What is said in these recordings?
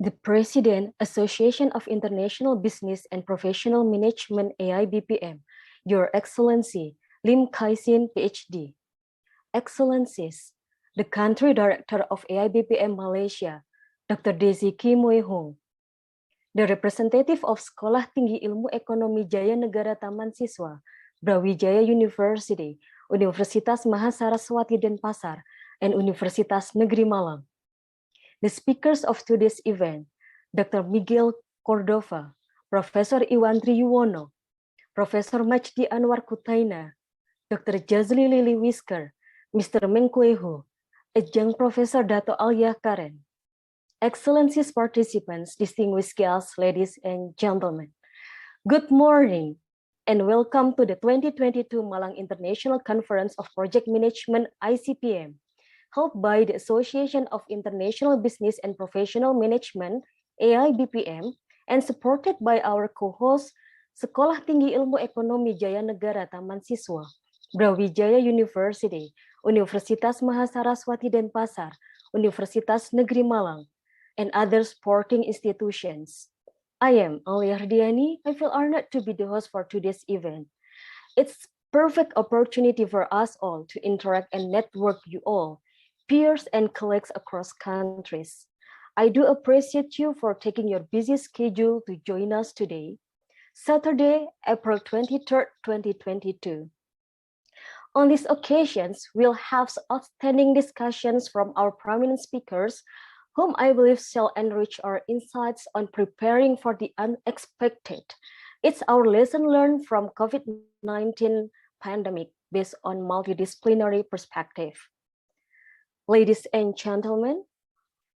the President, Association of International Business and Professional Management AIBPM, Your Excellency, Lim Kai-sin, PhD. Excellencies, the Country Director of AIBPM Malaysia, Dr. Desi Kim Wei Hong, the representative of Sekolah Tinggi Ilmu Ekonomi Jaya Negara Taman Siswa, Brawijaya University, Universitas Mahasaraswati Denpasar, and Universitas Negeri Malang. The speakers of today's event, Dr. Miguel Cordova, Professor Iwan Triyuwono, Professor Majdi Anwar Kutaina, Dr. Jazli Lili Whisker, Mr. Mengkuehu, Adjunct Professor Dato Alia Karen. Excellencies, participants, distinguished guests, ladies and gentlemen. Good morning and welcome to the 2022 Malang International Conference of Project Management ICPM, held by the Association of International Business and Professional Management AIBPM and supported by our co-host Sekolah Tinggi Ilmu Ekonomi Jaya Negara Taman Siswa, Brawijaya University, Universitas Mahasaraswati Denpasar, Universitas Negeri Malang, and other supporting institutions. I am Alia Ardiani. I feel honored to be the host for today's event. It's perfect opportunity for us all to interact and network you all, peers and colleagues across countries. I do appreciate you for taking your busy schedule to join us today, Saturday, April 23rd, 2022. On these occasions, we'll have outstanding discussions from our prominent speakers, whom I believe shall enrich our insights on preparing for the unexpected. It's our lesson learned from COVID-19 pandemic based on multidisciplinary perspective. Ladies and gentlemen,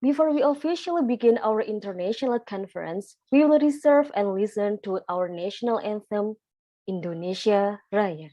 before we officially begin our international conference, we will reserve and listen to our national anthem, Indonesia Raya.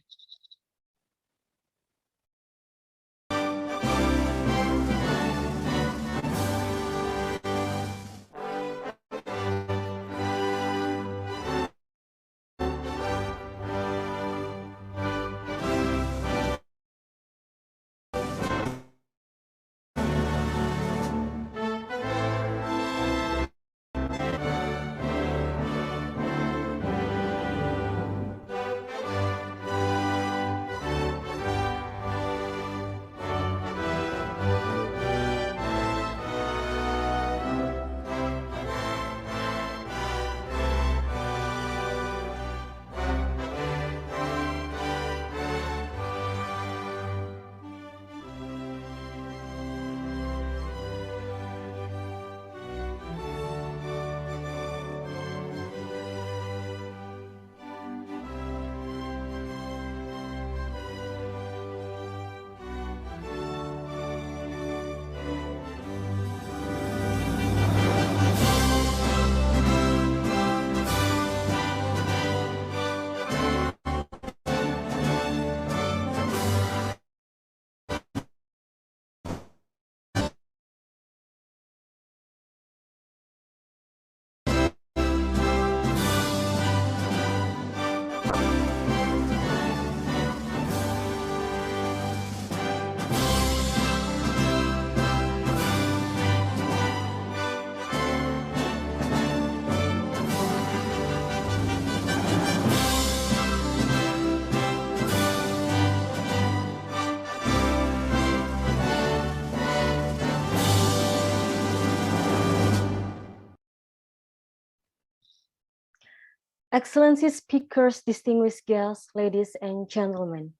Excellencies, speakers, distinguished guests, ladies and gentlemen,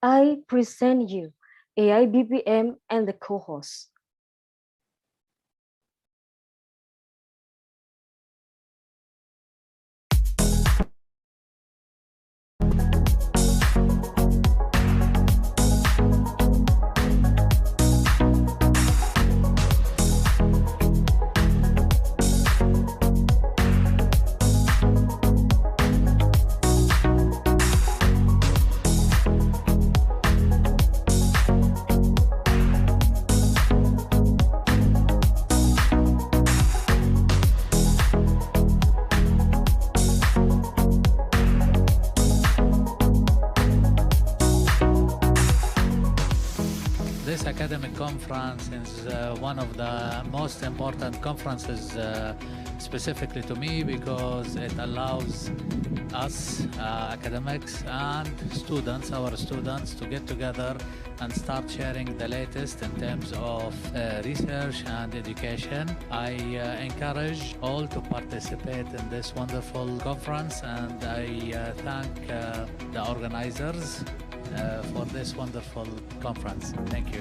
I present you AIBPM and the co-host. This academic conference is one of the most important conferences specifically to me because it allows us academics and students, our students, to get together and start sharing the latest in terms of research and education. I encourage all to participate in this wonderful conference, and I thank the organizers for this wonderful conference. Thank you.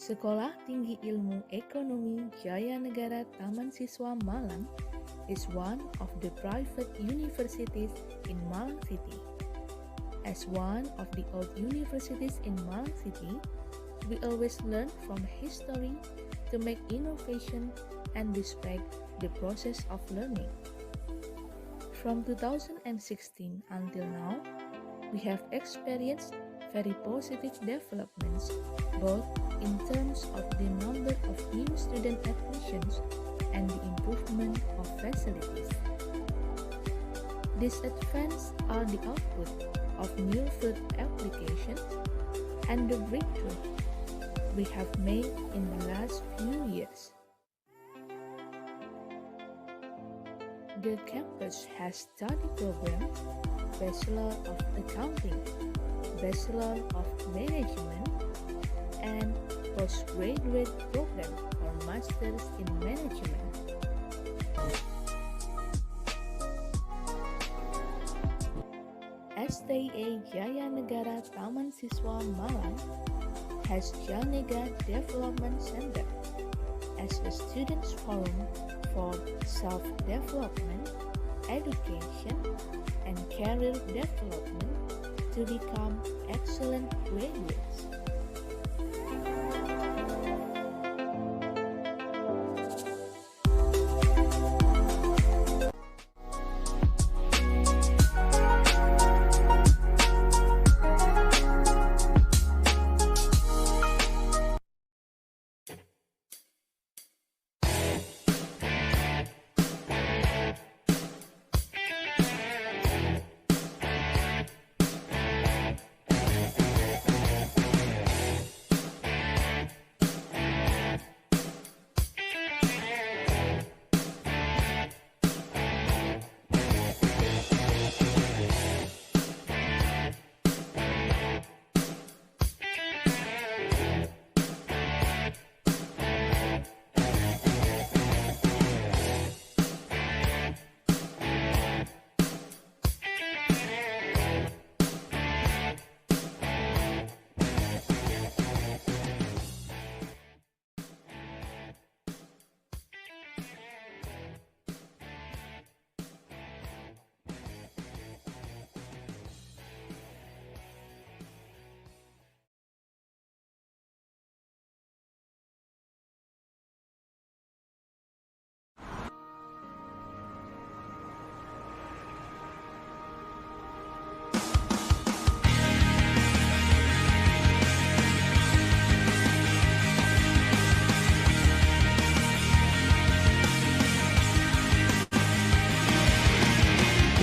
Sekolah Tinggi Ilmu Ekonomi Jaya Negara Taman Siswa Malang is one of the private universities in Malang City. As one of the old universities in Malang City, we always learn from history to make innovation and respect the process of learning. From 2016 until now, we have experienced very positive developments, both in terms of the number of new student admissions and the improvement of facilities. These advances are the output of new field applications and the breakthrough we have made in the last few years. The campus has study programs, Bachelor of Accounting, Bachelor of Management, and postgraduate program for Masters in Management. STA Jaya Negara Taman Siswa Malang has Janega Development Center as a students' forum for self-development, education, and career development to become excellent graduates.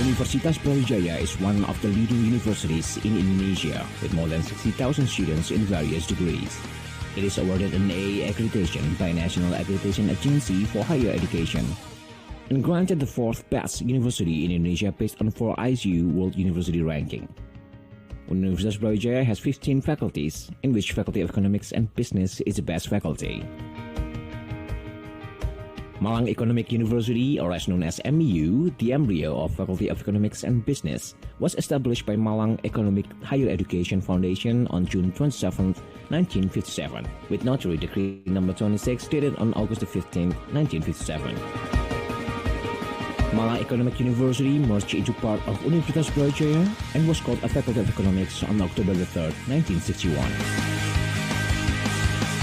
Universitas Brawijaya is one of the leading universities in Indonesia with more than 60,000 students in various degrees. It is awarded an A accreditation by National Accreditation Agency for Higher Education and granted the 4th best university in Indonesia based on 4ICU World University Ranking. Universitas Brawijaya has 15 faculties, in which Faculty of Economics and Business is the best faculty. Malang Economic University, or as known as MEU, the embryo of Faculty of Economics and Business, was established by Malang Economic Higher Education Foundation on June 27, 1957, with Notary Decree No. 26 dated on August 15, 1957. Malang Economic University merged into part of Universitas Brawijaya and was called a Faculty of Economics on October 3, 1961.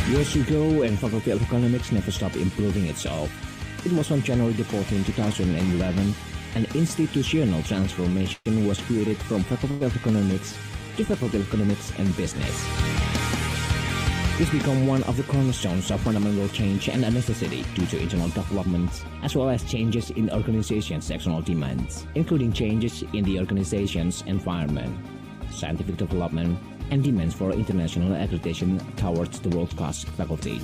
Years ago, and Faculty of Economics never stopped improving itself. It was on January 14, 2011, an institutional transformation was created from Faculty of Economics to Faculty of Economics and Business. This became one of the cornerstones of fundamental change and a necessity due to internal developments, as well as changes in organizations' external demands, including changes in the organization's environment, scientific development, and demands for international accreditation towards the world-class faculty.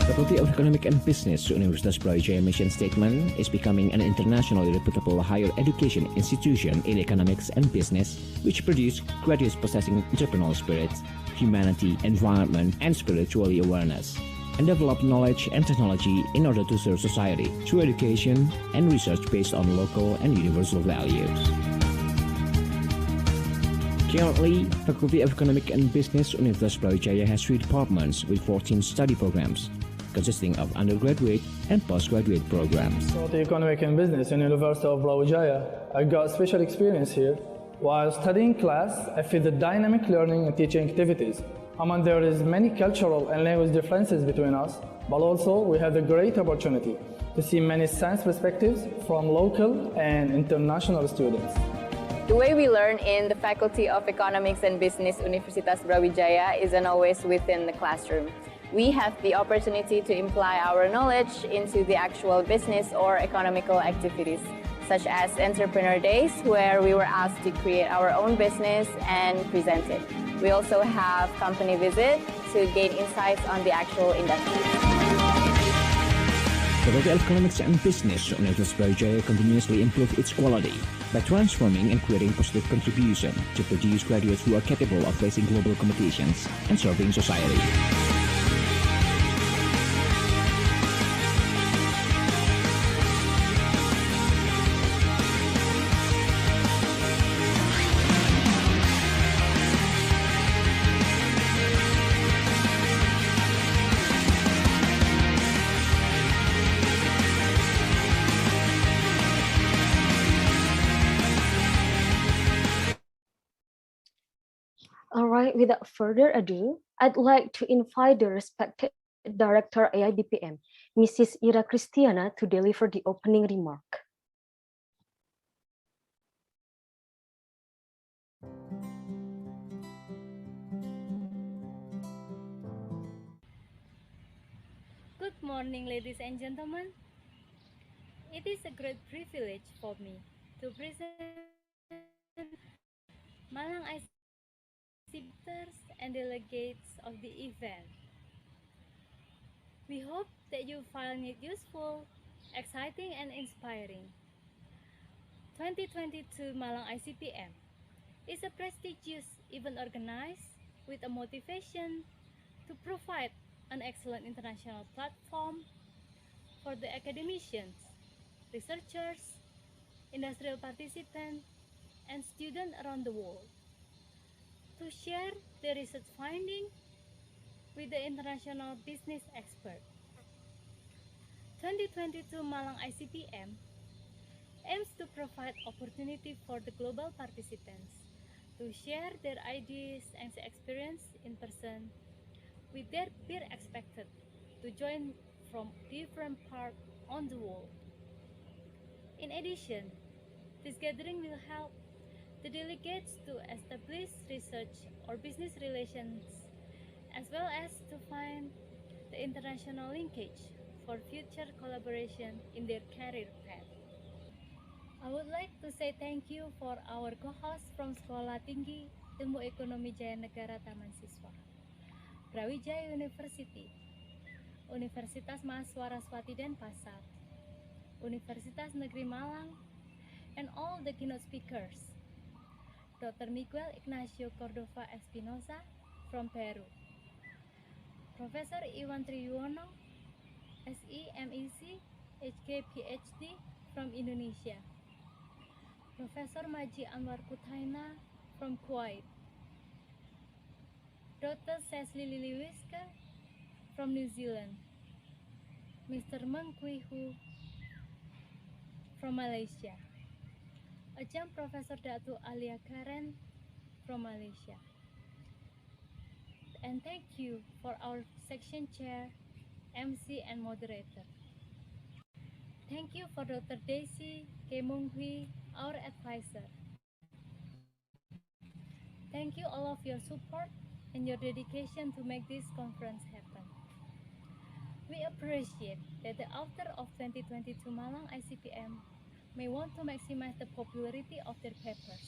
Faculty of Economic and Business Universitas Brawijaya mission statement is becoming an internationally reputable higher education institution in economics and business, which produce graduates possessing entrepreneurial spirit, humanity, environment, and spiritual awareness, and develop knowledge and technology in order to serve society through education and research based on local and universal values. Currently, Faculty of Economic and Business Universitas Brawijaya has 3 departments with 14 study programs, consisting of undergraduate and postgraduate programs. Faculty of Economic and Business in University of Brawijaya. I got special experience here. While studying class, I feel the dynamic learning and teaching activities. There is many cultural and language differences between us, but also we have the great opportunity to see many science perspectives from local and international students. The way we learn in the Faculty of Economics and Business Universitas Brawijaya isn't always within the classroom. we have the opportunity to apply our knowledge into the actual business or economical activities, such as Entrepreneur Days, where we were asked to create our own business and present it. We also have company visit to gain insights on the actual industry. Faculty of Economics and Business Universitas Brawijaya continuously improve its quality by transforming and creating positive contribution to produce graduates who are capable of facing global competitions and serving society. All right, without further ado, I'd like to invite the respected Director AIBPM, Mrs. Ira Christiana, to deliver the opening remark. Good morning, ladies and gentlemen. It is a great privilege for me to present Malang ICPers and delegates of the event. We hope that you find it useful, exciting, and inspiring. 2022 Malang ICPM is a prestigious event organized with a motivation to provide an excellent international platform for the academicians, researchers, industrial participants, and students around the world to share their research findings with the international business expert. 2022 Malang ICPM aims to provide opportunity for the global participants to share their ideas and experience in person with their peer expected to join from different parts on the world. In addition, this gathering will help the delegates to establish research or business relations, as well as to find the international linkage for future collaboration in their career path. I would like to say thank you for our co-host from Sekolah Tinggi Ilmu Ekonomi Jaya Negara Taman Siswa, Brawijaya University, Universitas Mahasiswa Denpasar, Universitas Negeri Malang, and all the keynote speakers. Dr. Miguel Cordova Espinosa from Peru, Professor Iwan Triyono, SE, MEC, HK, PhD from Indonesia, Professor Maji Anwar Kutaina from Kuwait, Dr. Cecily Liliwiska from New Zealand, Mr. Meng Kui Hu from Malaysia, Ajahn Professor Datu Alia Karen from Malaysia. And thank you for our section chair, MC, and moderator. Thank you for Dr. Daisy K. Mung Hui, our advisor. Thank you all of your support and your dedication to make this conference happen. We appreciate that the author of 2022 Malang ICPM may want to maximize the popularity of their papers,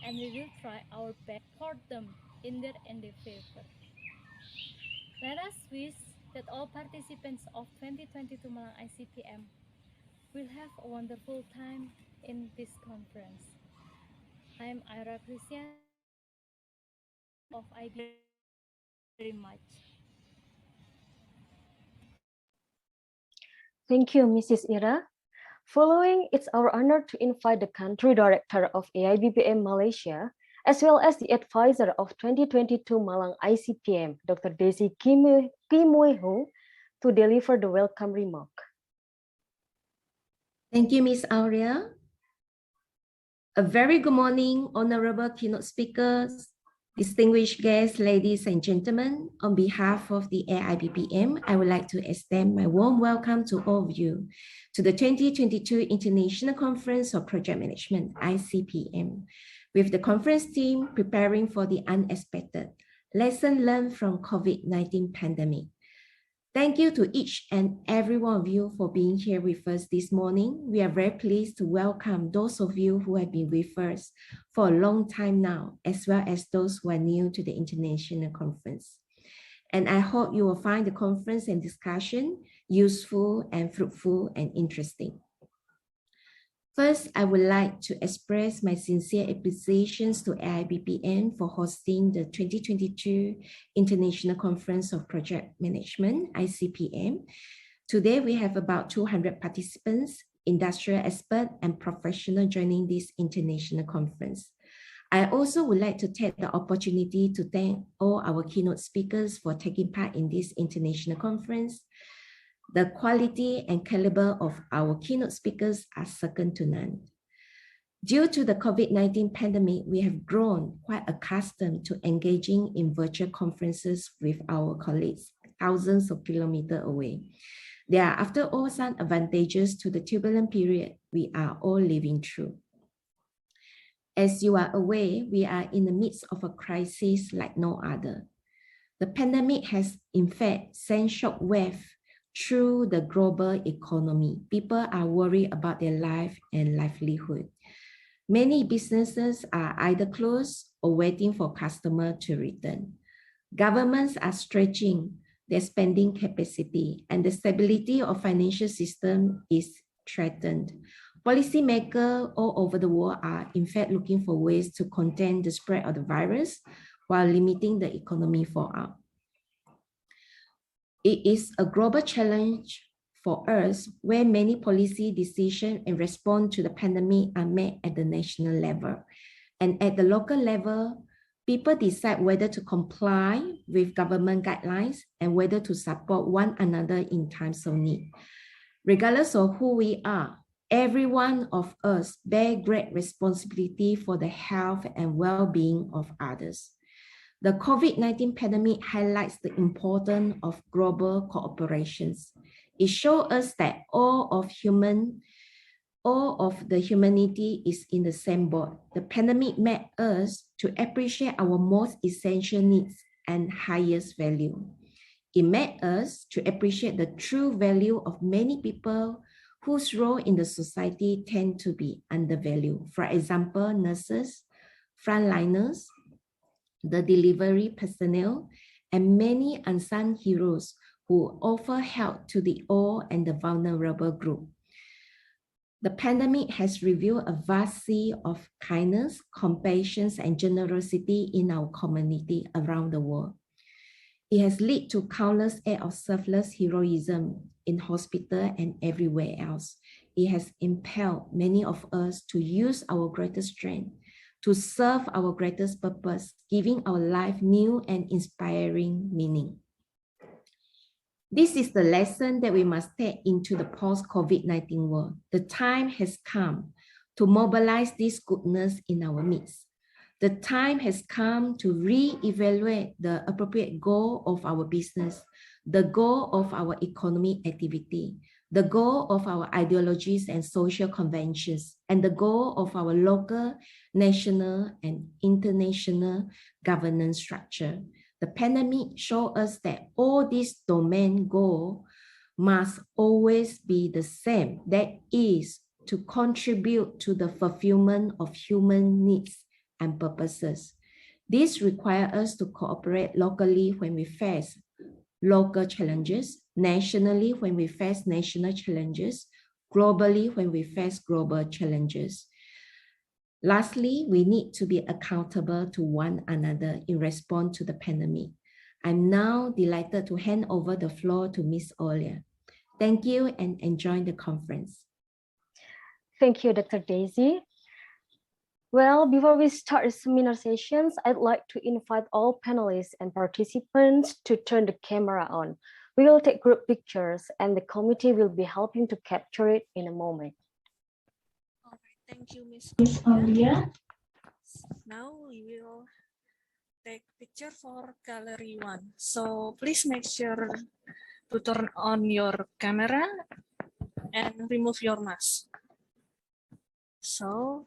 and we will try our best for them in their endeavor. Let us wish that all participants of 2022 Malang ICPM will have a wonderful time in this conference. I am Ira Christian of IB very much. Thank you, Mrs. Ira. Following, it's our honor to invite the country director of AIBPM Malaysia, as well as the advisor of 2022 Malang ICPM, Dr. Daisy Kim Wei Hu, to deliver the welcome remark. Thank you, Ms. Aurea. A very good morning, honorable keynote speakers, distinguished guests, ladies and gentlemen. On behalf of the AIBPM, I would like to extend my warm welcome to all of you to the 2022 International Conference of Project Management, ICPM, with the conference team preparing for the unexpected, lesson learned from COVID-19 pandemic. Thank you to each and every one of you for being here with us this morning. We are very pleased to welcome those of you who have been with us for a long time now, as well as those who are new to the International Conference. And I hope you will find the conference and discussion useful and fruitful and interesting. First, I would like to express my sincere appreciations to AIBPM for hosting the 2022 International Conference of Project Management, ICPM. Today, we have about 200 participants, industrial experts, and professionals joining this international conference. I also would like to take the opportunity to thank all our keynote speakers for taking part in this international conference. The quality and caliber of our keynote speakers are second to none. Due to the COVID-19 pandemic, we have grown quite accustomed to engaging in virtual conferences with our colleagues thousands of kilometers away. There are, after all, some advantages to the turbulent period we are all living through. As you are aware, we are in the midst of a crisis like no other. The pandemic has, in fact, sent shockwave through the global economy. People are worried about their life and livelihood. Many businesses are either closed or waiting for customers to return. Governments are stretching their spending capacity, and the stability of financial system is threatened. Policymakers all over the world are in fact looking for ways to contain the spread of the virus while limiting the economic fallout. It is a global challenge for us where many policy decisions in response to the pandemic are made at the national level. And at the local level, people decide whether to comply with government guidelines and whether to support one another in times of need. Regardless of who we are, every one of us bear great responsibility for the health and well-being of others. The COVID-19 pandemic highlights the importance of global cooperations. It shows us that all of the humanity is in the same boat. The pandemic made us to appreciate our most essential needs and highest value. It made us to appreciate the true value of many people whose role in the society tend to be undervalued. For example, nurses, frontliners, the delivery personnel, and many unsung heroes who offer help to the old and the vulnerable group. The pandemic has revealed a vast sea of kindness, compassion, and generosity in our community around the world. It has led to countless acts of selfless heroism in hospitals and everywhere else. It has impelled many of us to use our greatest strength to serve our greatest purpose, giving our life new and inspiring meaning. This is the lesson that we must take into the post-COVID-19 world. The time has come to mobilize this goodness in our midst. The time has come to re-evaluate the appropriate goal of our business, the goal of our economic activity, the goal of our ideologies and social conventions, and the goal of our local, national, and international governance structure. The pandemic showed us that all these domain goals must always be the same, that is, to contribute to the fulfillment of human needs and purposes. This requires us to cooperate locally when we face local challenges, nationally when we face national challenges, globally when we face global challenges. Lastly, we need to be accountable to one another in response to the pandemic. I'm now delighted to hand over the floor to Ms. Olia. Thank you and enjoy the conference. Thank you, Dr. Daisy. Well, before we start the seminar sessions, I'd like to invite all panelists and participants to turn the camera on. We will take group pictures and the committee will be helping to capture it in a moment. All right, thank you, Ms. Olia. Now we will take picture for gallery 1. So please make sure to turn on your camera and remove your mask. So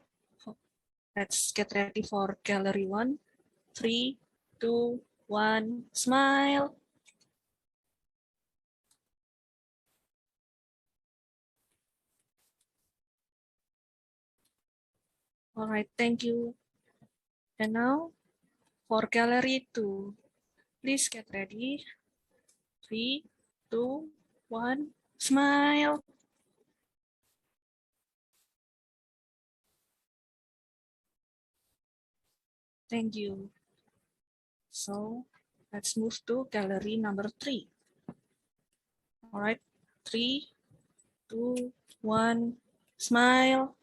let's get ready for gallery 1. 3, 2, 1, smile. All right, thank you. And now for gallery 2, please get ready. 3, 2, 1, smile. Thank you. So let's move to gallery number 3. All right, 3, 2, 1, smile.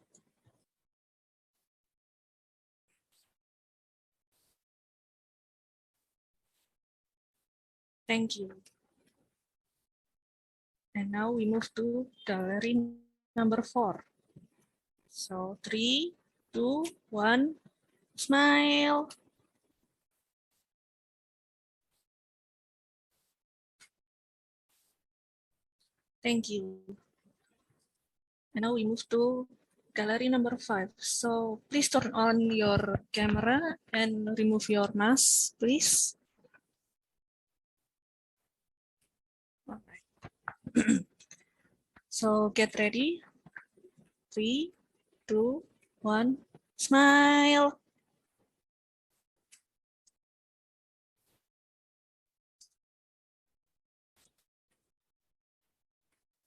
Thank you. And now we move to gallery number 4. So 3, 2, 1, smile. Thank you. And now we move to gallery number 5. So please turn on your camera and remove your mask, please. All right. So get ready. 3, 2, 1, smile.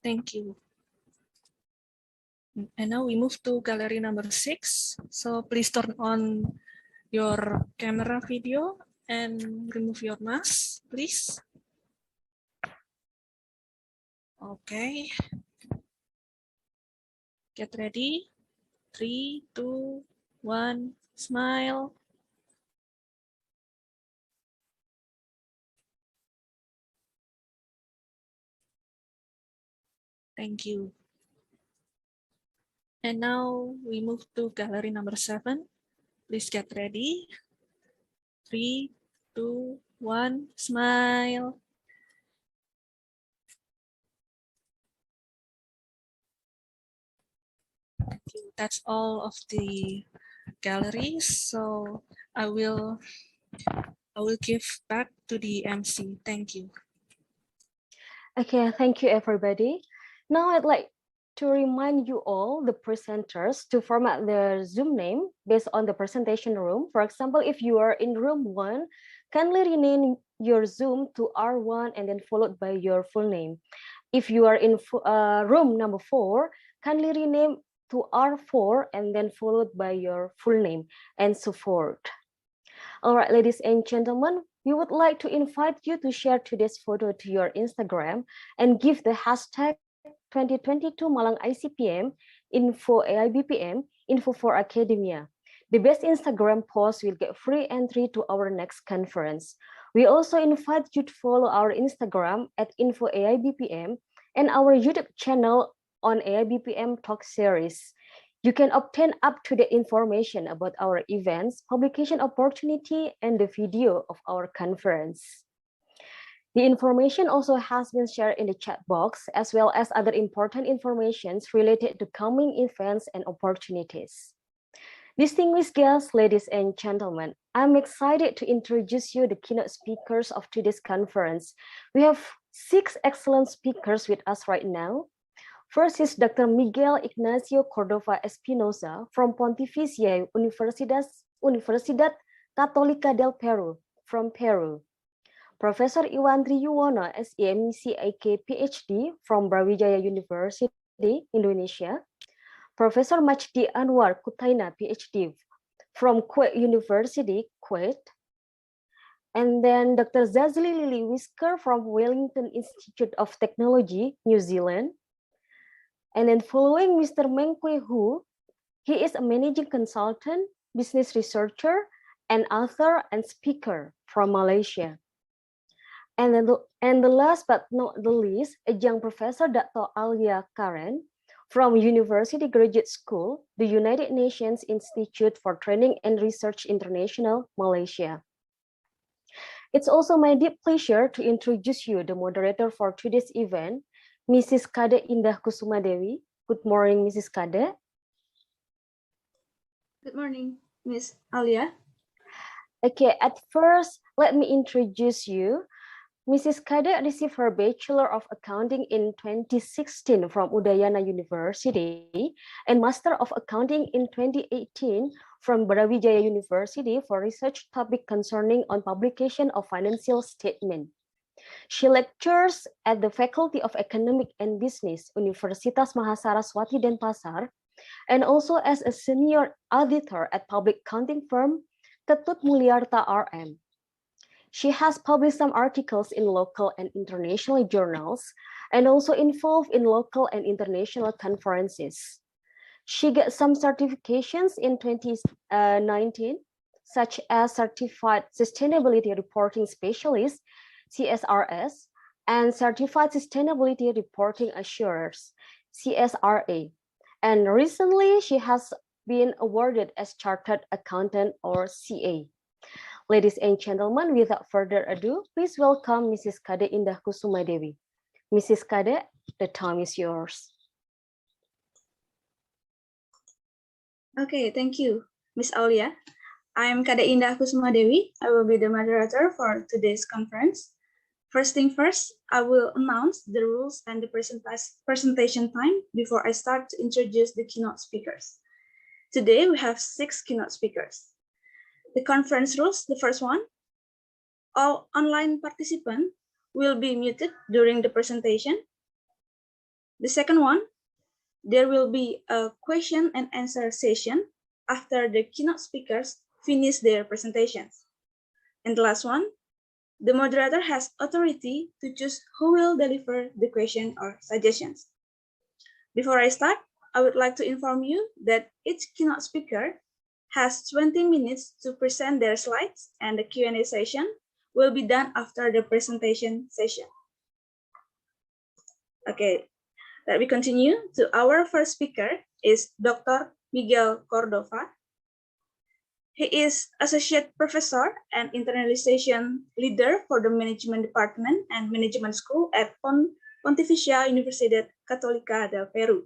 Thank you. And now we move to gallery number 6. So please turn on your camera video and remove your mask, please. Okay. Get ready. 3, 2, 1, smile. Thank you. And now we move to gallery number 7. Please get ready. 3, 2, 1, smile. That's all of the galleries. So I will give back to the MC. Thank you. Okay, thank you everybody. Now I'd like to remind you all, the presenters, to format their Zoom name based on the presentation room. For example, if you are in room 1, kindly rename your Zoom to R1 and then followed by your full name. If you are in room number 4, kindly rename to R4 and then followed by your full name and so forth. All right, ladies and gentlemen, we would like to invite you to share today's photo to your Instagram and give the hashtag 2022 Malang ICPM info AIBPM info for academia. The best Instagram post will get free entry to our next conference. We also invite you to follow our Instagram at info AIBPM and our YouTube channel on AIBPM Talk Series. You can obtain up-to-date information about our events, publication opportunity, and the video of our conference. The information also has been shared in the chat box, as well as other important information related to coming events and opportunities. Distinguished guests, ladies and gentlemen, I'm excited to introduce you the keynote speakers of today's conference. We have 6 excellent speakers with us right now. First is Dr. Miguel Cordova Espinosa from Pontificia Universidad Católica del Perú from Peru. Professor Iwan Triyuwono, SEMCAK PhD from Brawijaya University, Indonesia. Professor Majdi Anwar Kutaina, PhD from Kuwait University, Kuwait. And then Dr. Zazli Lily Whisker from Wellington Institute of Technology, New Zealand. And then following Mr. Meng Kwe Hu, he is a managing consultant, business researcher, and author and speaker from Malaysia. And then the last but not the least, a young professor, Dr. Alia Karen from University Graduate School, the United Nations Institute for Training and Research International, Malaysia. It's also my deep pleasure to introduce you the moderator for today's event, Mrs. Kade Indah Kusuma Dewi. Good morning, Mrs. Kade. Good morning, Miss Alia. Okay, at first, let me introduce you. Mrs. Kade received her Bachelor of Accounting in 2016 from Udayana University and Master of Accounting in 2018 from Brawijaya University for research topic concerning on publication of financial statement. She lectures at the Faculty of Economic and Business, Universitas Mahasaraswati Denpasar, and also as a senior auditor at public accounting firm Ketut Mulyarta RM. She has published some articles in local and international journals and also involved in local and international conferences. She got some certifications in 2019, such as Certified Sustainability Reporting Specialist, CSRS, and Certified Sustainability Reporting Assurers, CSRA. And recently, she has been awarded as Chartered Accountant or CA. Ladies and gentlemen, without further ado, please welcome Mrs. Kade Indah Kusuma Dewi. Mrs. Kade, the time is yours. Okay, thank you, Ms. Aulia. I am Kade Indah Kusuma Dewi. I will be the moderator for today's conference. First thing first, I will announce the rules and the presentation time before I start to introduce the keynote speakers. Today, we have 6 keynote speakers. The conference rules, the first one, all online participants will be muted during the presentation. The second one, there will be a question and answer session after the keynote speakers finish their presentations. And the last one, the moderator has authority to choose who will deliver the question or suggestions. Before I start, I would like to inform you that each keynote speaker has 20 minutes to present their slides, and the Q&A session will be done after the presentation session. Okay, let me continue. To our first speaker is Dr. Miguel Cordova. He is Associate Professor and Internalization Leader for the Management Department and Management School at Pontificia Universidad Católica del Perú.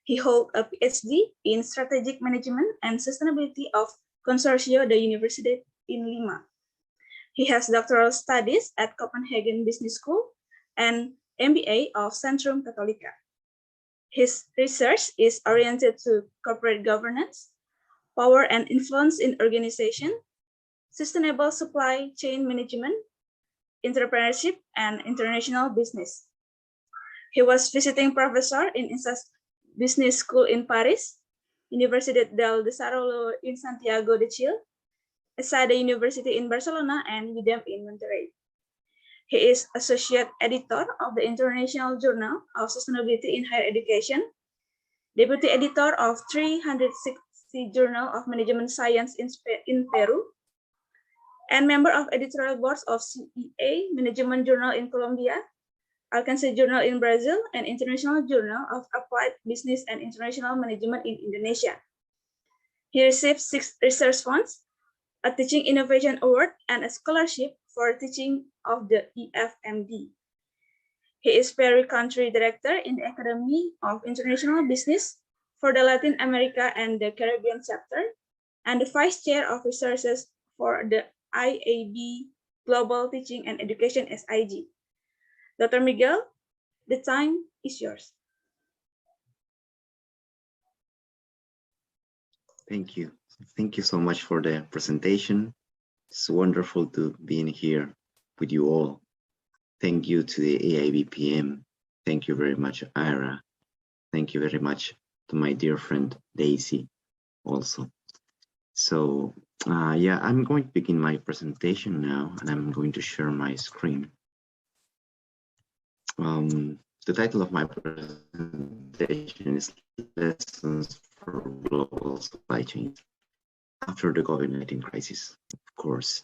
He holds a PhD in Strategic Management and Sustainability of Consorcio de Universidad in Lima. He has doctoral studies at Copenhagen Business School and MBA of Centrum Católica. His research is oriented to corporate governance, power and influence in organization, sustainable supply chain management, entrepreneurship, and international business. He was visiting professor in Business School in Paris, Universidad del Desarrollo in Santiago de Chile, ESADE University in Barcelona, and UDEM in Monterrey. He is Associate Editor of the International Journal of Sustainability in Higher Education, Deputy Editor of 360 Journal of Management Science in Peru, and member of editorial boards of CEA Management Journal in Colombia, Alcance Journal in Brazil, and International Journal of Applied Business and International Management in Indonesia. He received 6 research funds, a Teaching Innovation Award, and a scholarship for teaching of the EFMD. He is Peru Country Director in the Academy of International Business for the Latin America and the Caribbean chapter, and the Vice Chair of Resources for the IAB Global Teaching and Education SIG. Dr. Miguel, the time is yours. Thank you. Thank you so much for the presentation. It's wonderful to be in here with you all. Thank you to the AIBPM. Thank you very much, Ira. Thank you very much to my dear friend, Daisy, also. So, yeah, I'm going to begin my presentation now, and I'm going to share my screen. The title of my presentation is Lessons for Global Supply Chains After the COVID-19 Crisis, of course.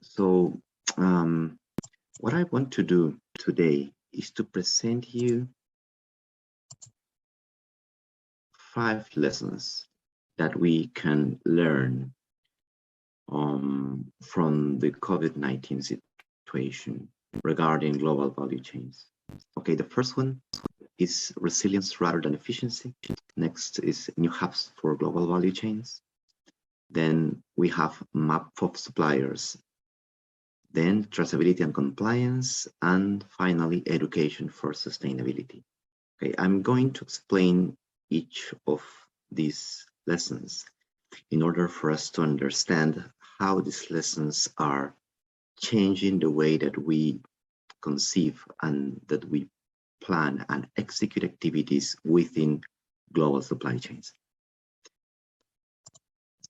So what I want to do today is to present you 5 lessons that we can learn from the COVID-19 situation regarding global value chains. Okay, the first one is resilience rather than efficiency. Next is new hubs for global value chains. Then we have map of suppliers, then traceability and compliance, and finally education for sustainability. Okay, I'm going to explain each of these lessons in order for us to understand how these lessons are changing the way that we conceive and that we plan and execute activities within global supply chains.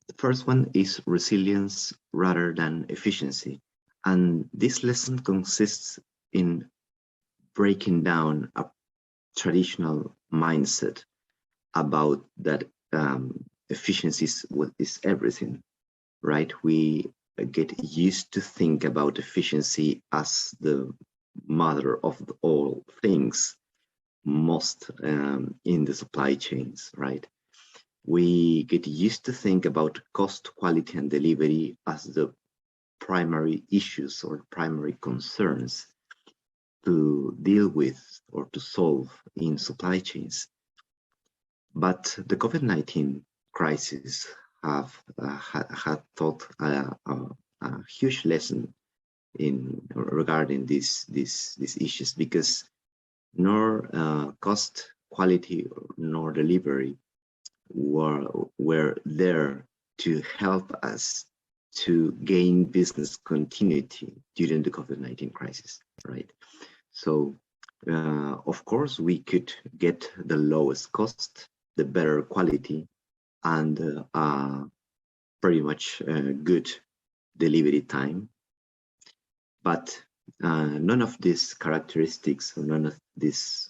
The first one is resilience rather than efficiency. And this lesson consists in breaking down a traditional mindset about that efficiency is everything, right? We get used to think about efficiency as the mother of all things, most in the supply chains, right? We get used to think about cost, quality, and delivery as the primary issues or primary concerns to deal with or to solve in supply chains. But the COVID-19 crisis had taught a huge lesson regarding these issues, because nor cost, quality, nor delivery were there to help us to gain business continuity during the COVID-19 crisis, right? So, of course, we could get the lowest cost, the better quality, and pretty much good delivery time. But none of these characteristics or none of these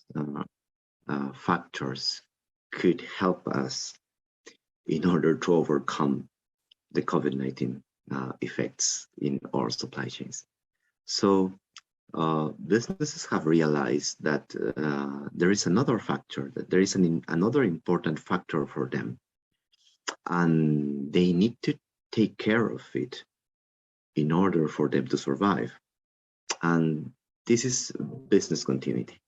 factors could help us in order to overcome the COVID-19 effects in our supply chains. So businesses have realized that there is another factor, that there is another important factor for them, and they need to take care of it in order for them to survive. And this is business continuity.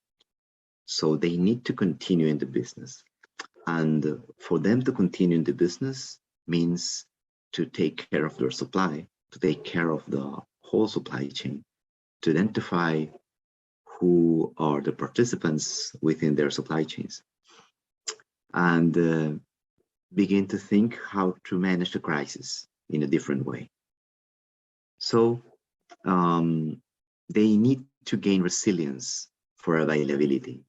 So they need to continue in the business. And for them to continue in the business means to take care of their supply, to take care of the whole supply chain, to identify who are the participants within their supply chains, and begin to think how to manage the crisis in a different way. So they need to gain resilience for availability.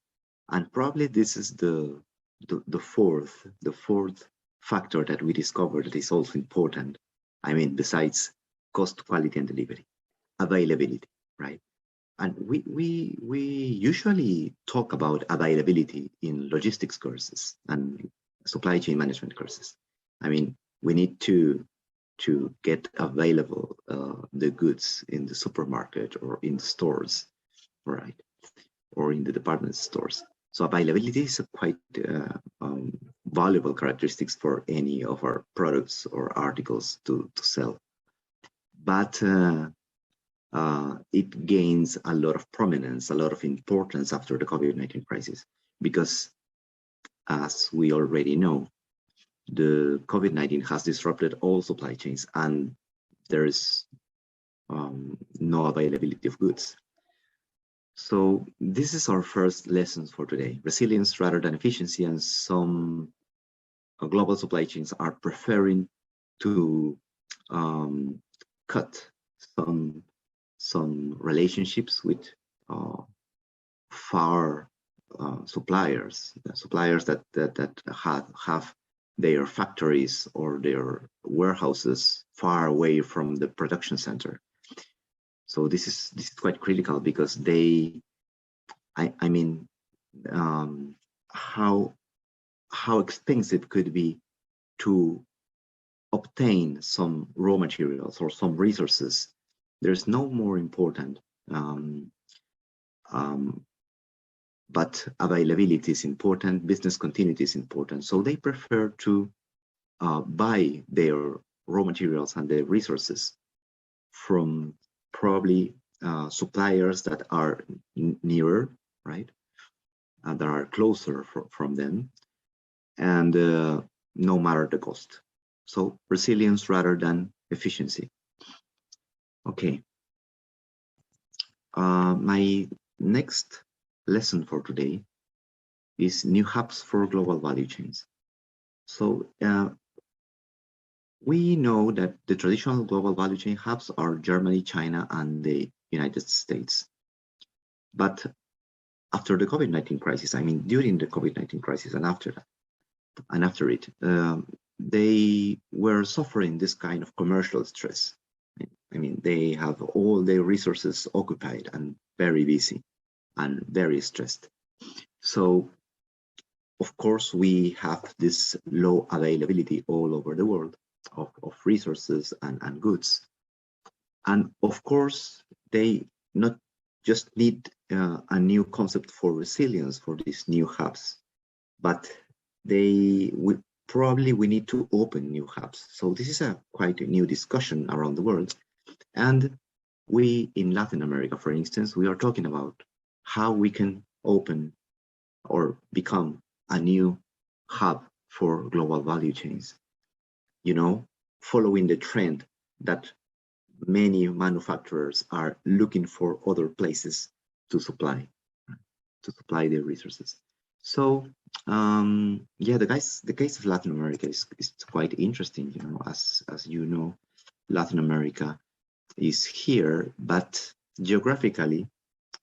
And probably this is the fourth factor that we discovered that is also important. I mean, besides cost, quality, and delivery, availability, right? And we usually talk about availability in logistics courses and supply chain management courses. I mean, we need to get available the goods in the supermarket or in the stores, right? Or in the department stores. So availability is a quite valuable characteristics for any of our products or articles to sell. But it gains a lot of prominence, a lot of importance after the COVID-19 crisis, because as we already know, the COVID-19 has disrupted all supply chains and there is no availability of goods. So this is our first lesson for today, resilience rather than efficiency, and some global supply chains are preferring to cut some relationships with far suppliers that have their factories or their warehouses far away from the production center. So this is quite critical, because I mean, how expensive could it be to obtain some raw materials or some resources? There's no more important, but availability is important, business continuity is important. So they prefer to buy their raw materials and their resources from probably suppliers that are nearer, right? And that are closer from them, and no matter the cost. So resilience rather than efficiency. Okay. My next lesson for today is new hubs for global value chains. So we know that the traditional global value chain hubs are Germany, China, and the United States. But after the COVID-19 crisis, I mean, during the COVID-19 crisis and after that, and after it, they were suffering this kind of commercial stress. I mean, they have all their resources occupied and very busy and very stressed. So, of course, we have this low availability all over the world of resources and goods. And of course, they not just need a new concept for resilience for these new hubs, but we need to open new hubs. So this is quite a new discussion around the world. And we in Latin America, for instance, we are talking about how we can open or become a new hub for global value chains. You know, following the trend that many manufacturers are looking for other places to supply their resources. So yeah, the case of Latin America is quite interesting. You know, as you know, Latin America is here, but geographically,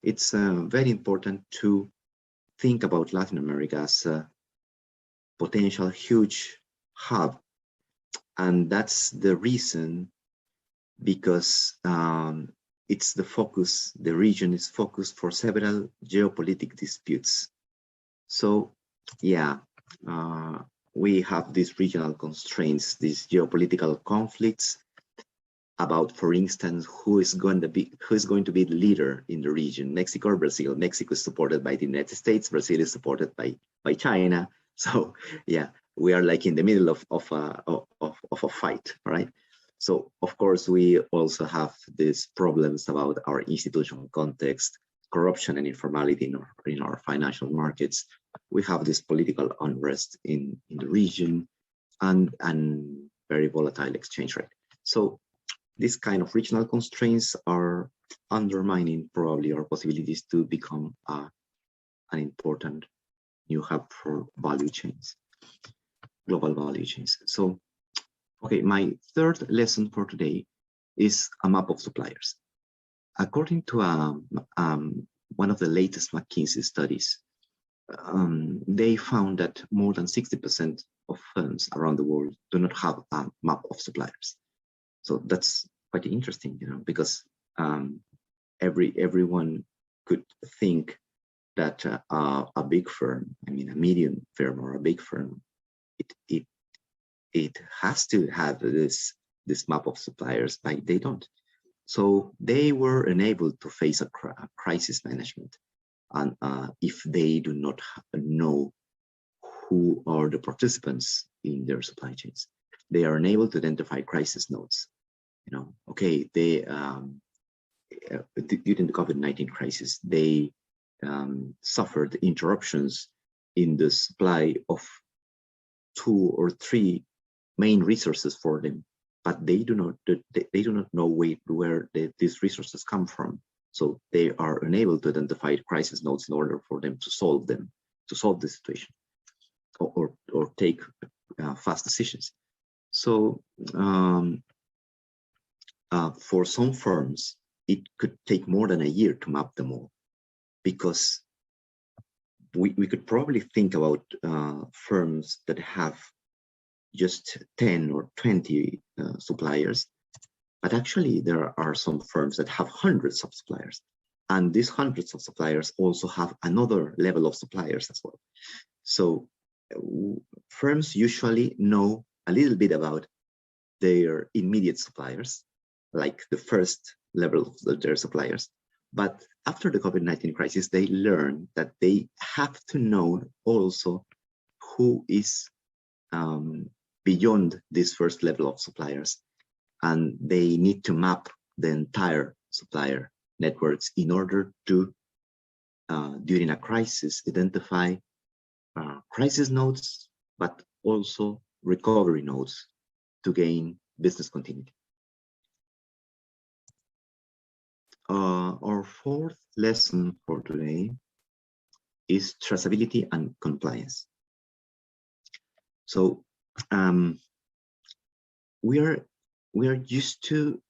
it's very important to think about Latin America as a potential huge hub, and that's the reason, because it's the focus. The region is focused for several geopolitical disputes. So yeah, we have these regional constraints, these geopolitical conflicts about, for instance, who is going to be the leader in the region, Mexico or Brazil. Mexico is supported by the United States, Brazil is supported by China. So yeah, we are like in the middle of a fight, right? So of course we also have these problems about our institutional context, corruption and informality in our financial markets. We have this political unrest in the region and very volatile exchange rate. So these kind of regional constraints are undermining probably our possibilities to become an important new hub for value chains, global value chains. So, okay, my third lesson for today is a map of suppliers. According to one of the latest McKinsey studies, they found that more than 60% of firms around the world do not have a map of suppliers. So that's quite interesting, you know, because everyone could think that a big firm, I mean, a medium firm or a big firm, it has to have this map of suppliers, but they don't. So they were unable to face a crisis management, and if they do not know who are the participants in their supply chains, they are unable to identify crisis nodes. You know, okay, they during the COVID-19 crisis, they suffered interruptions in the supply of 2 or 3 main resources for them, but they do not know where these resources come from. So they are unable to identify crisis nodes in order for them to solve the situation, or take fast decisions. So for some firms, it could take more than a year to map them all, because we could probably think about firms that have just 10 or 20 suppliers, but actually there are some firms that have hundreds of suppliers, and these hundreds of suppliers also have another level of suppliers as well. So firms usually know a little bit about their immediate suppliers, like the first level of their suppliers. But after the COVID-19 crisis, they learn that they have to know also who is beyond this first level of suppliers. And they need to map the entire supplier networks in order to, during a crisis, identify crisis nodes, but also recovery nodes to gain business continuity. Our fourth lesson for today is traceability and compliance. So we are used to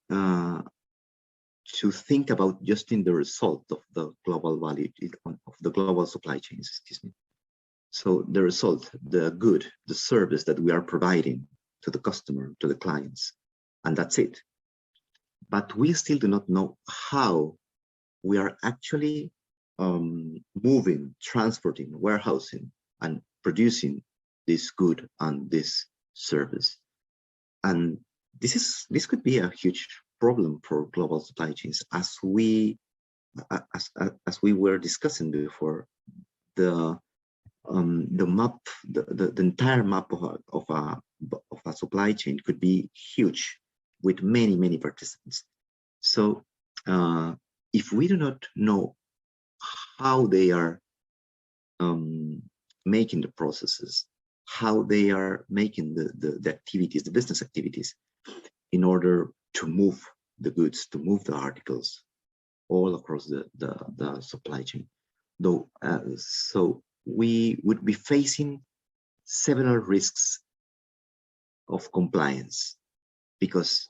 think about just in the result of the global value of the global supply chains. Excuse me. So the result, the good, the service that we are providing to the customer, to the clients, and that's it. But we still do not know how we are actually moving, transporting, warehousing, and producing this good and this service. And this could be a huge problem for global supply chains, as we were discussing before. The entire map of a supply chain could be huge, with many participants. So if we do not know how they are making the processes, how they are making the activities, the business activities, in order to move the goods, to move the articles all across the supply chain, though, so we would be facing several risks of compliance, because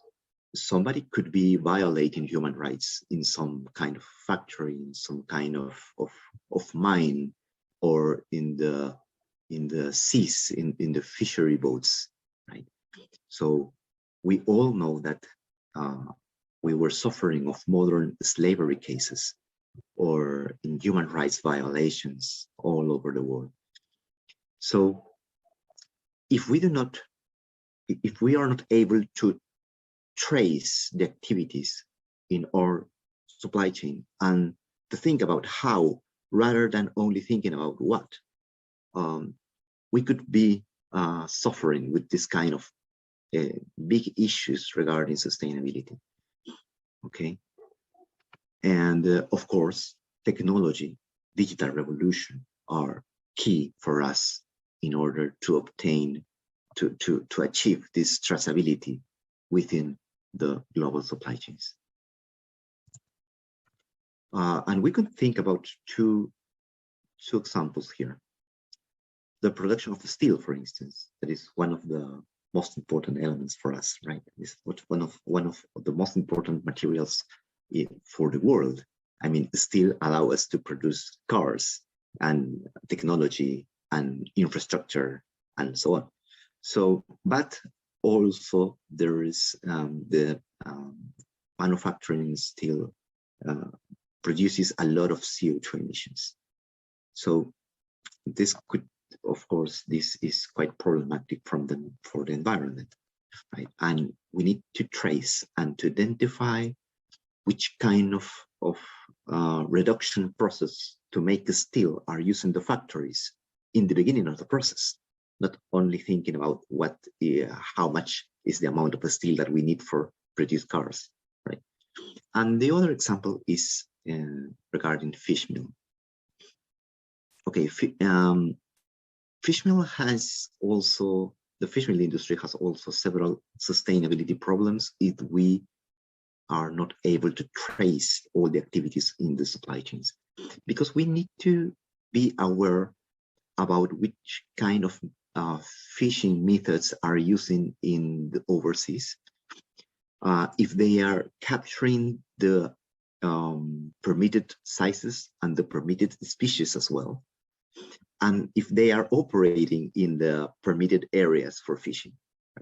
somebody could be violating human rights in some kind of factory, in some kind of mine, or in the seas, in the fishery boats, right? So we all know that we were suffering of modern slavery cases or in human rights violations all over the world. So if we are not able to trace the activities in our supply chain and to think about how, rather than only thinking about what, we could be suffering with this kind of big issues regarding sustainability. Okay. And of course, technology, digital revolution are key for us in order to obtain, to achieve this traceability within the global supply chains. And we could think about two examples here. The production of steel, for instance, that is one of the most important elements for us, right? It's one of the most important materials for the world. I mean, steel allows us to produce cars and technology and infrastructure and so on. So, but also there is the manufacturing steel produces a lot of CO2 emissions. So this could, of course, this is quite problematic for the environment, right? And we need to trace and to identify which kind of reduction process to make the steel are using the factories in the beginning of the process, not only thinking about how much is the amount of steel that we need for produce cars, right? And the other example is regarding fish meal. Okay, fish meal has also, the fish meal industry has also several sustainability problems if we are not able to trace all the activities in the supply chains, because we need to be aware about which kind of fishing methods are using in the overseas, if they are capturing the permitted sizes and the permitted species as well, and if they are operating in the permitted areas for fishing.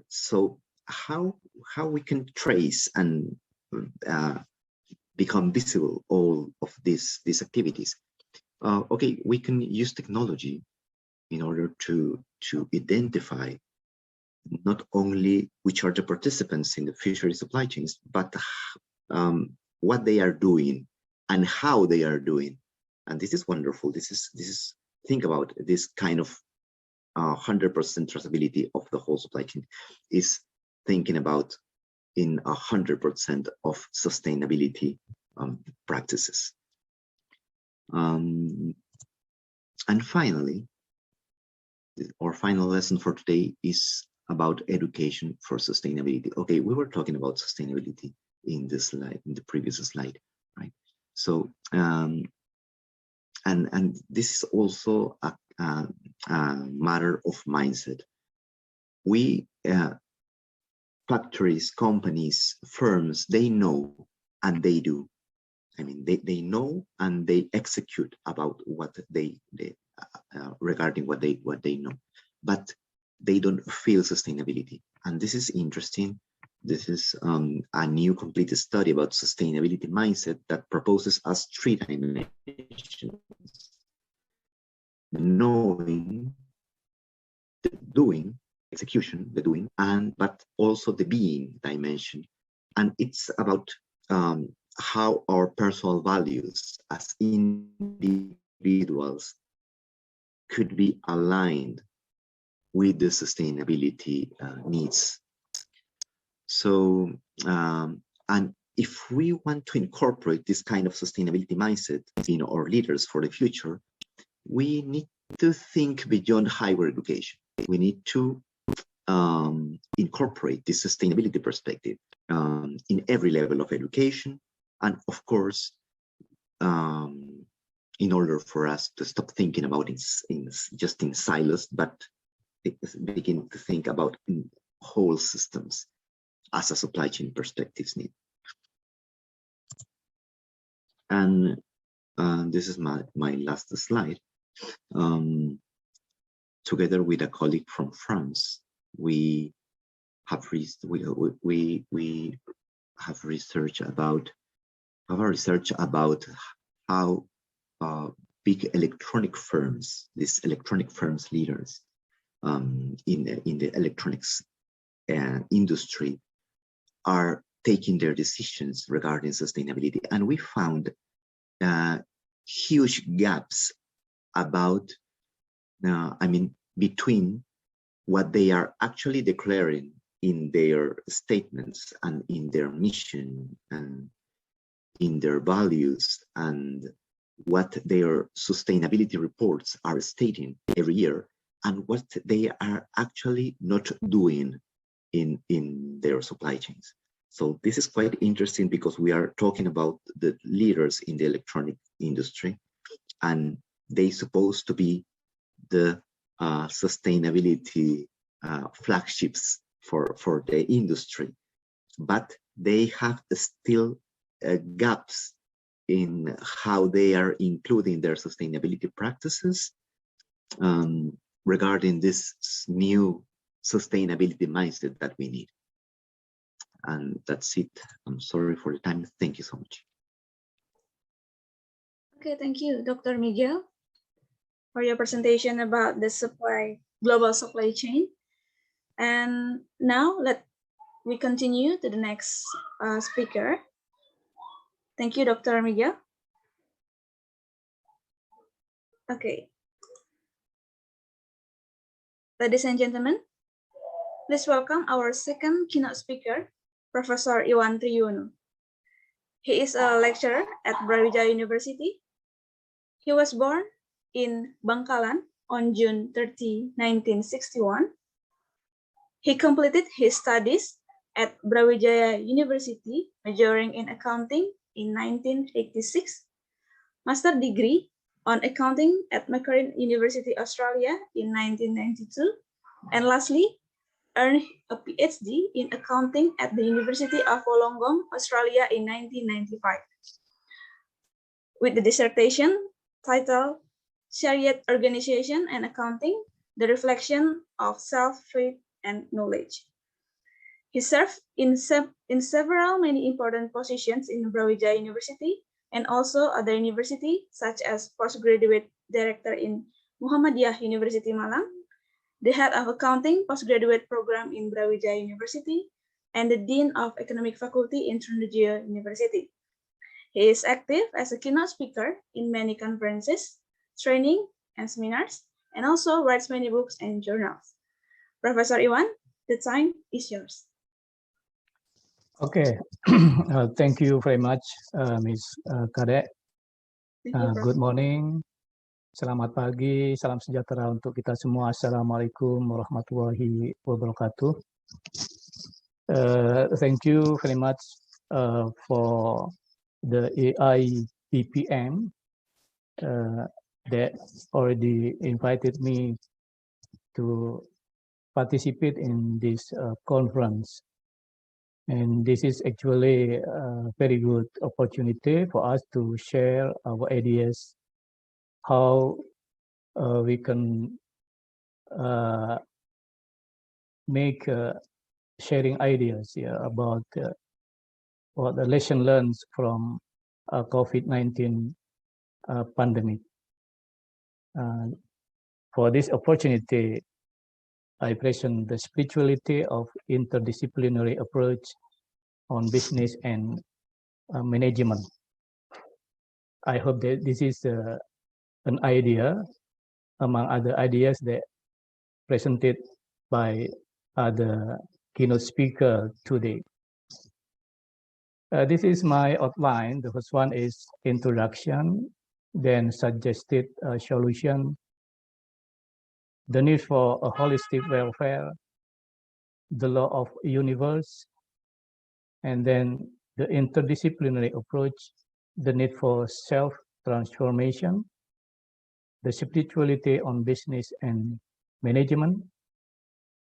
So how we can trace and become visible all of these activities? Okay, we can use technology in order to identify not only which are the participants in the fishery supply chains, but what they are doing and how they are doing. And this is wonderful. This is think about this kind of 100% traceability of the whole supply chain is thinking about in 100% of sustainability practices. And finally, our final lesson for today is about education for sustainability. Okay, we were talking about sustainability in this slide, in the previous slide, right? So, and this is also a matter of mindset. We, factories, companies, firms, they know and they do. I mean, they know and they execute about what they regarding what they know, but they don't feel sustainability. And this is interesting. This is a new complete study about sustainability mindset that proposes us 3 dimensions: the knowing, the doing, execution, the doing, but also the being dimension. And it's about how our personal values as individuals could be aligned with the sustainability needs. So, and if we want to incorporate this kind of sustainability mindset in our leaders for the future, we need to think beyond higher education. We need to incorporate this sustainability perspective in every level of education. And of course, in order for us to stop thinking about it just in silos, but begin to think about whole systems as a supply chain perspectives need. And this is my last slide. Together with a colleague from France, we have research about how big electronic firms, these electronic firms leaders in the electronics industry, are taking their decisions regarding sustainability. And we found huge gaps about, between what they are actually declaring in their statements and in their mission and in their values and what their sustainability reports are stating every year and what they are actually not doing in their supply chains. So this is quite interesting because we are talking about the leaders in the electronic industry, and they supposed to be the sustainability flagships for the industry, but they have still gaps in how they are including their sustainability practices regarding this new sustainability mindset that we need. And that's it. I'm sorry for the time. Thank you so much. Okay, thank you, Dr. Miguel, for your presentation about the global supply chain. And now we continue to the next speaker. Thank you, Dr. Miguel. Okay. Ladies and gentlemen, please welcome our second keynote speaker, Professor Iwan Triyuno. He is a lecturer at Brawijaya University. He was born in Bangkalan on June 30, 1961. He completed his studies at Brawijaya University, majoring in accounting in 1986, master degree on accounting at Macquarie University, Australia in 1992, and lastly, earned a PhD in accounting at the University of Wollongong, Australia in 1995, with the dissertation titled Shared Organization and Accounting, the Reflection of Self-Faith and Knowledge. He served in several many important positions in Brawijaya University and also other universities, such as postgraduate director in Muhammadiyah University Malang, the head of accounting postgraduate program in Brawijaya University, and the dean of economic faculty in Sriwijaya University. He is active as a keynote speaker in many conferences, training, and seminars, and also writes many books and journals. Professor Iwan, the time is yours. Okay, thank you very much, Ms. Kadek. Good morning, Selamat pagi, salam sejahtera untuk kita semua. Assalamualaikum warahmatullahi wabarakatuh. Thank you very much for the AIPPM that already invited me to participate in this conference. And this is actually a very good opportunity for us to share our ideas, how we can make sharing ideas about what the lesson learned from COVID-19 pandemic. For this opportunity, I present the spirituality of interdisciplinary approach on business and management. I hope that this is an idea among other ideas that presented by other keynote speaker today. This is my outline. The first one is introduction, then suggested solution, the need for a holistic welfare, the law of universe, and then the interdisciplinary approach, the need for self-transformation, the spirituality on business and management,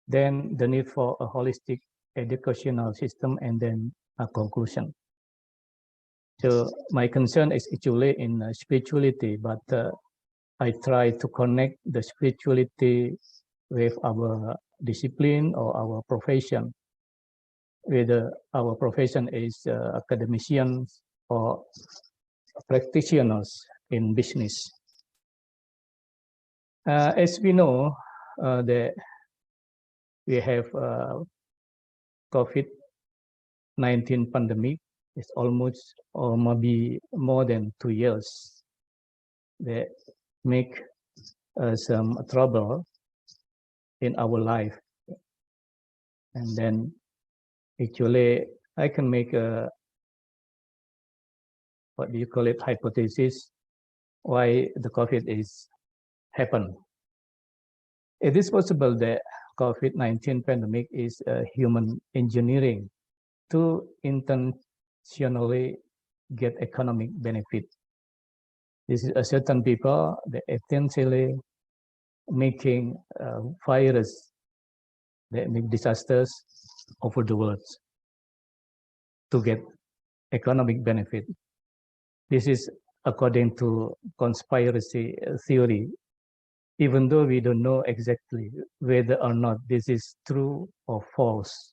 then the need for a holistic educational system, and then a conclusion. So my concern is actually in spirituality, but I try to connect the spirituality with our discipline or our profession, whether our profession is academicians or practitioners in business. As we know, that we have COVID-19 pandemic. It's almost or maybe more than 2 years that make some trouble in our life. And then actually I can make a, what do you call it, hypothesis why the COVID is happened. It is possible that COVID-19 pandemic is human engineering to intentionally get economic benefit. This is a certain people that intentionally making virus that make disasters over the world to get economic benefit. This is according to conspiracy theory, even though we don't know exactly whether or not this is true or false,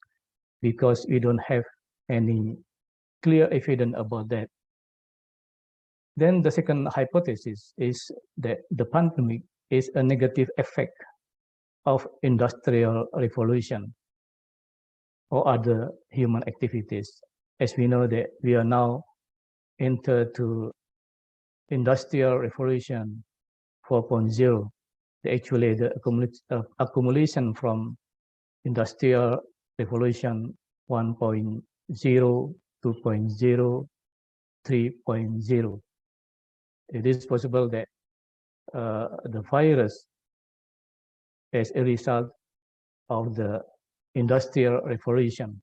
because we don't have any clear evidence about that. Then the second hypothesis is that the pandemic is a negative effect of industrial revolution or other human activities. As we know that we are now entered to industrial revolution 4.0. Actually, the accumulation from industrial revolution 1.0, 2.0, 3.0. It is possible that the virus, as a result of the industrial revolution,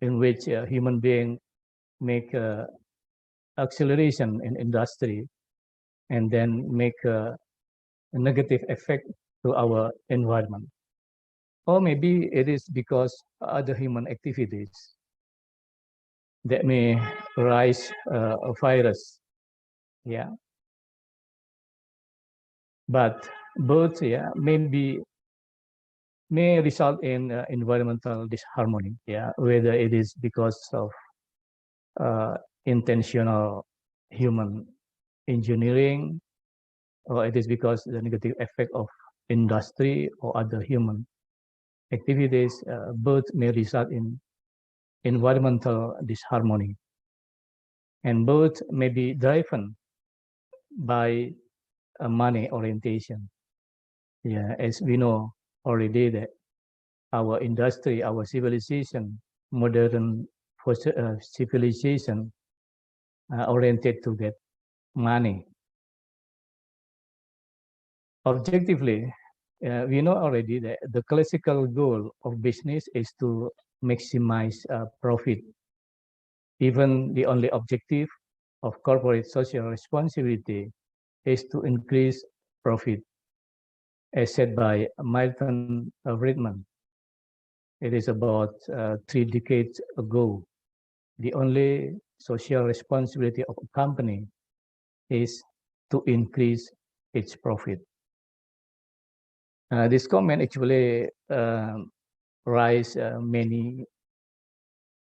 in which human beings make acceleration in industry and then make a negative effect to our environment. Or maybe it is because other human activities that may rise a virus. Yeah. But both, yeah, may result in environmental disharmony. Yeah, whether it is because of intentional human engineering, or it is because the negative effect of industry or other human activities, both may result in environmental disharmony. And both may be driven by a money orientation. Yeah, as we know already that our industry, our civilization, modern civilization oriented to get money. Objectively, we know already that the classical goal of business is to maximize profit. Even the only objective of corporate social responsibility is to increase profit, as said by Milton Friedman. It is about 3 decades ago. The only social responsibility of a company is to increase its profit. This comment actually raised many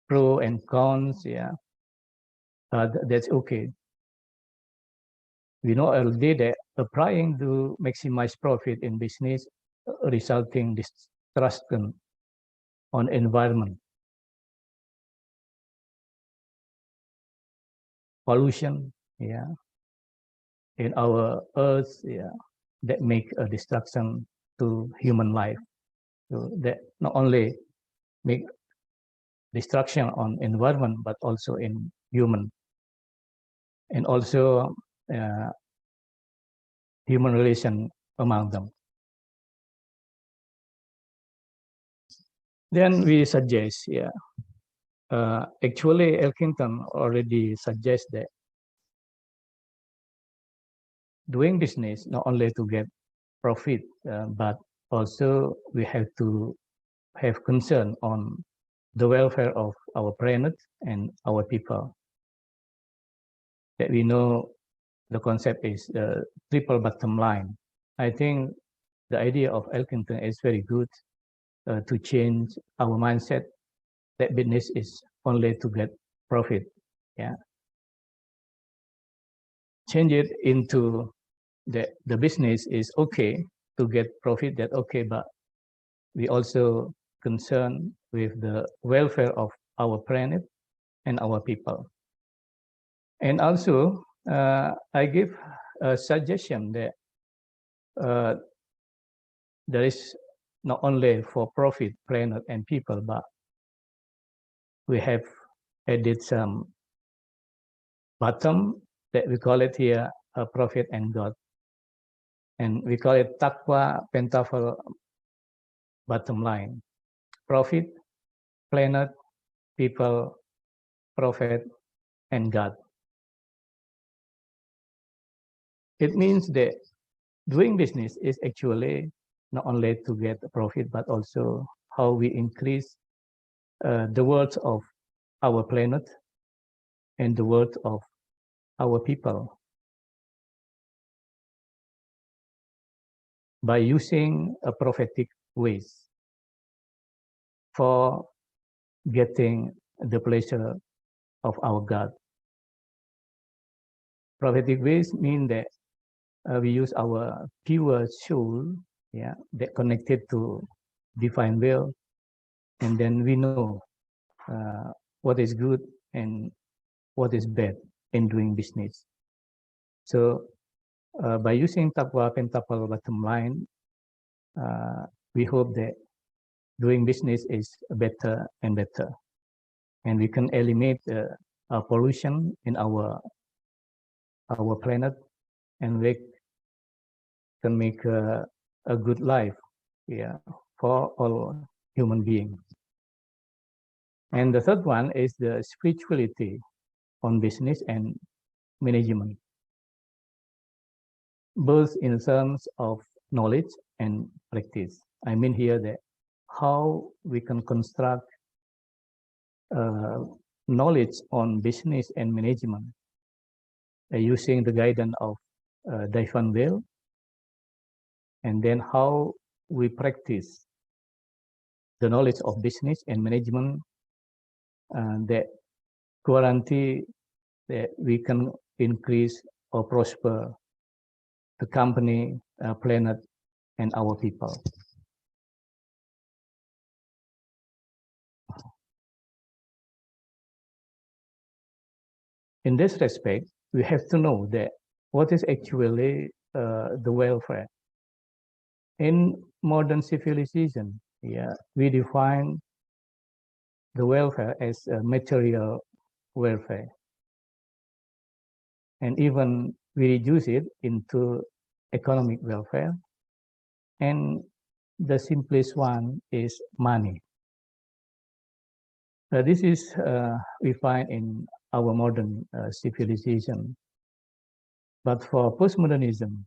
pro and cons. Yeah, that's okay. We know already that trying to maximize profit in business resulting distrust on environment, pollution, yeah, in our earth, yeah, that make a destruction to human life. So that not only make destruction on environment, but also in human, and also human relation among them. Then we suggest, yeah, actually Elkington already suggests that doing business not only to get profit, but also we have to have concern on the welfare of our planet and our people. That we know the concept is the triple bottom line. I think the idea of Elkington is very good to change our mindset that business is only to get profit. Yeah. Change it into the business is okay to get profit, that okay, but we also concerned with the welfare of our planet and our people. And also, I give a suggestion that there is not only for profit, planet and people, but we have added some bottom that we call it here profit and God. And we call it Taqwa Pentafel bottom line. Profit, planet, people, profit, and God. It means that doing business is actually not only to get a profit, but also how we increase the worth of our planet and the worth of our people by using a prophetic ways for getting the pleasure of our God. Prophetic ways mean that we use our pure soul, yeah, that connected to divine will, and then we know what is good and what is bad in doing business. So by using Taqwa Pentapal bottom line, we hope that doing business is better and better, and we can eliminate pollution in our planet, and we can make a good life, yeah, for all human beings. And the third one is the spirituality on business and management, both in terms of knowledge and practice. I mean here that how we can construct knowledge on business and management using the guidance of divine will, and then how we practice the knowledge of business and management that guarantee that we can increase or prosper the company, planet, and our people. In this respect, we have to know that what is actually the welfare. In modern civilization, yeah, we define the welfare as material welfare. And even we reduce it into economic welfare, and the simplest one is money. This is we find in our modern civilization. But for postmodernism,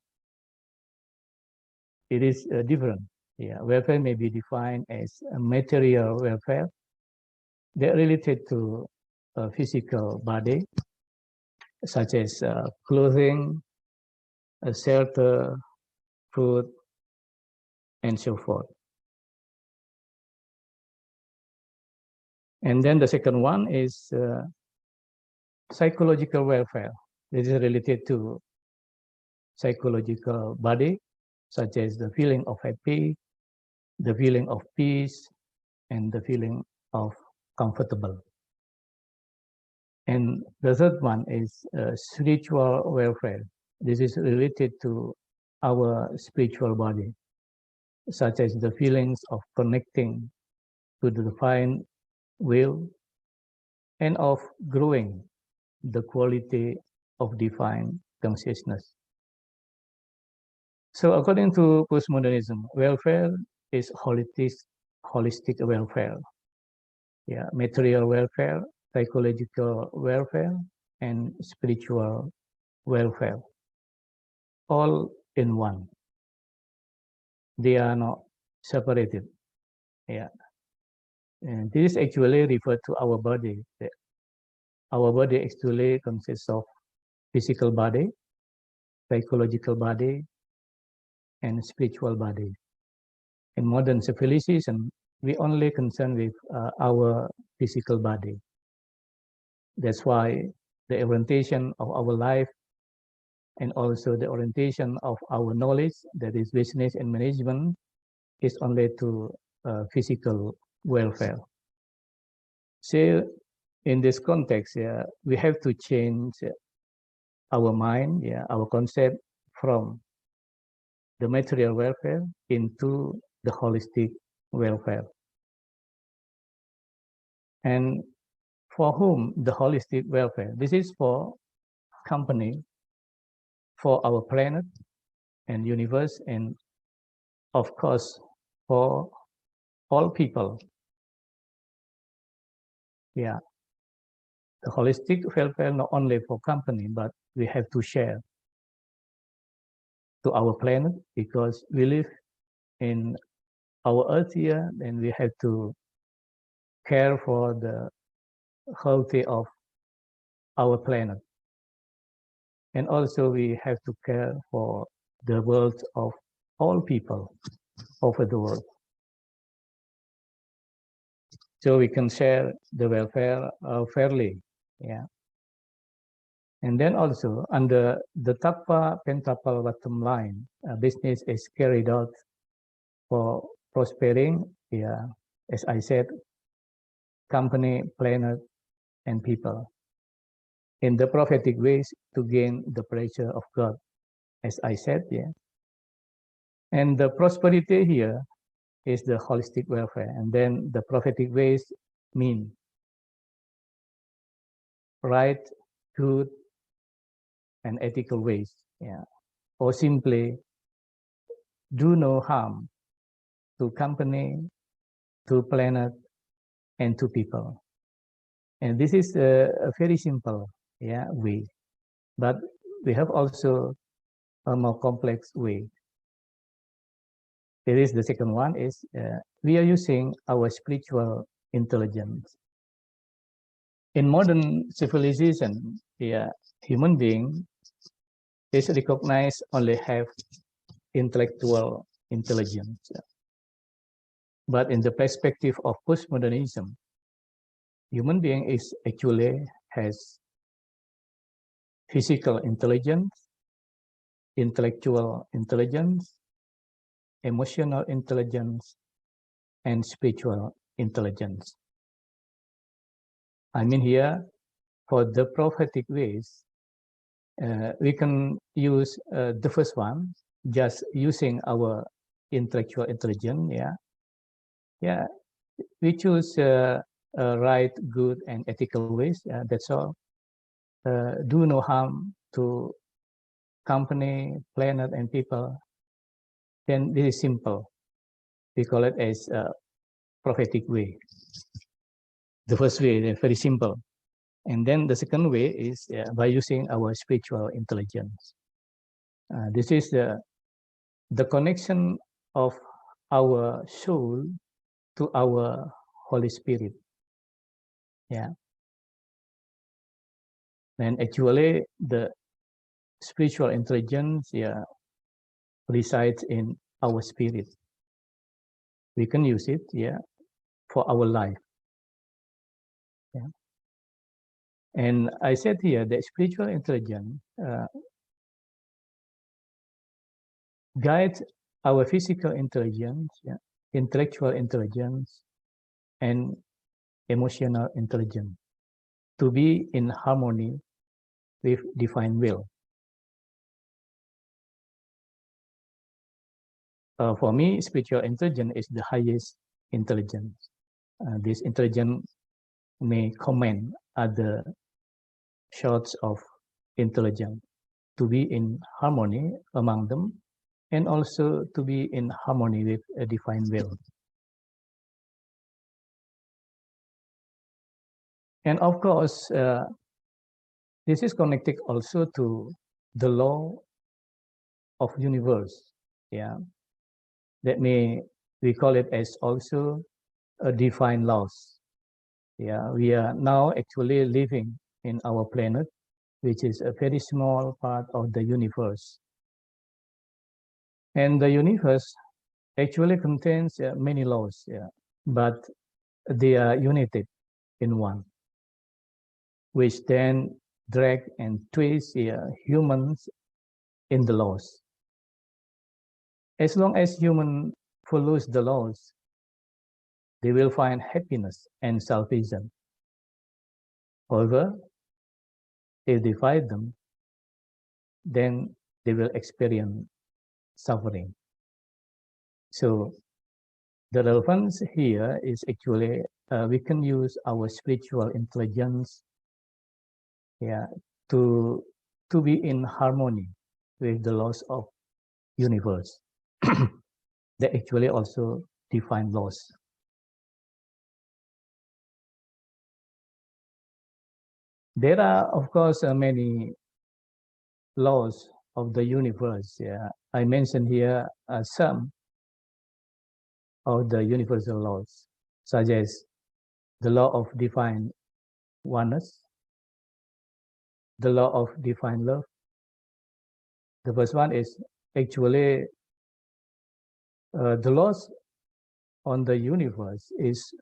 it is different. Yeah, welfare may be defined as a material welfare. They're related to a physical body, such as clothing, shelter, food, and so forth. And then the second one is psychological welfare. This is related to psychological body, such as the feeling of happy, the feeling of peace, and the feeling of comfortable. And the third one is spiritual welfare. This is related to our spiritual body, such as the feelings of connecting to the divine will and of growing the quality of divine consciousness. So according to postmodernism, welfare is holistic welfare. Yeah, material welfare, psychological welfare, and spiritual welfare, all in one. They are not separated. Yeah, and this actually refers to our body. Our body actually consists of physical body, psychological body, and spiritual body. In modern civilization, we only concern with our physical body. That's why the orientation of our life and also the orientation of our knowledge, that is business and management, is only to physical welfare. So in this context, we have to change our mind, our concept from the material welfare into the holistic welfare. And for whom the holistic welfare? This is for company, for our planet and universe, and of course, for all people. Yeah, the holistic welfare not only for company, but we have to share to our planet, because we live in our earth here, and we have to care for the health of our planet. And also we have to care for the world of all people over the world. So we can share the welfare fairly. Yeah. And then also under the TAPA pentapal bottom line, business is carried out for prospering, as I said, company, planet, and people, in the prophetic ways to gain the pleasure of God, as I said, And the prosperity here is the holistic welfare, and then the prophetic ways mean right, good, and ethical ways, or simply do no harm to company, to planet, and to people. And this is a very simple way, but we have also a more complex way. There is the second one is we are using our spiritual intelligence. In modern civilization, human being is recognized only have intellectual intelligence. But in the perspective of postmodernism, human being is actually has physical intelligence, intellectual intelligence, emotional intelligence, and spiritual intelligence. I mean here, for the prophetic ways, we can use the first one, just using our intellectual intelligence, we choose right, good, and ethical ways, that's all. Do no harm to company, planet, and people, then this is simple. We call it as a prophetic way. The first way is very simple. And then the second way is by using our spiritual intelligence. This is the connection of our soul to our Holy Spirit. Yeah. And actually, the spiritual intelligence resides in our spirit. We can use it for our life. Yeah. And I said here that spiritual intelligence guides our physical intelligence, intellectual intelligence, and emotional intelligence to be in harmony with divine will. For me, spiritual intelligence is the highest intelligence. This intelligence may command other sorts of intelligence to be in harmony among them, and also to be in harmony with a divine will. And of course, this is connected also to the law of universe. Yeah, that we call it as also a divine laws. Yeah, we are now actually living in our planet, which is a very small part of the universe. And the universe actually contains many laws, but they are united in one, which then drag and twist humans in the laws. As long as human follows the laws, they will find happiness and salvation. However, if they fight them, then they will experience suffering. So the relevance here is actually we can use our spiritual intelligence to be in harmony with the laws of universe that actually also define laws. There are, of course, many laws of the universe. I mentioned here some of the universal laws, such as the law of divine oneness, the law of divine love. The first one is actually the laws on the universe is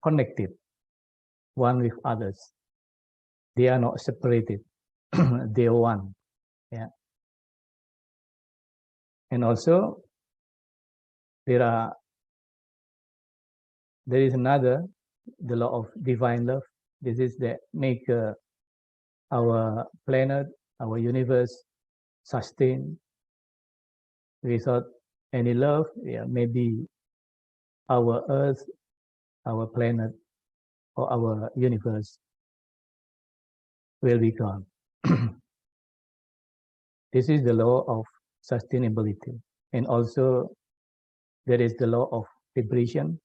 connected one with others. They are not separated. They are one. Yeah. And also there is another, the law of divine love. This is that make our planet, our universe sustain. Without any love, maybe our earth, our planet, or our universe will be gone. This is the law of sustainability. And also there is the law of vibration.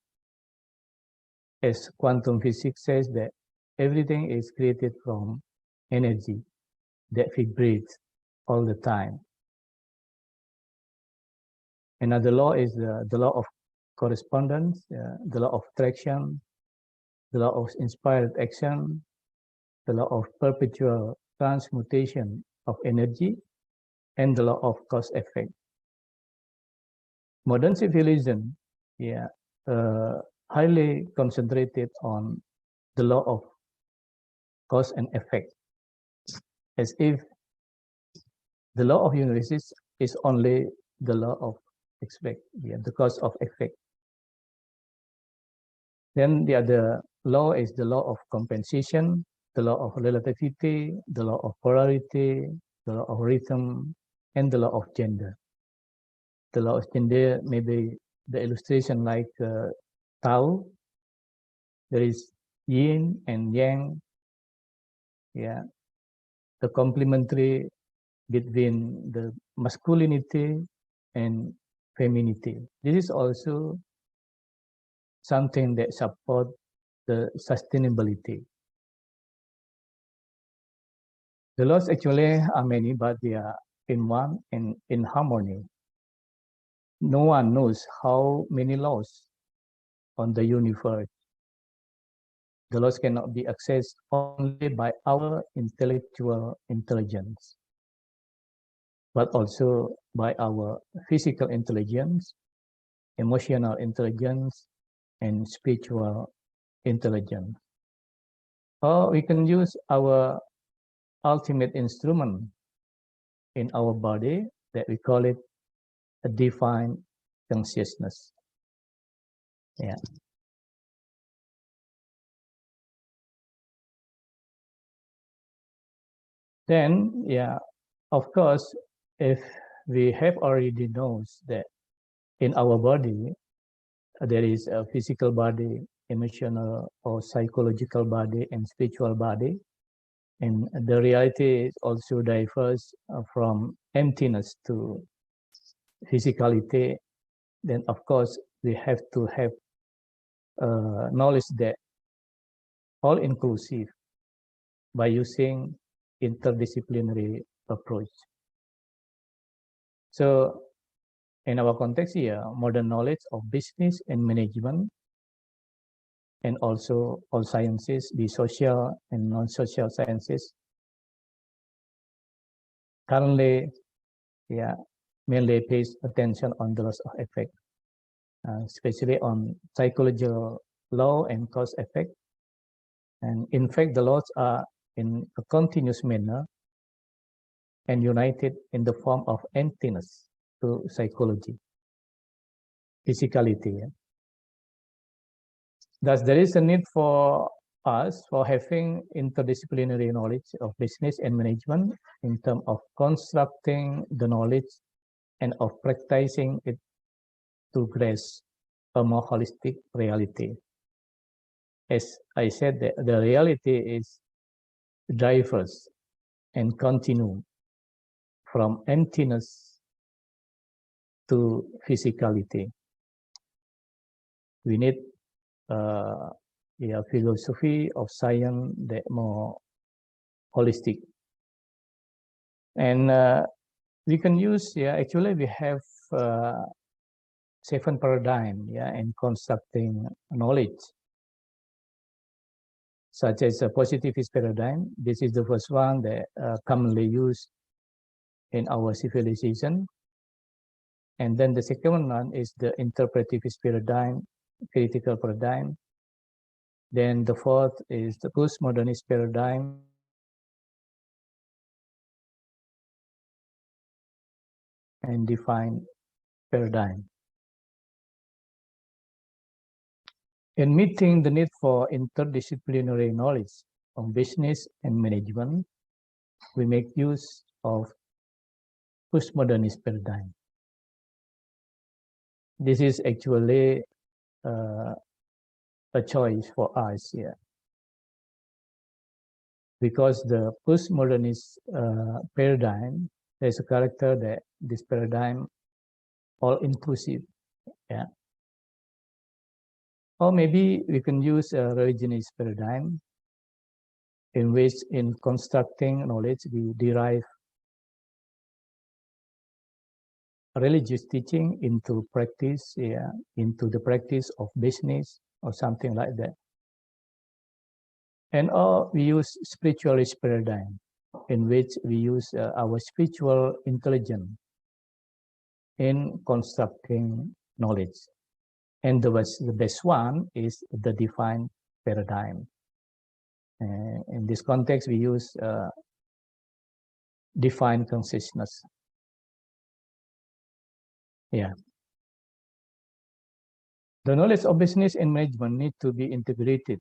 As quantum physics says that everything is created from energy that vibrates all the time. Another law is the law of correspondence, the law of attraction, the law of inspired action, the law of perpetual transmutation of energy, and the law of cause effect. Modern civilization, highly concentrated on the law of cause and effect, as if the law of universe is only the law of the cause of effect. Then the other law is the law of compensation, the law of relativity, the law of polarity, the law of rhythm, and the law of gender. The law of gender may be the illustration like Tao. There is yin and yang. the complementary between the masculinity and femininity. This is also something that supports the sustainability. The laws actually are many, but they are in one and in harmony. No one knows how many laws on the universe. The laws cannot be accessed only by our intellectual intelligence, but also by our physical intelligence, emotional intelligence, and spiritual intelligence. Or we can use our ultimate instrument in our body that we call it a divine consciousness. Yeah. Then, yeah, of course, if we have already knows that in our body, there is a physical body, emotional or psychological body, and spiritual body. And the reality is also diverse from emptiness to physicality. Then, of course, we have to have knowledge that all-inclusive by using interdisciplinary approach. So in our context here, modern knowledge of business and management, and also all sciences, the social and non-social sciences, currently, yeah, mainly pays attention on the laws of effect, especially on psychological law and cause effect. And in fact, the laws are in a continuous manner and united in the form of emptiness to psychology, physicality. Thus, there is a need for us for having interdisciplinary knowledge of business and management in terms of constructing the knowledge and of practicing it to grasp a more holistic reality. As I said, the reality is diverse and continue from emptiness to physicality. We need philosophy of science that more holistic. And we can use, actually we have 7 paradigm, in constructing knowledge, such as a positivist paradigm. This is the first one that commonly used in our civilization. And then the second one is the interpretivist paradigm, critical paradigm. Then the fourth is the postmodernist paradigm. And defined paradigm. In meeting the need for interdisciplinary knowledge on business and management, we make use of postmodernist paradigm. This is actually a choice for us here, because the postmodernist paradigm, there's a character that this paradigm all-inclusive, or maybe we can use a religionist paradigm, in which in constructing knowledge we derive religious teaching into practice, into the practice of business or something like that. And or we use spiritualist paradigm, in which we use our spiritual intelligence in constructing knowledge. And the best one is the defined paradigm. In this context, we use defined consciousness. Yeah. The knowledge of business and management need to be integrated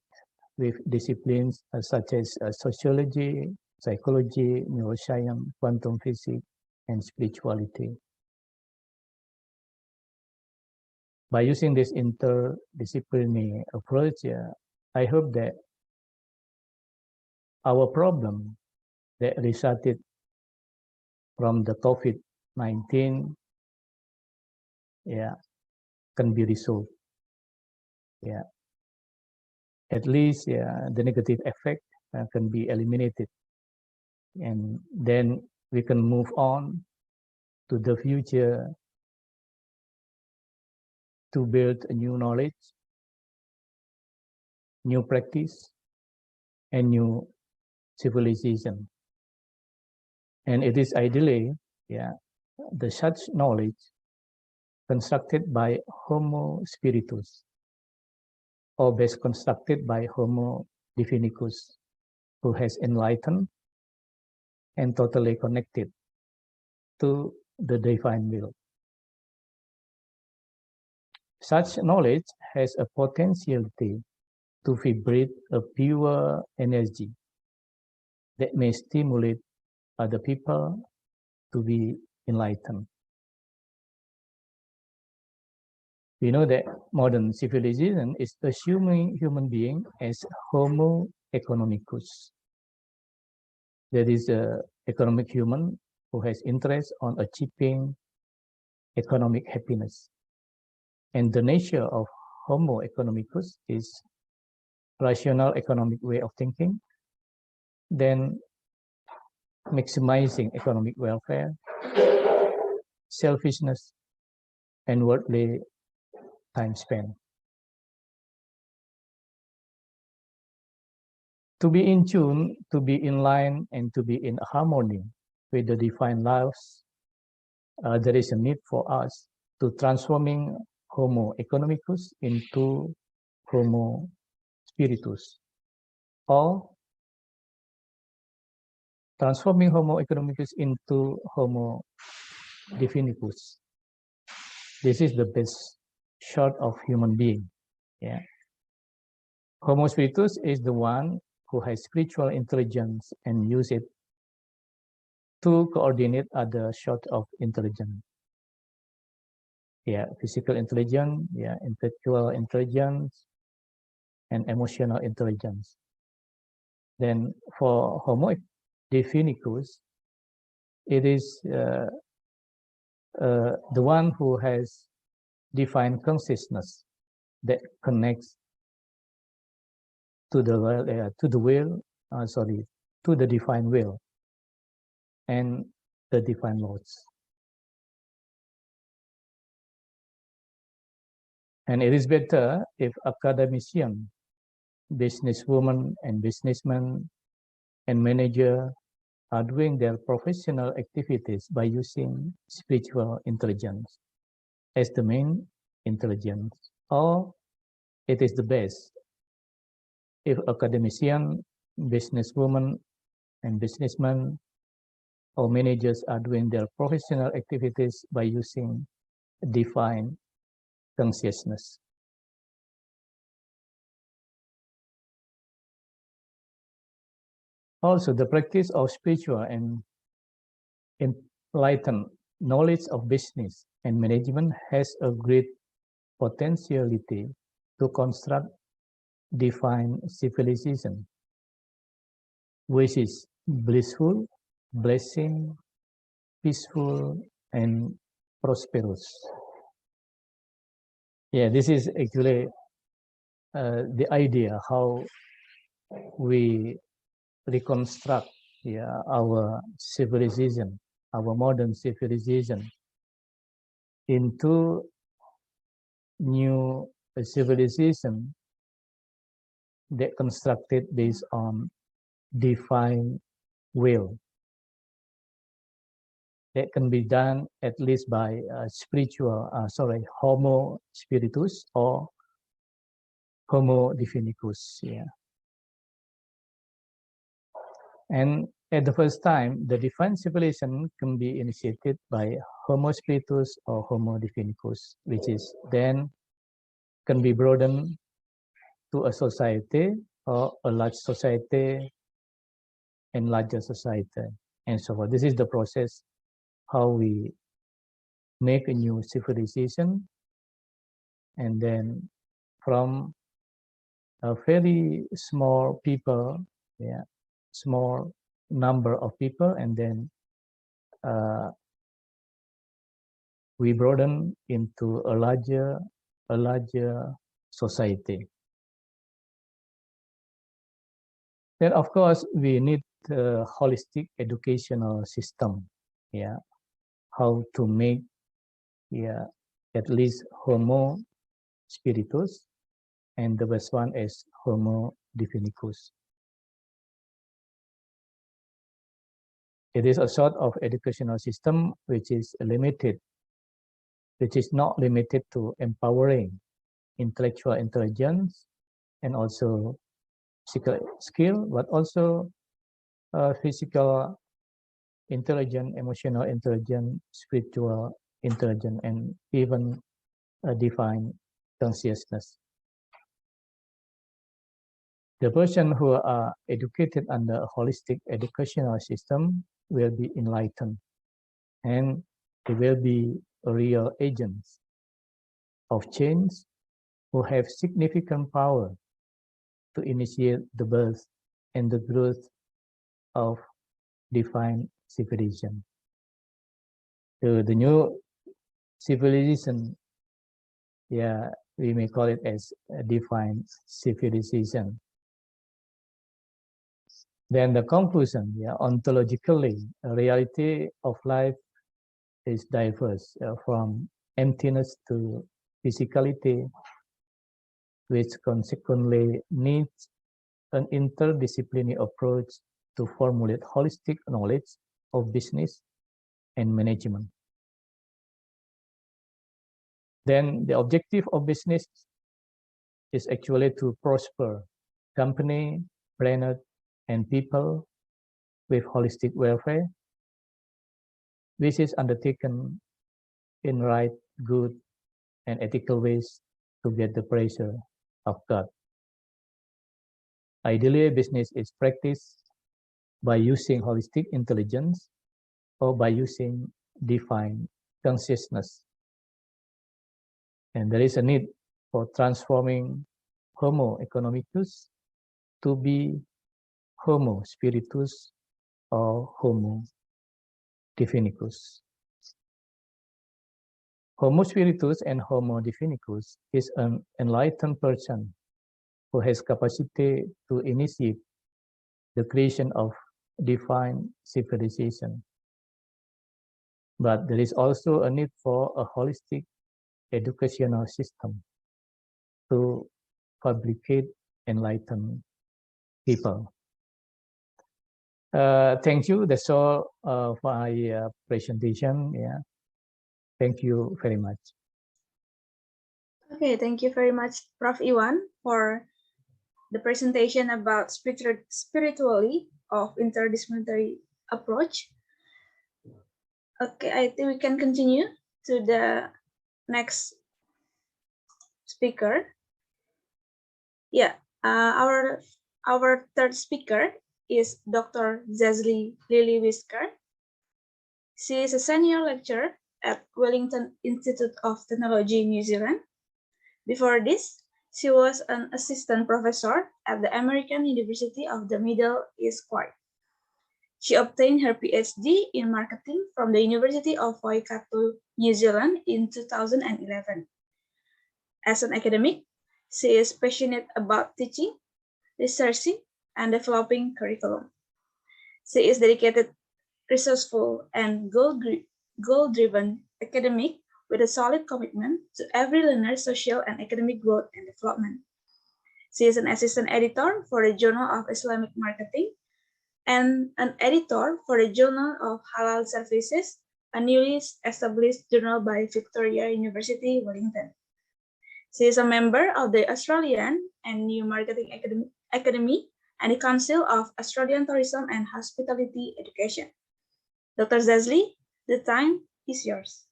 with disciplines such as sociology, psychology, neuroscience, quantum physics, and spirituality. By using this interdisciplinary approach, I hope that our problem that resulted from the COVID-19, can be resolved. At least, the negative effect can be eliminated, and then we can move on to the future to build a new knowledge, new practice, and new civilization. And it is ideally, the such knowledge constructed by Homo spiritus, or best constructed by Homo divinicus, who has enlightened and totally connected to the divine will. Such knowledge has a potentiality to vibrate a pure energy that may stimulate other people to be enlightened. We know that modern civilization is assuming human being as Homo economicus. That is an economic human who has interest on achieving economic happiness. And the nature of Homo economicus is rational economic way of thinking, then maximizing economic welfare, selfishness, and worldly time spent. To be in tune, to be in line, and to be in harmony with the divine laws, there is a need for us to transforming Homo economicus into Homo spiritus, or transforming Homo economicus into Homo divinicus. This is the best sort of human being. Homo spiritus is the one who has spiritual intelligence and use it to coordinate other sort of intelligence. Physical intelligence, intellectual intelligence, and emotional intelligence. Then for Homo divinicus, it is the one who has divine consciousness that connects to the divine will and the divine laws. And it is better if academician, businesswoman and businessmen and manager are doing their professional activities by using spiritual intelligence as the main intelligence, or it is the best if academician, businesswoman and businessmen or managers are doing their professional activities by using divine consciousness. Also, the practice of spiritual and enlightened knowledge of business and management has a great potentiality to construct divine civilization, which is blissful, blessing, peaceful, and prosperous. This is actually the idea how we reconstruct our civilization, our modern civilization, into new civilization that constructed based on divine will. That can be done at least by Homo spiritus or Homo divinicus. And at the first time, the divine civilization can be initiated by Homo spiritus or Homo divinicus, which is then can be broadened to a society or a large society and larger society and so forth. This is the process how we make a new civilization, and then from a very small people, small number of people, and then we broaden into a larger society. Then, of course, we need a holistic educational system. Yeah, how to make at least Homo spiritus, and the best one is Homo divinicus. It is a sort of educational system which is limited, which is not limited to empowering intellectual intelligence and also physical skill, but also physical intelligence, emotional intelligence, spiritual intelligence, and even a divine consciousness. The person who are educated under a holistic educational system will be enlightened, and they will be real agents of change who have significant power to initiate the birth and the growth of divine civilization. So the new civilization, we may call it as a divine civilization. Then the conclusion, ontologically, a reality of life is diverse from emptiness to physicality, which consequently needs an interdisciplinary approach to formulate holistic knowledge of business and management. Then the objective of business is actually to prosper company, planet, and people with holistic welfare, which is undertaken in right, good, and ethical ways to get the pleasure of God. Ideally, business is practiced by using holistic intelligence or by using divine consciousness. And there is a need for transforming Homo economicus to be Homo spiritus or Homo divinicus. Homo spiritus and Homo divinicus is an enlightened person who has capacity to initiate the creation of divine civilization. But there is also a need for a holistic educational system to fabricate enlightened people. Thank you. That's all for my presentation. Thank you very much. Okay, thank you very much, Prof. Iwan, for the presentation about spirituality of interdisciplinary approach. Okay, I think we can continue to the next speaker. Our third speaker is Dr. Zazli Lily Whisker. She is a senior lecturer at Wellington Institute of Technology, New Zealand. Before this, she was an assistant professor at the American University of the Middle East Quad. She obtained her PhD in marketing from the University of Waikato, New Zealand in 2011. As an academic, she is passionate about teaching, researching, and developing curriculum. She is dedicated, resourceful, and goal-driven academic with a solid commitment to every learner's social and academic growth and development. She is an assistant editor for the Journal of Islamic Marketing and an editor for the Journal of Halal Services, a newly established journal by Victoria University, Wellington. She is a member of the Australian and New Marketing Academy and the Council of Australian Tourism and Hospitality Education. Dr. Zazli, the time is yours.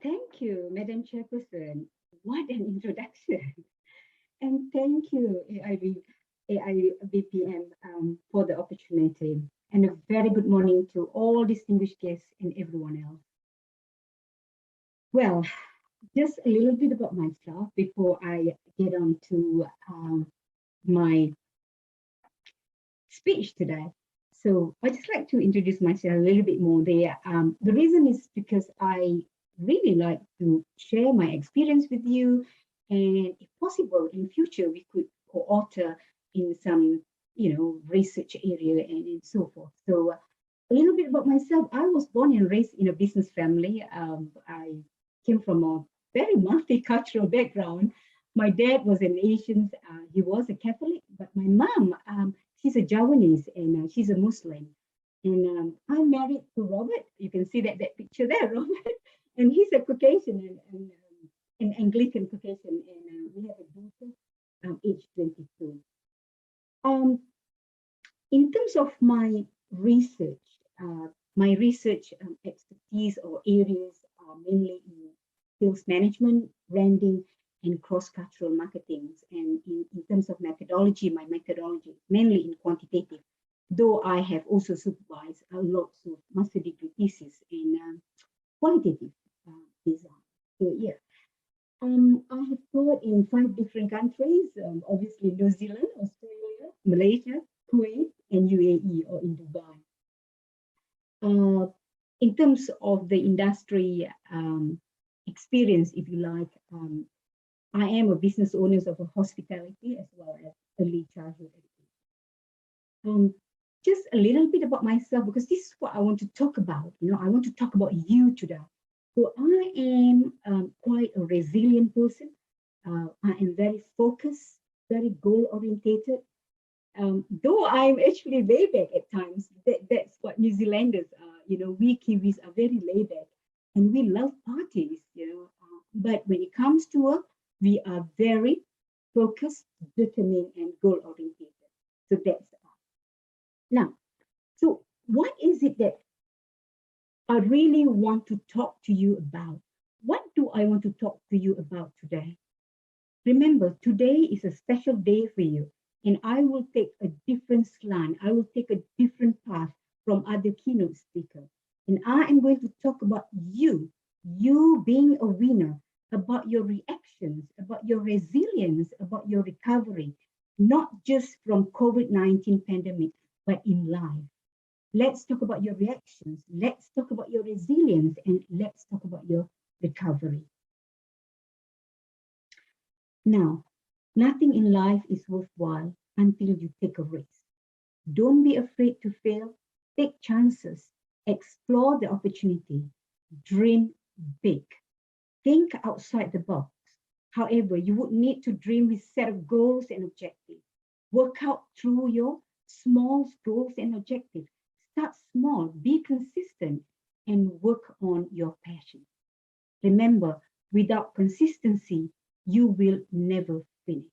Thank you, Madam Chairperson. What an introduction. And thank you, AIBPM, for the opportunity. And a very good morning to all distinguished guests and everyone else. Well, just a little bit about myself before I get on to my speech today. So I just like to introduce myself a little bit more there. The reason is because I really like to share my experience with you, and if possible, in future we could co-author in some, research area and so forth. So a little bit about myself. I was born and raised in a business family. I came from a very multicultural background. My dad was an Asian. He was a Catholic, but my mom, she's a Javanese, and she's a Muslim. And I'm married to Robert. You can see that picture there, Robert. And he's a Caucasian and an Anglican Caucasian. And we have a daughter, age 22. In terms of my research, expertise or areas are mainly in sales management, branding, and cross-cultural marketing. And in terms of methodology, my methodology is mainly in quantitative, though I have also supervised lots of master degree thesis in qualitative design. So yeah, I have taught in 5 different countries, obviously New Zealand, Australia, Malaysia, Kuwait, and UAE, or in Dubai. In terms of the industry experience, if you like, I am a business owner of a hospitality as well as early childhood education. Just a little bit about myself, because this is what I want to talk about. I want to talk about you today. So I am quite a resilient person. I am very focused, very goal-orientated. Though I'm actually laid back at times, that's what New Zealanders are. We Kiwis are very laid back, and we love parties. But when it comes to work, we are very focused, determined, and goal-orientated. So that's us. Now, so what is it that I really want to talk to you about? What do I want to talk to you about today? Remember, today is a special day for you, and I will take a different slant. I will take a different path from other keynote speakers. And I am going to talk about you being a winner, about your reactions, about your resilience, about your recovery, not just from COVID-19 pandemic, but in life. Let's talk about your reactions. Let's talk about your resilience, and let's talk about your recovery. Now, nothing in life is worthwhile until you take a risk. Don't be afraid to fail. Take chances. Explore the opportunity. Dream big. Think outside the box. However, you would need to dream with a set of goals and objectives. Work out through your small goals and objectives. Start small, be consistent, and work on your passion. Remember, without consistency, you will never finish.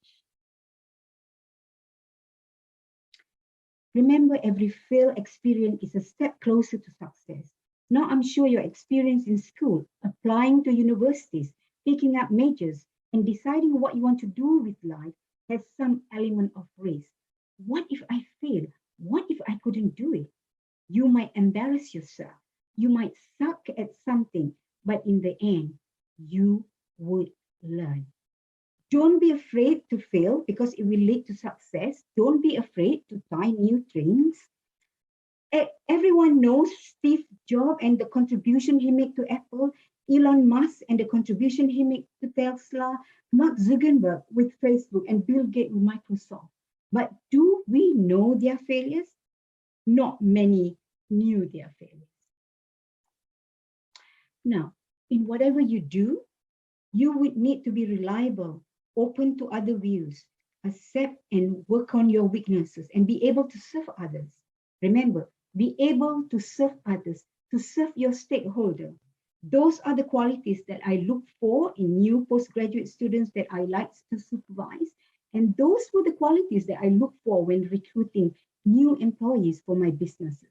Remember, every failed experience is a step closer to success. Now, I'm sure your experience in school, applying to universities, picking up majors, and deciding what you want to do with life has some element of risk. What if I fail? What if I couldn't do it? You might embarrass yourself. You might suck at something, but in the end, you would learn. Don't be afraid to fail because it will lead to success. Don't be afraid to try new things. Everyone knows Steve Jobs and the contribution he made to Apple, Elon Musk and the contribution he made to Tesla, Mark Zuckerberg with Facebook, and Bill Gates with Microsoft. But do we know their failures? Not many knew their failures. Now, in whatever you do, you would need to be reliable, open to other views, accept and work on your weaknesses, and be able to serve others. Remember, be able to serve others, to serve your stakeholder. Those are the qualities that I look for in new postgraduate students that I like to supervise. And those were the qualities that I look for when recruiting new employees for my businesses.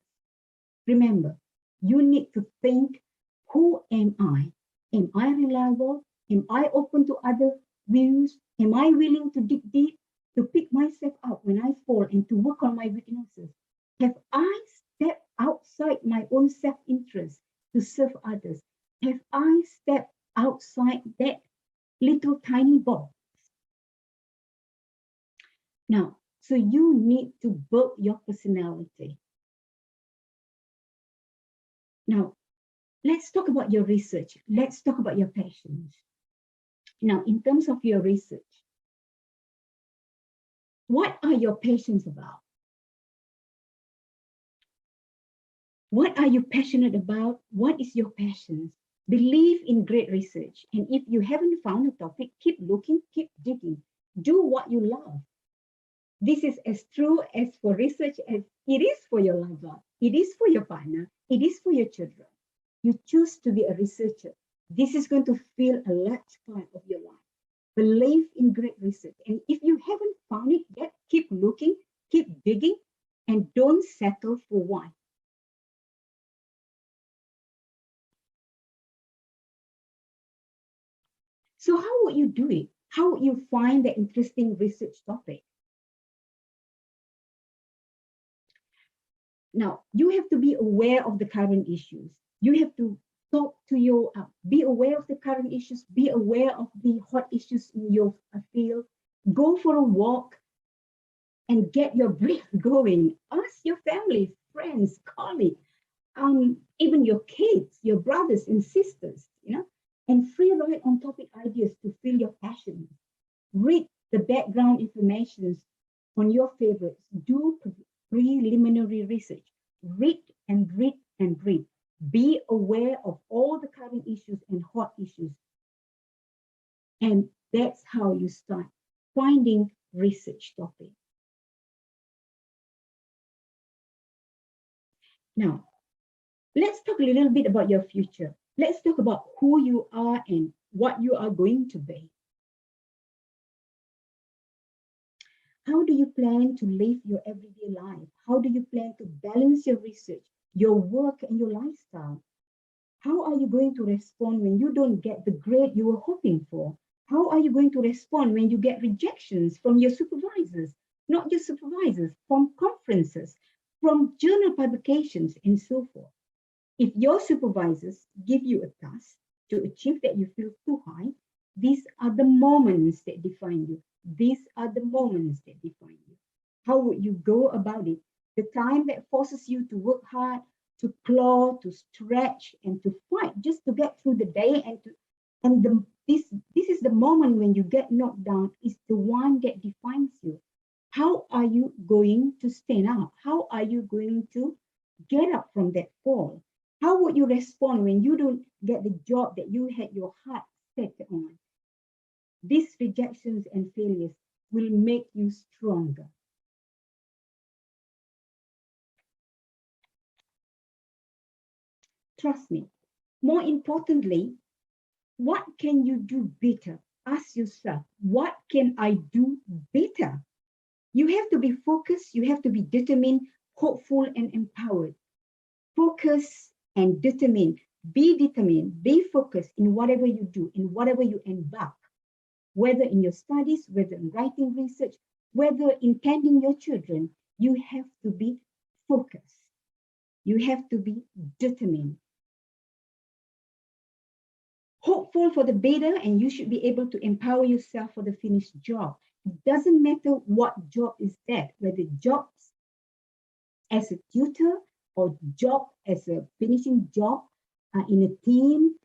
Remember, you need to think, who am I? Am I reliable? Am I open to other views? Am I willing to dig deep, to pick myself up when I fall and to work on my weaknesses? Have I stepped outside my own self-interest to serve others? Have I stepped outside that little tiny box. Now, so you need to build your personality. Now, let's talk about your research. Let's talk about your passions. Now, in terms of your research, what are your passions about? What are you passionate about? What is your passions? Believe in great research. And if you haven't found a topic, keep looking, keep digging. Do what you love. This is as true as for research as it is for your lover. It is for your partner. It is for your children. You choose to be a researcher. This is going to fill a large part of your life. Believe in great research. And if you haven't found it yet, keep looking, keep digging, and don't settle for one. So how would you do it? How would you find the interesting research topic? Now, you have to be aware of the current issues. You have to talk to your, be aware of the current issues, be aware of the hot issues in your field, go for a walk and get your brain going. Ask your family, friends, colleagues, even your kids, your brothers and sisters, you know, and free write on topic ideas to fill your passion. Read the background information on your favorites. Do preliminary research. Read and read and read. Be aware of all the current issues and hot issues. And that's how you start finding research topics. Now, let's talk a little bit about your future. Let's talk about who you are and what you are going to be. How do you plan to live your everyday life? How do you plan to balance your research, your work, and your lifestyle? How are you going to respond when you don't get the grade you were hoping for? How are you going to respond when you get rejections from your supervisors? Not just supervisors, from conferences, from journal publications, and so forth. If your supervisors give you a task to achieve that you feel too high, these are the moments that define you. These are the moments that define you. How would you go about it? The time that forces you to work hard, to claw, to stretch, and to fight just to get through the day, this is the moment when you get knocked down, is the one that defines you. How are you going to stand up? How are you going to get up from that fall? How would you respond when you don't get the job that you had your heart set on? These rejections and failures will make you stronger. Trust me. More importantly, what can you do better? Ask yourself, what can I do better? You have to be focused, you have to be determined, hopeful, and empowered. Focus and determined. Be focused in whatever you do, in whatever you embark, whether in your studies, whether in writing research, whether in tending your children. You have to be focused. You have to be determined. Hopeful for the better, and you should be able to empower yourself for the finished job. It doesn't matter what job is that, whether jobs as a tutor or job as a finishing job in a team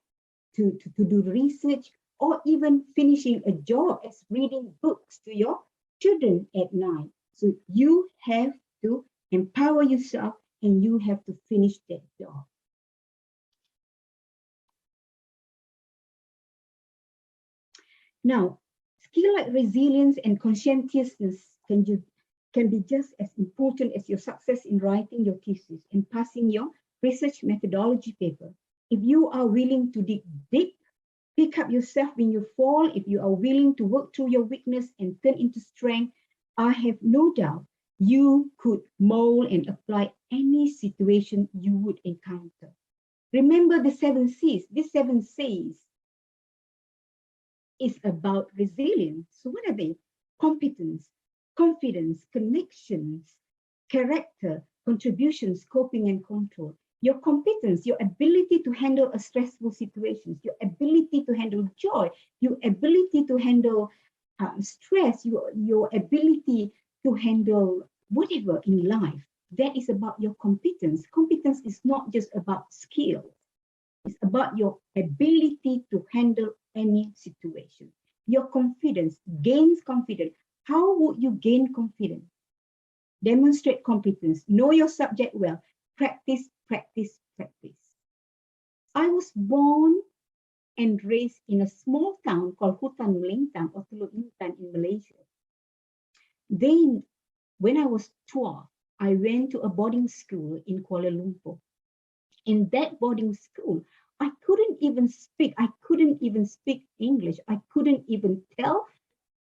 to do research, or even finishing a job as reading books to your children at night. So you have to empower yourself and you have to finish that job. Now, skill like resilience and conscientiousness can be just as important as your success in writing your thesis and passing your research methodology paper. If you are willing to dig deep, pick up yourself when you fall, if you are willing to work through your weakness and turn into strength, I have no doubt you could mold and apply any situation you would encounter. Remember the 7 C's. These 7 C's is about resilience. So what are they? Competence, confidence, connections, character, contributions, coping and control. Your competence, your ability to handle a stressful situation, your ability to handle joy, your ability to handle stress, your ability to handle whatever in life. That is about your competence. Competence is not just about skill. It's about your ability to handle any situation. Your confidence gains confidence. How would you gain confidence? Demonstrate competence. Know your subject well. Practice, practice, practice. I was born and raised in a small town called Hutan Melintang or Teluk Intan in Malaysia. Then, when I was 12, I went to a boarding school in Kuala Lumpur. In that boarding school, I couldn't even speak. I couldn't even speak English. I couldn't even tell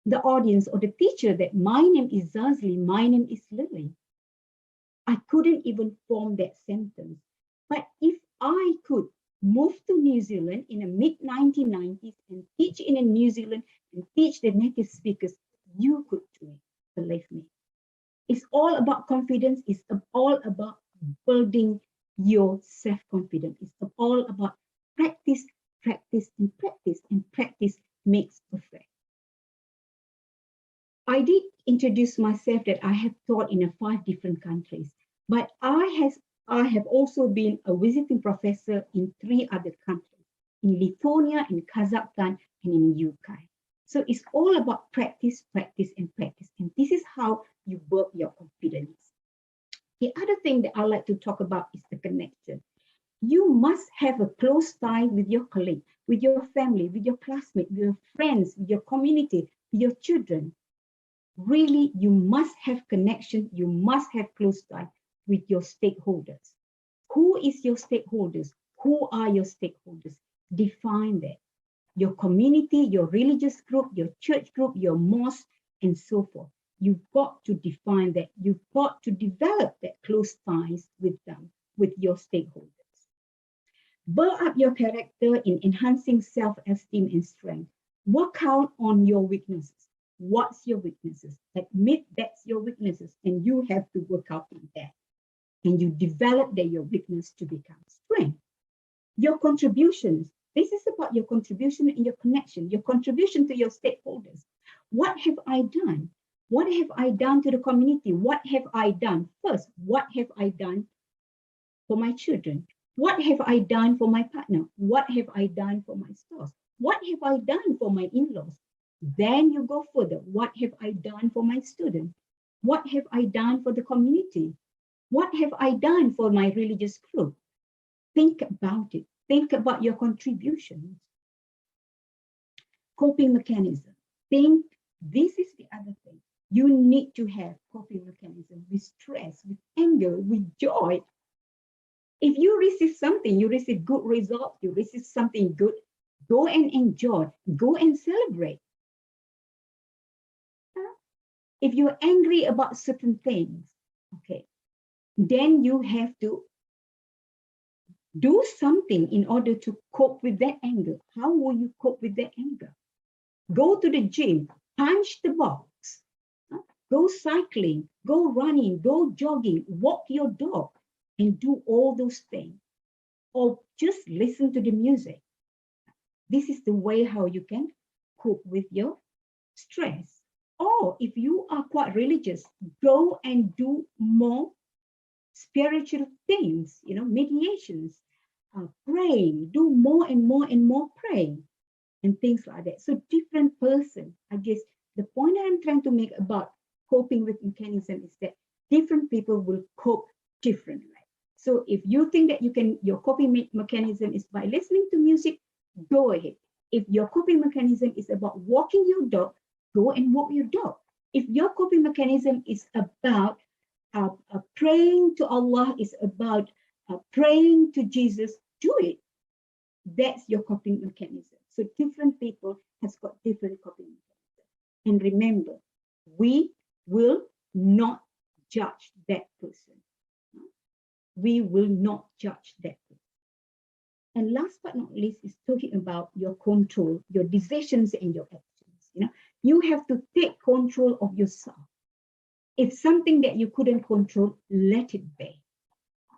the audience or the teacher that my name is Zazli, my name is Lily. I couldn't even form that sentence. But if I could move to New Zealand in the mid-1990s and teach in New Zealand and teach the native speakers, you could do it, believe me. It's all about confidence. It's all about building your self-confidence. It's all about practice, practice, and practice. And practice makes perfect. I did introduce myself that I have taught in 5 different countries, but I have also been a visiting professor in 3 other countries, in Lithuania, in Kazakhstan, and in the UK. So it's all about practice, practice, and practice. And this is how you build your confidence. The other thing that I like to talk about is the connection. You must have a close tie with your colleague, with your family, with your classmates, with your friends, with your community, with your children. Really, you must have connection. You must have close tie with your stakeholders. Who is your stakeholders? Who are your stakeholders? Define that. Your community, your religious group, your church group, your mosque, and so forth. You've got to define that. You've got to develop that close ties with them, with your stakeholders. Build up your character in enhancing self-esteem and strength. Work out on your weaknesses. What's your weaknesses? Admit that's your weaknesses, and you have to work out on that. And you develop your weakness to become strength. Your contributions. This is about your contribution and your connection, your contribution to your stakeholders. What have I done? What have I done to the community? What have I done? First, what have I done for my children? What have I done for my partner? What have I done for my spouse? What have I done for my in-laws? Then you go further. What have I done for my students? What have I done for the community? What have I done for my religious group? Think about it. Think about your contributions. Coping mechanism. Think, this is the other thing. You need to have coping mechanism with stress, with anger, with joy. If you receive something, you receive good result, you receive something good, go and enjoy, go and celebrate. If you're angry about certain things, okay, then you have to do something in order to cope with that anger. How will you cope with that anger? Go to the gym, punch the box, go cycling, go running, go jogging, walk your dog, and do all those things. Or just listen to the music. This is the way how you can cope with your stress. Or if you are quite religious, go and do more spiritual things, meditations, praying, do more and more and more praying, and things like that. So different person, I guess the point I'm trying to make about coping with mechanism is that different people will cope differently. So if you think that your coping mechanism is by listening to music, go ahead. If your coping mechanism is about walking your dog, go and walk your dog. If your coping mechanism is about praying to Allah, is about praying to Jesus, do it. That's your coping mechanism. So different people has got different coping mechanisms. And remember, we will not judge that person. We will not judge that person. And last but not least is talking about your control, your decisions and your actions. You have to take control of yourself. If something that you couldn't control, let it be.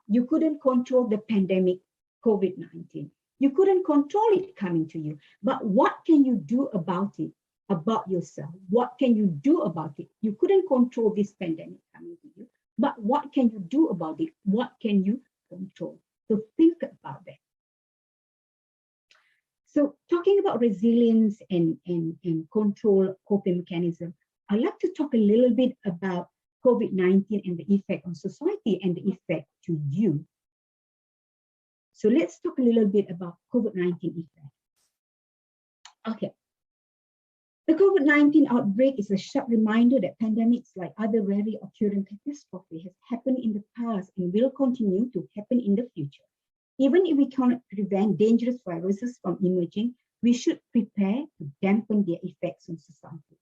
You couldn't control the pandemic, COVID-19. You couldn't control it coming to you. But what can you do about it, about yourself? What can you do about it? You couldn't control this pandemic coming to you, but what can you do about it? What can you control? So think about that. So talking about resilience and control coping mechanism, I'd like to talk a little bit about COVID-19 and the effect on society and the effect to you. So let's talk a little bit about COVID-19 effect. Okay. The COVID-19 outbreak is a sharp reminder that pandemics, like other rarely occurring catastrophes, has happened in the past and will continue to happen in the future. Even if we cannot prevent dangerous viruses from emerging, we should prepare to dampen their effects on society.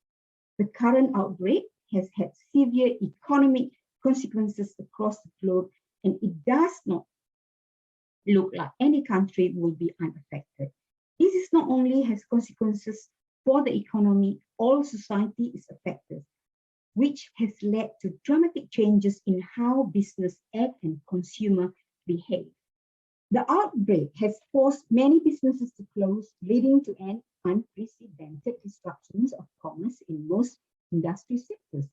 The current outbreak has had severe economic consequences across the globe, and it does not look like any country will be unaffected. This is not only has consequences for the economy, all society is affected, which has led to dramatic changes in how business act and consumer behave. The outbreak has forced many businesses to close, leading to an unprecedented disruptions of commerce in most industry sectors.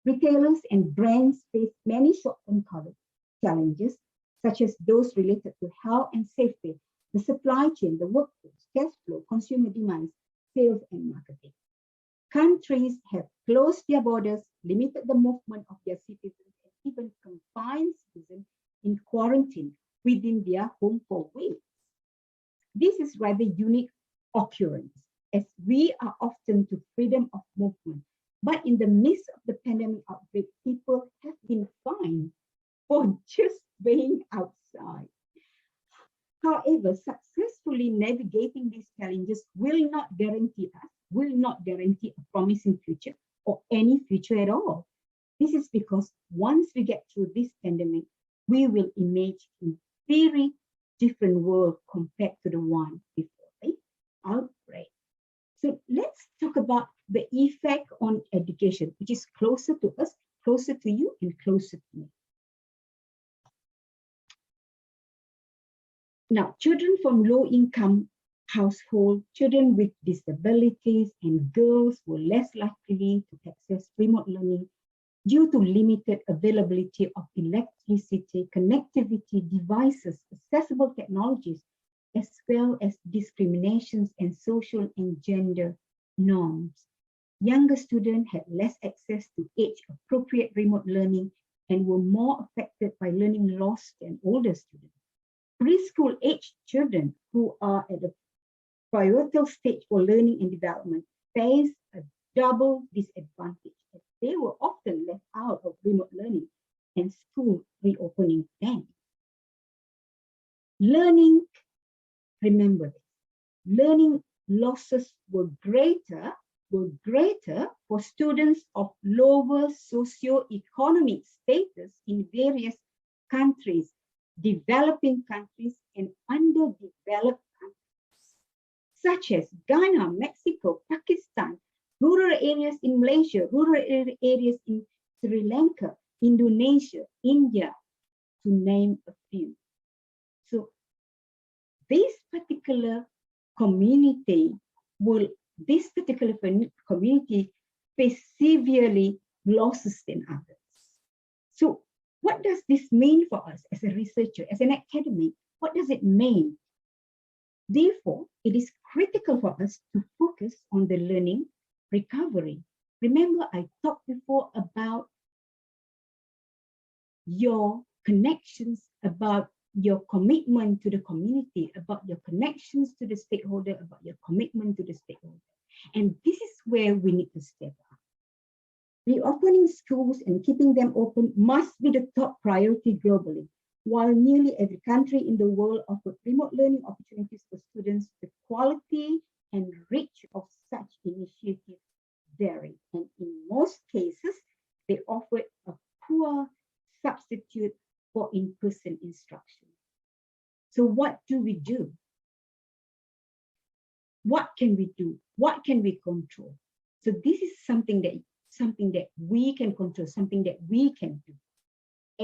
Retailers and brands face many short-term challenges, such as those related to health and safety, the supply chain, the workforce, cash flow, consumer demands, sales, and marketing. Countries have closed their borders, limited the movement of their citizens, and even confined citizens in quarantine within their home for weeks. This is rather unique occurrence, as we are often to freedom of movement. But in the midst of the pandemic outbreak, people have been fined for just being outside. However, successfully navigating these challenges will not guarantee a promising future or any future at all. This is because once we get through this pandemic, we will emerge in a very different world compared to the one before the outbreak. So let's talk about the effect on education, which is closer to us, closer to you, and closer to me. Now, children from low-income households, children with disabilities, and girls were less likely to access remote learning due to limited availability of electricity, connectivity, devices, accessible technologies, as well as discriminations and social and gender norms. Younger students had less access to age-appropriate remote learning and were more affected by learning loss than older students. Preschool-aged children who are at a pivotal stage for learning and development face a double disadvantage, as they were often left out of remote learning and school reopening then. Learning, remember this, learning losses were greater for students of lower socioeconomic status in various countries, developing countries and underdeveloped countries, such as Ghana, Mexico, Pakistan, rural areas in Malaysia, rural areas in Sri Lanka, Indonesia, India, to name a few. So this particular community face severely losses than others. So what does this mean for us as a researcher, as an academic? What does it mean? Therefore, it is critical for us to focus on the learning recovery. Remember, I talked before about your connections, about your commitment to the community, about your connections to the stakeholder, about your commitment to the stakeholder. And this is where we need to step up. Reopening schools and keeping them open must be the top priority globally. While nearly every country in the world offers remote learning opportunities for students, the quality and reach of such initiatives vary. And in most cases, they offer a poor substitute for in-person instruction. So what do we do? What can we do? What can we control? So this is something that we can control, something that we can do.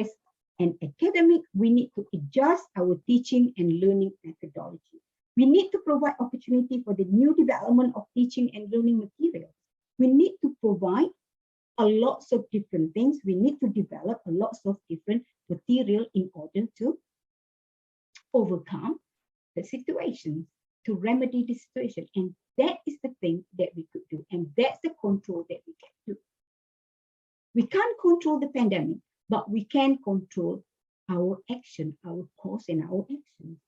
As and academic, we need to adjust our teaching and learning methodology. We need to provide opportunity for the new development of teaching and learning materials. We need to provide a lots of different things. We need to develop a lots of different material in order to overcome the situation, to remedy the situation. And that is the thing that we could do. And that's the control that we can do. We can't control the pandemic, but we can control our action, our course and our actions.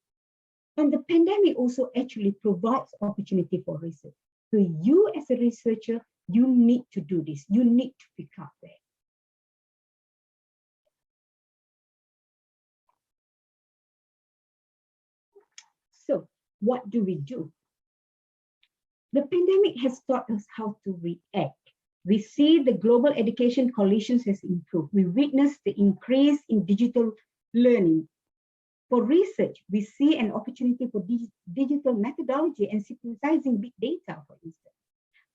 And the pandemic also actually provides opportunity for research. So you as a researcher, you need to do this. You need to pick up that. So what do we do? The pandemic has taught us how to react. We see the global education coalitions has improved. We witness the increase in digital learning. For research, we see an opportunity for digital methodology and synthesizing big data, for instance.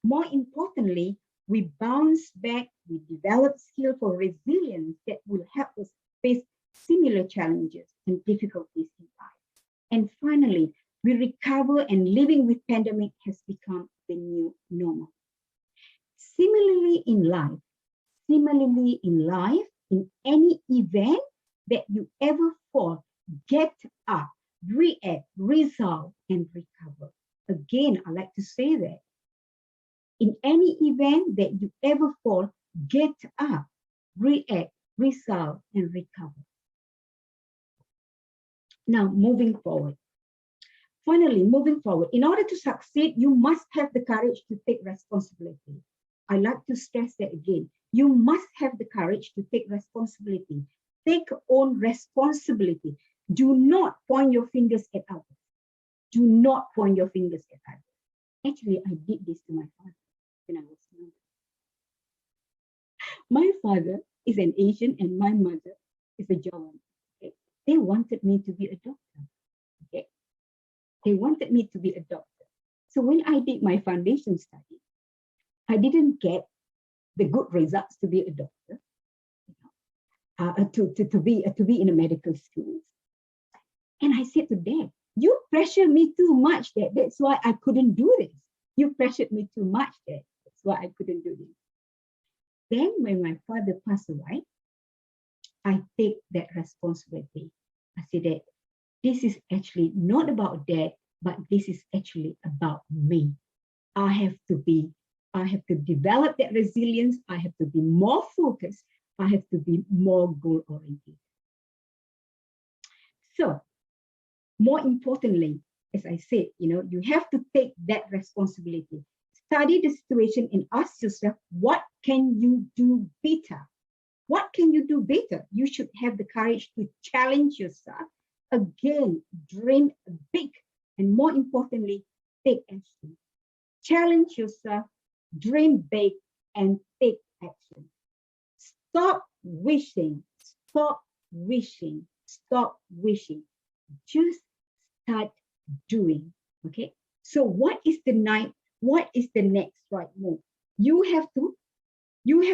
More importantly, we bounce back, we develop skill for resilience that will help us face similar challenges and difficulties in life. And finally, we recover, and living with pandemic has become the new normal. Similarly in life, in any event that you ever fall, get up, react, resolve, and recover. Again, I like to say that. In any event that you ever fall, get up, react, resolve, and recover. Now, moving forward. Finally, moving forward, in order to succeed, you must have the courage to take responsibility. I like to stress that again. You must have the courage to take responsibility. Take own responsibility. Do not point your fingers at others. Do not point your fingers at others. Actually, I did this to my father when I was young. My father is an Asian and my mother is a Jawan. Okay? They wanted me to be a doctor. Okay? They wanted me to be a doctor. So when I did my foundation study, I didn't get the good results to be a doctor, to be in a medical school. And I said to Dad, you pressure me too much, Dad. That's why I couldn't do this. You pressured me too much, Dad. That's why I couldn't do this. Then when my father passed away, I take that responsibility. I said that this is actually not about Dad, but this is actually about me. I have to develop that resilience. I have to be more focused. I have to be more goal-oriented. So, more importantly, as I said, you have to take that responsibility. Study the situation and ask yourself, what can you do better? What can you do better? You should have the courage to challenge yourself. Again, dream big, and more importantly, take action. Challenge yourself, dream big, and take action. Stop wishing, stop wishing, stop wishing. Just start doing, okay? So what is the next right move? You have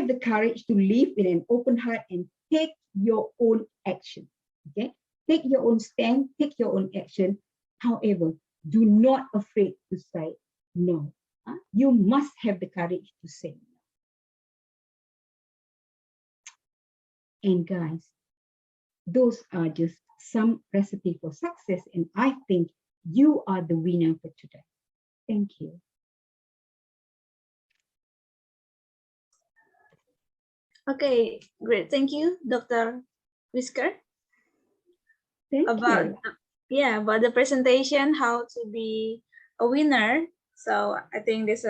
the courage to live with an open heart and take your own action, okay? Take your own stand, take your own action. However, do not afraid to say no. You must have the courage to say no. And guys, those are just some recipe for success, and I think you are the winner for today. Thank you. Okay, great. Thank you, Dr. Whisker. About the presentation, how to be a winner. So I think this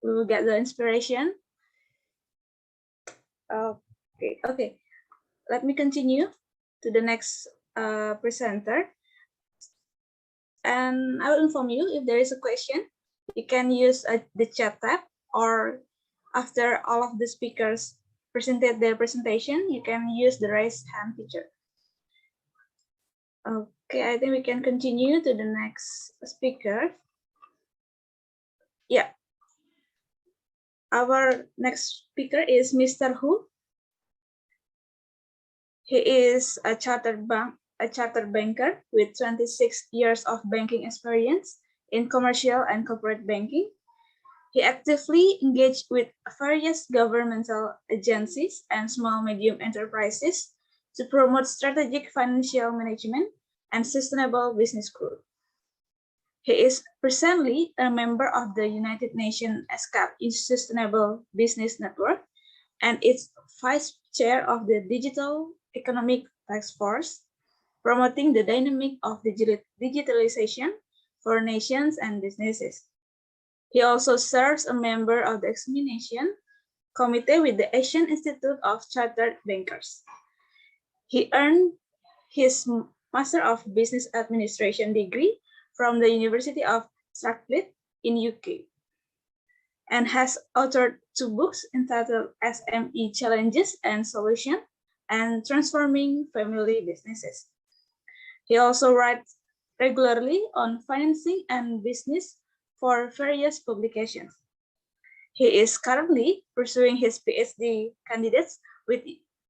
we will get the inspiration. Okay. Let me continue to the next presenter. And I will inform you if there is a question. You can use the chat tab, or after all of the speakers presented their presentation, you can use the raise hand feature. Okay, I think we can continue to the next speaker. Yeah. Our next speaker is Mr. Hu. He is a chartered banker with 26 years of banking experience in commercial and corporate banking. He actively engaged with various governmental agencies and small-medium enterprises to promote strategic financial management and sustainable business growth. He is presently a member of the United Nations ESCAP Sustainable Business Network and is vice chair of the Digital Economic Task Force, promoting the dynamic of digitalization for nations and businesses. He also serves a member of the examination committee with the Asian Institute of Chartered Bankers. He earned his Master of Business Administration degree from the University of Strathclyde in UK and has authored 2 books entitled SME Challenges and Solutions and Transforming Family Businesses. He also writes regularly on financing and business for various publications. He is currently pursuing his PhD candidates with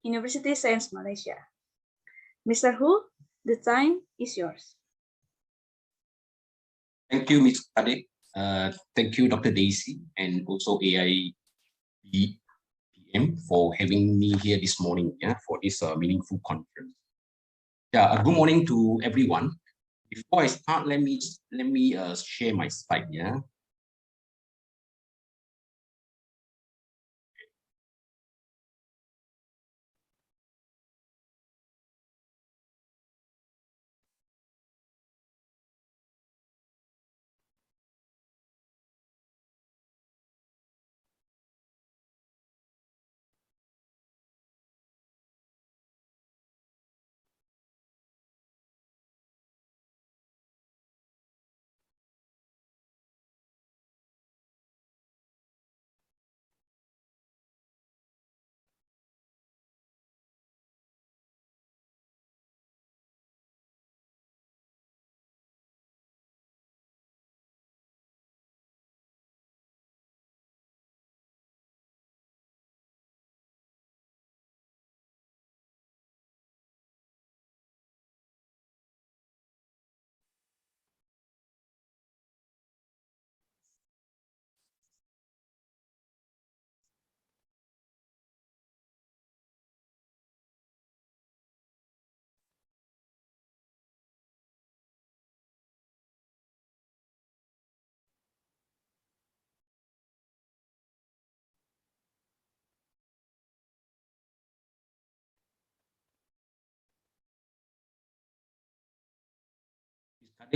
University Science Malaysia. Mr. Hu, the time is yours. Thank you, Ms. Kadek. Thank you, Dr. Daisy, and also AIBPM for having me here this morning for this meaningful conference. Good morning to everyone. Before I start, let me share my slide.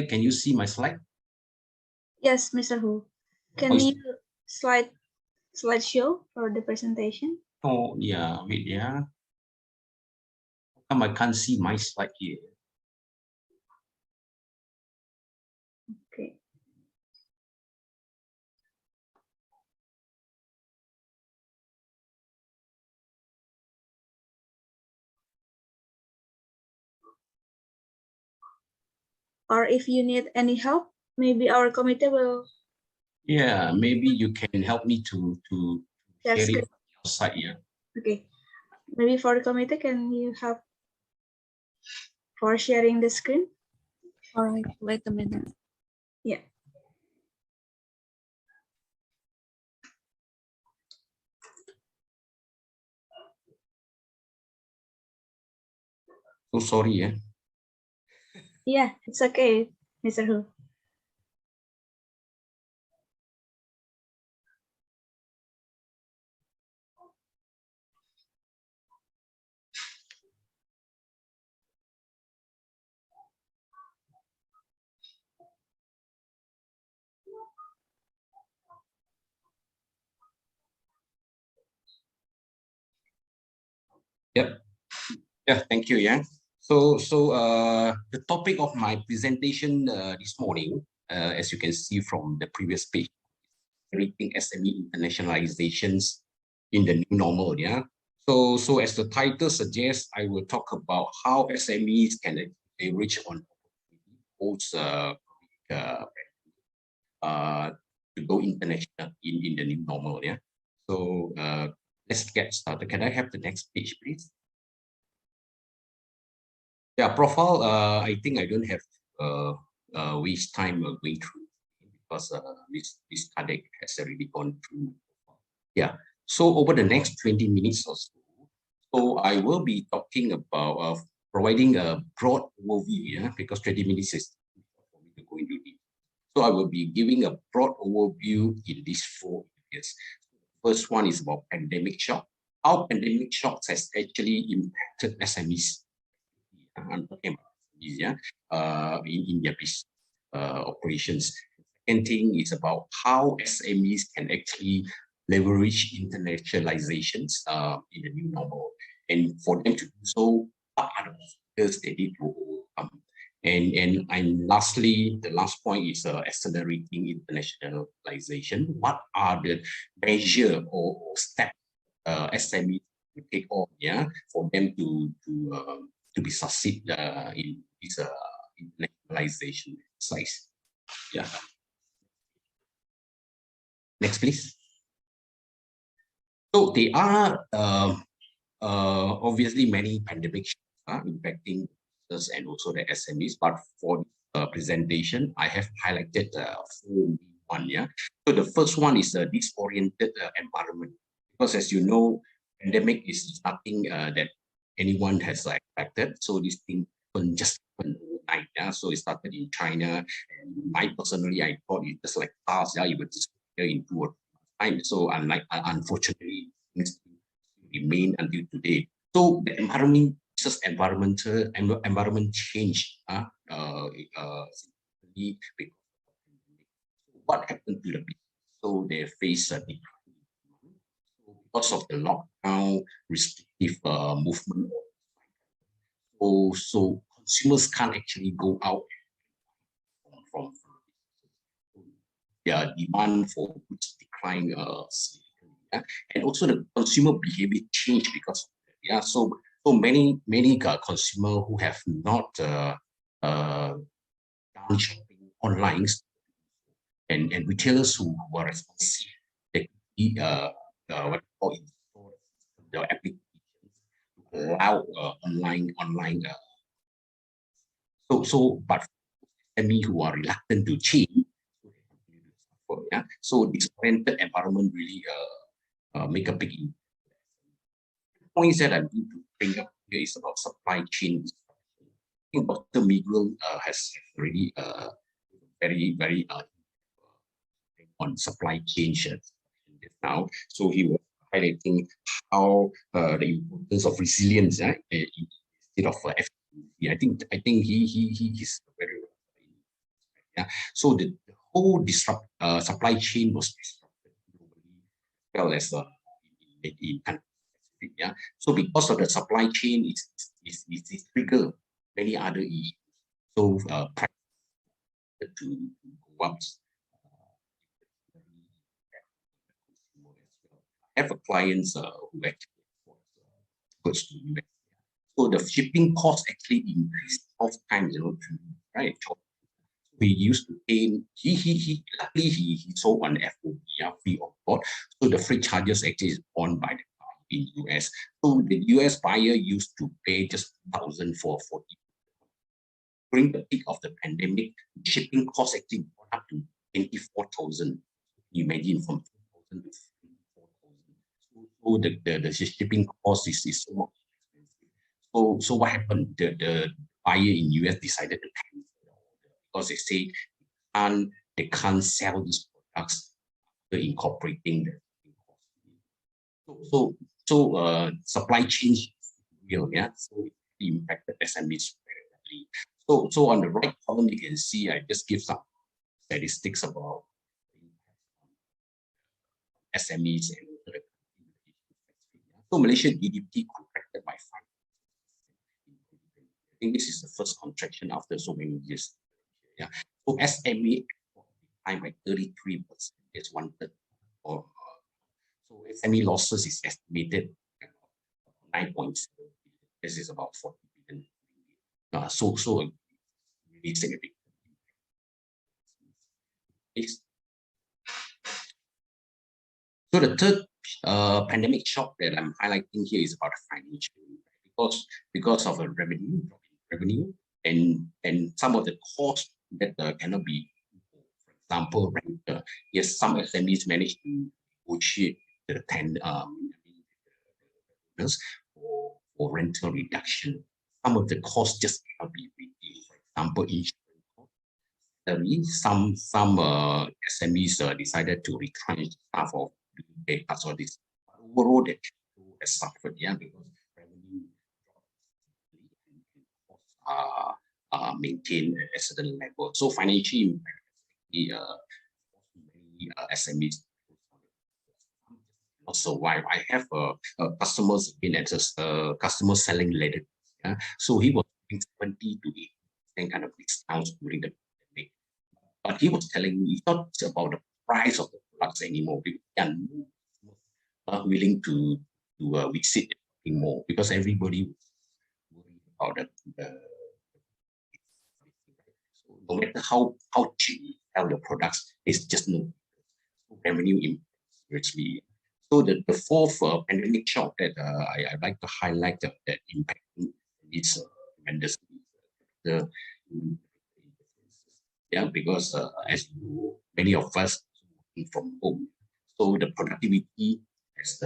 Can you see my slide? Yes, Mr. Hu. Can you slideshow for the presentation? Oh, yeah, wait, How come I can't see my slide here? Okay. Or if you need any help, maybe our committee will. Yeah, maybe you can help me to share it outside here. Okay, maybe for the committee, can you help for sharing the screen? All right, wait a minute. Yeah. So sorry, Yeah, it's okay, Mr. Hu. Yep. Yeah, thank you, So the topic of my presentation this morning, as you can see from the previous page, creating SME internationalizations in the new normal, So as the title suggests, I will talk about how SMEs can leverage on both to go international in the new normal, So let's get started. Can I have the next page, please? Yeah, profile. I think I don't have waste time going through because this colleague has already gone through. Yeah. So over the next 20 minutes or so, I will be talking about providing a broad overview. Yeah, because 20 minutes is for me to go into deep. So I will be giving a broad overview in these 4 areas. First one is about pandemic shock. How pandemic shocks has actually impacted SMEs. I'm talking about SMEs, yeah, in their business operations. Second thing is about how SMEs can actually leverage internationalizations in the new normal. And for them to do so, what are the obstacles they need to overcome? And lastly, the last point is accelerating internationalization. What are the measure or steps SMEs to take on, yeah, for them to be succeed in this internationalization exercise. Yeah. Next, please. So there are obviously many pandemics impacting us and also the SMEs, but for presentation, I have highlighted 4 one. Yeah. So the first one is a disoriented environment, because as you know, pandemic is nothing that anyone has expected. So this thing just happened overnight. Yeah. So it started in China, and I thought it just like SARS. Yeah, it would disappear in 2 or 3 months' time. So unfortunately, things remain until today. So the environment change. What happened to the people? So they face a decline because of the lockdown, restrictive movement. So consumers can't actually go out from their demand for goods decline significantly. Yeah? And also the consumer behavior change because of that. Yeah, so many consumer who have not done shopping online, and retailers who are responsive, they what call in-store the applications to allow online. But SME who are reluctant to change, yeah. So this oriented environment really make a big impact. The points that I'm going to bring up here is about supply chain. I think Dr. Miguel has already very on supply chain just now. So he was highlighting how the importance of resilience instead of efficiency. I think he is very yeah. So the whole supply chain was disrupted globally, as well as in countries. Yeah. So because of the supply chain, it trigger many other issues. So price to go up. I have a clients who actually goes to US. So the shipping cost actually increased 12 times, right? We used to pay, luckily he sold on FOB, free of board. So the freight charges actually is borne by the client in US. So the US buyer used to pay just 1,000 for 40. During the peak of the pandemic, shipping costs actually went up to 24,000. Imagine from 2,000 to 4,000. So the shipping cost is so much expensive. So what happened? The buyer in US decided to cancel the order because they say they can't sell these products after incorporating the cost. So supply chain is real, yeah. So it impacted SMEs very badly. So on the right column, you can see I just give some statistics about SMEs and so Malaysian GDP contracted by 5%. I think this is the first contraction after so many years. Yeah. So SME declined by 33%. It's 1/3. So SME losses is estimated 9.7 billion. This is about 40 billion. So really significant. So the third pandemic shock that I'm highlighting here is about financial impact because of a revenue drop in revenue and some of the costs that cannot be. For example, rent. Yes, some SMEs manage to negotiate the for rental reduction. Some of the costs just cannot be reduced. For example, insurance. Some SMEs decided to retrench staff of pay cuts or this. Overall, they has suffered, because revenue costs maintained at a certain level. So financially, the SMEs not survive. I have customers in customer selling later. So he was doing 20 to 80% kind of discounts during the pandemic. But he was telling me it's not about the price of the products anymore. People are not willing to visit more because everybody was worried about so no matter how cheap you sell the products, it's just no revenue seriously. So the fourth pandemic shock that I'd like to highlight that impacting is tremendously because as you know, many of us working from home, so the productivity has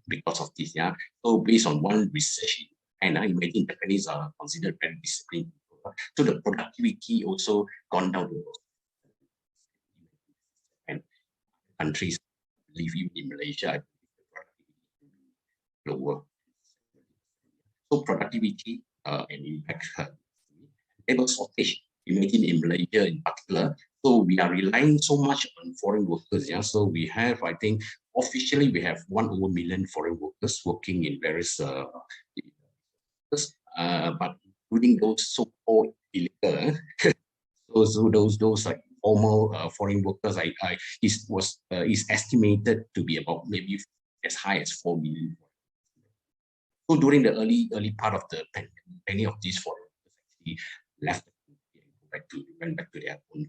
because of this. So based on one research, and I imagine Japanese are considered very disciplined, so the productivity also gone down. And countries, live in Malaysia, lower. So productivity and impact labor shortage. Imagine in Malaysia in particular. So we are relying so much on foreign workers. So we have, I think, officially we have 1 million foreign workers working in various but including those so-called illegal. so those like formal foreign workers, is estimated to be about maybe as high as 4 million. So during the early part of the pandemic, many of these foreign workers actually left went back to their own.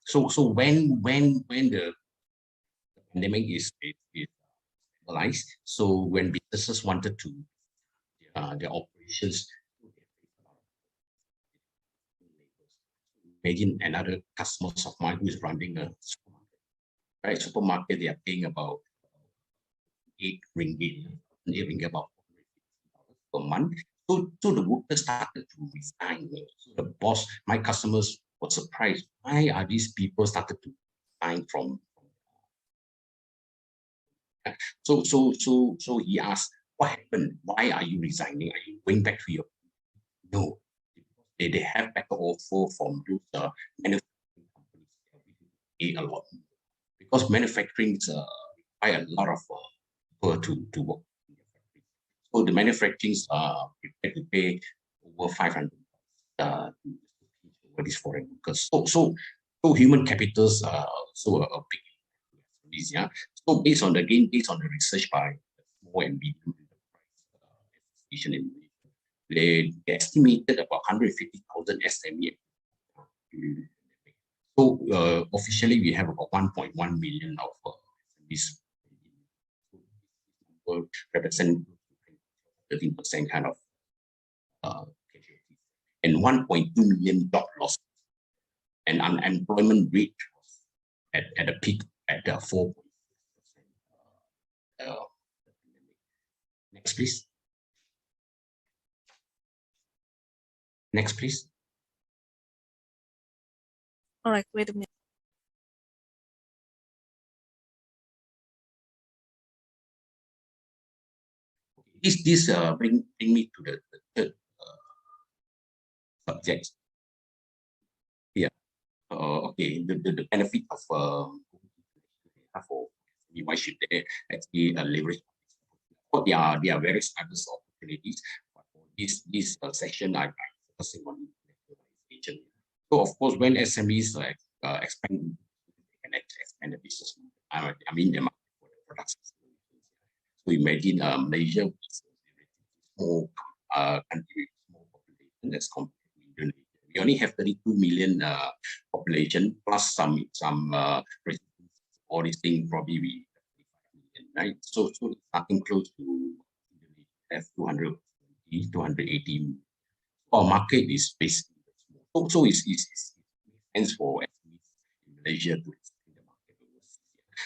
So when the pandemic is stabilized, so when businesses wanted to their operations. Imagine another customer of mine who is running a supermarket. Right, supermarket, they are paying about 8 ringgit, about per month. So the workers started to resign. So the boss, my customers were surprised. Why are these people started to resign from? So he asked, what happened? Why are you resigning? Are you going back to your? No. They have better offer from those manufacturing companies a lot because manufacturing require a lot of people to work in the factory. So the manufacturing prepared to pay over 500 for these foreign workers. So human capitals are also a big piece. So based on the research by small and medium enterprise association in Malaysia, they estimated about 150,000 SME. So officially, we have about 1.1 million of SMEs, represent 13% kind of and 1.2 million job losses, and unemployment rate was at a peak at 4%. Next, please. Next, please. All right, wait a minute. This bring me to the third subject. Yeah. Okay. The benefit of for why should they actually leverage? There are various types of opportunities. But for this section, I'm focusing on region. So of course, when SMEs expand, they can expand the business. I mean the market for the products. So imagine Malaysia is a small country, small population as compared to Indonesia. We only have 32 million population plus some residents. All these things probably we have 35 million, right? So it's nothing close to Indonesia. Have 220 280. Our market is basically small. So it makes sense for SMEs in Malaysia to expand the market overseas.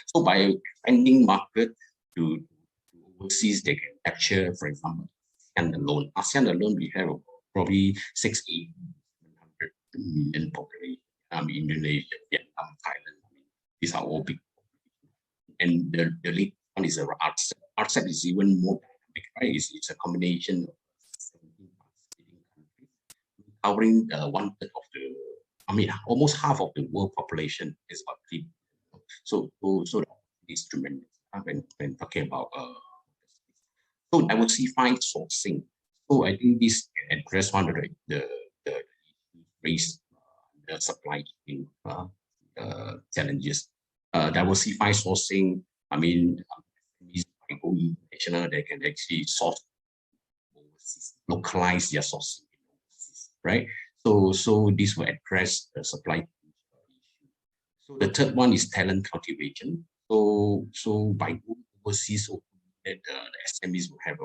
So by expanding market to overseas, they can capture, for example, ASEAN alone. ASEAN alone, we have probably 600 million population. Indonesia, Vietnam, Thailand. These are all big. And the lead one is RCEP. RCEP is even more dynamic, right? It's a combination of 17 participating countries, covering 1/3 of the, almost half of the world population is about 3. So it's tremendous when talking about so diversified sourcing. So I think this can address one of the raise the supply chain challenges. Diversified sourcing, by going international, they can actually source overseas, localize their sourcing overseas, right? So this will address the supply chain issue. So the third one is talent cultivation. So by going overseas, the SMEs will have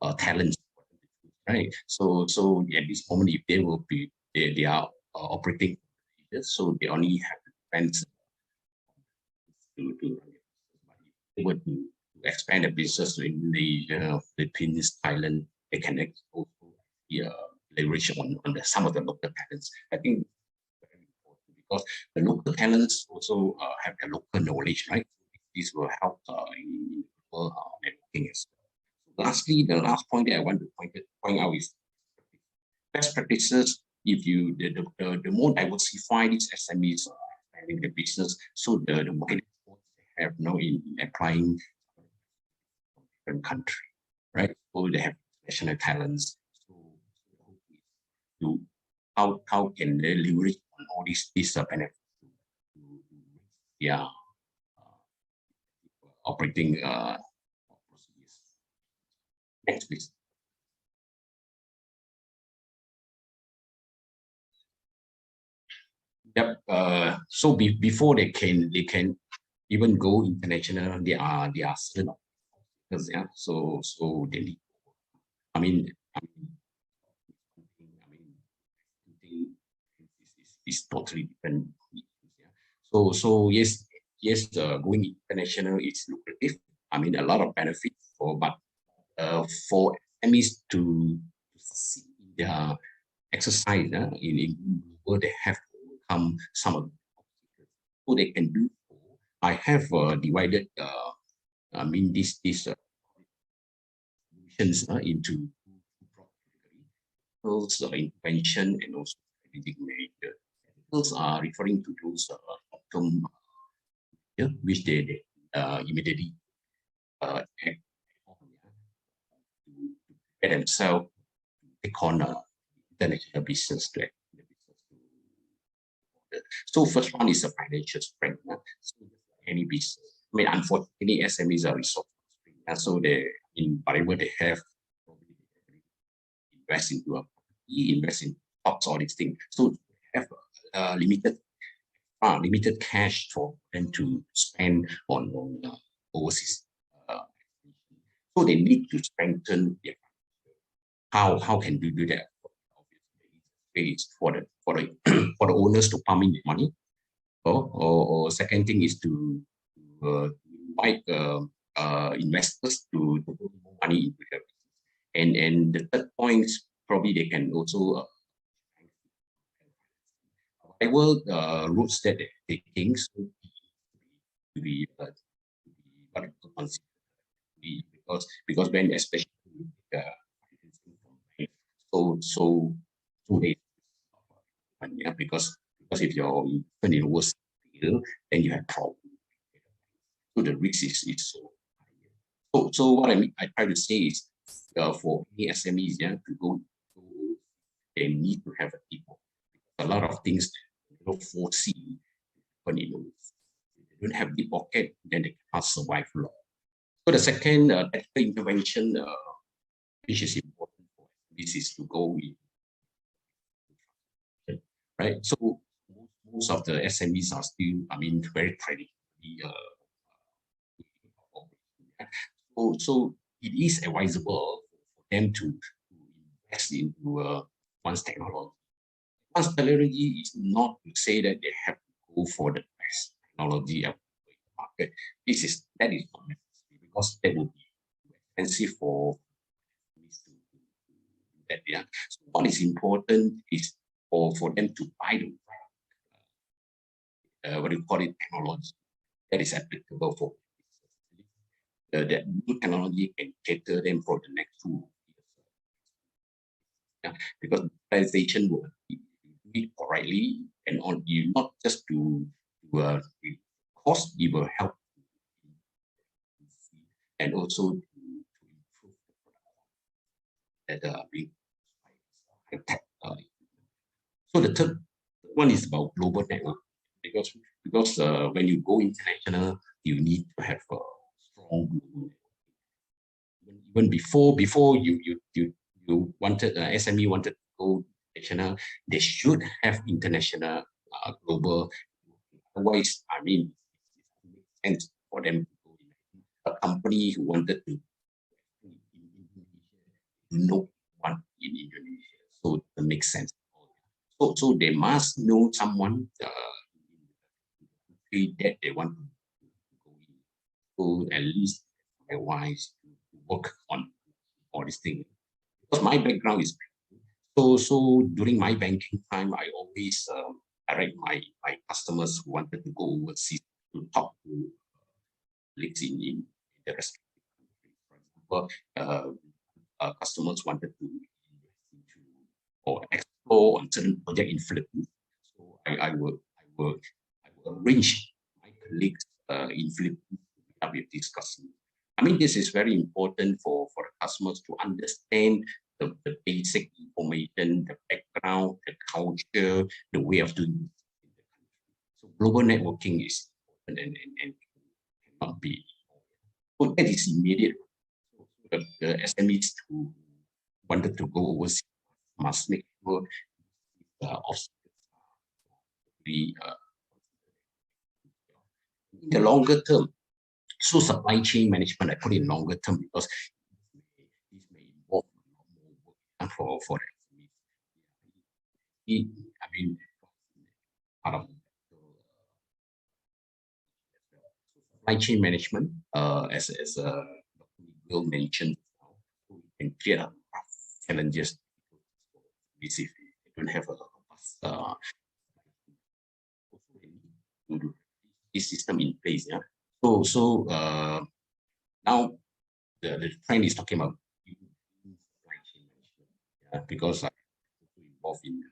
a talents, right? So at this moment, if they will be they are operating, so they only have friends to able to expand the business to Indonesia, Philippines, Thailand. They can also leverage on some of the local talents. I think it's very important because the local talents also have the local knowledge, right? This will help in networking as well. Lastly, the last point that I want to point out is best practices. If you the more diversified these SMEs are expanding the business, so the market they have now in applying different country, right? So they have national talents. So how can they leverage on all these benefits to operating procedures. Next, please. Yep. So before they can even go international, they are certain obstacles. Yeah. So they need. I mean, is totally different. Yeah. So yes, going international is lucrative. I mean, a lot of benefits but for SMEs to see their exercise in where they have to overcome some of the obstacles. So they can do. I have divided. These solutions into two categories: intervention and also strategic measure. Those are referring to those outcome which they immediately act on to prepare themselves to take on international business. So first one is a financial strength. So any business. I mean, unfortunately, SMEs are resource constrained. So they, in whatever they have, invest into a property, invest in stocks, all these things. So they have limited cash for them to spend on overseas. So they need to strengthen their how can you do that? Obviously, for the owners to pump in the money, or second thing is to invite investors to put more money into their business. And the third point is probably they can also whatever routes that they're taking to be because when especially so they because if you're in a worse field, then you have problems. So the risk is so high. So what I try to say is for any SMEs to go, they need to have a people. A lot of things they don't foresee when they don't have the pocket, then they cannot survive long. So the second technical intervention, which is important for this is to go with, right? So most of the SMEs are still, very traditionally. So it is advisable for them to invest into one's technology. One's technology is not to say that they have to go for the best technology of the market. That is not necessary, because that would be expensive for that. Yeah. So what is important is for them to buy the what do you call it, technology that is applicable for that new technology can cater them for the next 2 years. Yeah, because digitalization will do it correctly and on you, not just to cost, it will help and also to improve the product that being high-tech. So the third one is about global network, because when you go international, you need to have a strong global network. Even before you wanted SME wanted to go international, they should have international global. Otherwise, I mean, it makes sense for them to go in. A company who wanted to know one in Indonesia, so it makes sense. So they must know someone that they want to go in. So at least wise to work on all these things. Because my background is so during my banking time, I always direct my customers who wanted to go overseas to talk to colleagues in the respective countries. For example, customers wanted to or explore on certain project in Philippines. So I will arrange my colleagues in Philippines to meet up with these customers. I mean, this is very important for customers to understand the basic information, the background, the culture, the way of doing it in the country. So global networking is important and cannot be. So that is immediate. So the SMEs who wanted to go overseas must make sure in the longer term. So supply chain management, I put in longer term because this may involve more work for the SMEs. I mean, part of supply chain management, as Dr. Miguel mentioned, we can clear up challenges. If they don't have a this system in place. Yeah. So now the trend is talking about supply chain management, because I'm involved in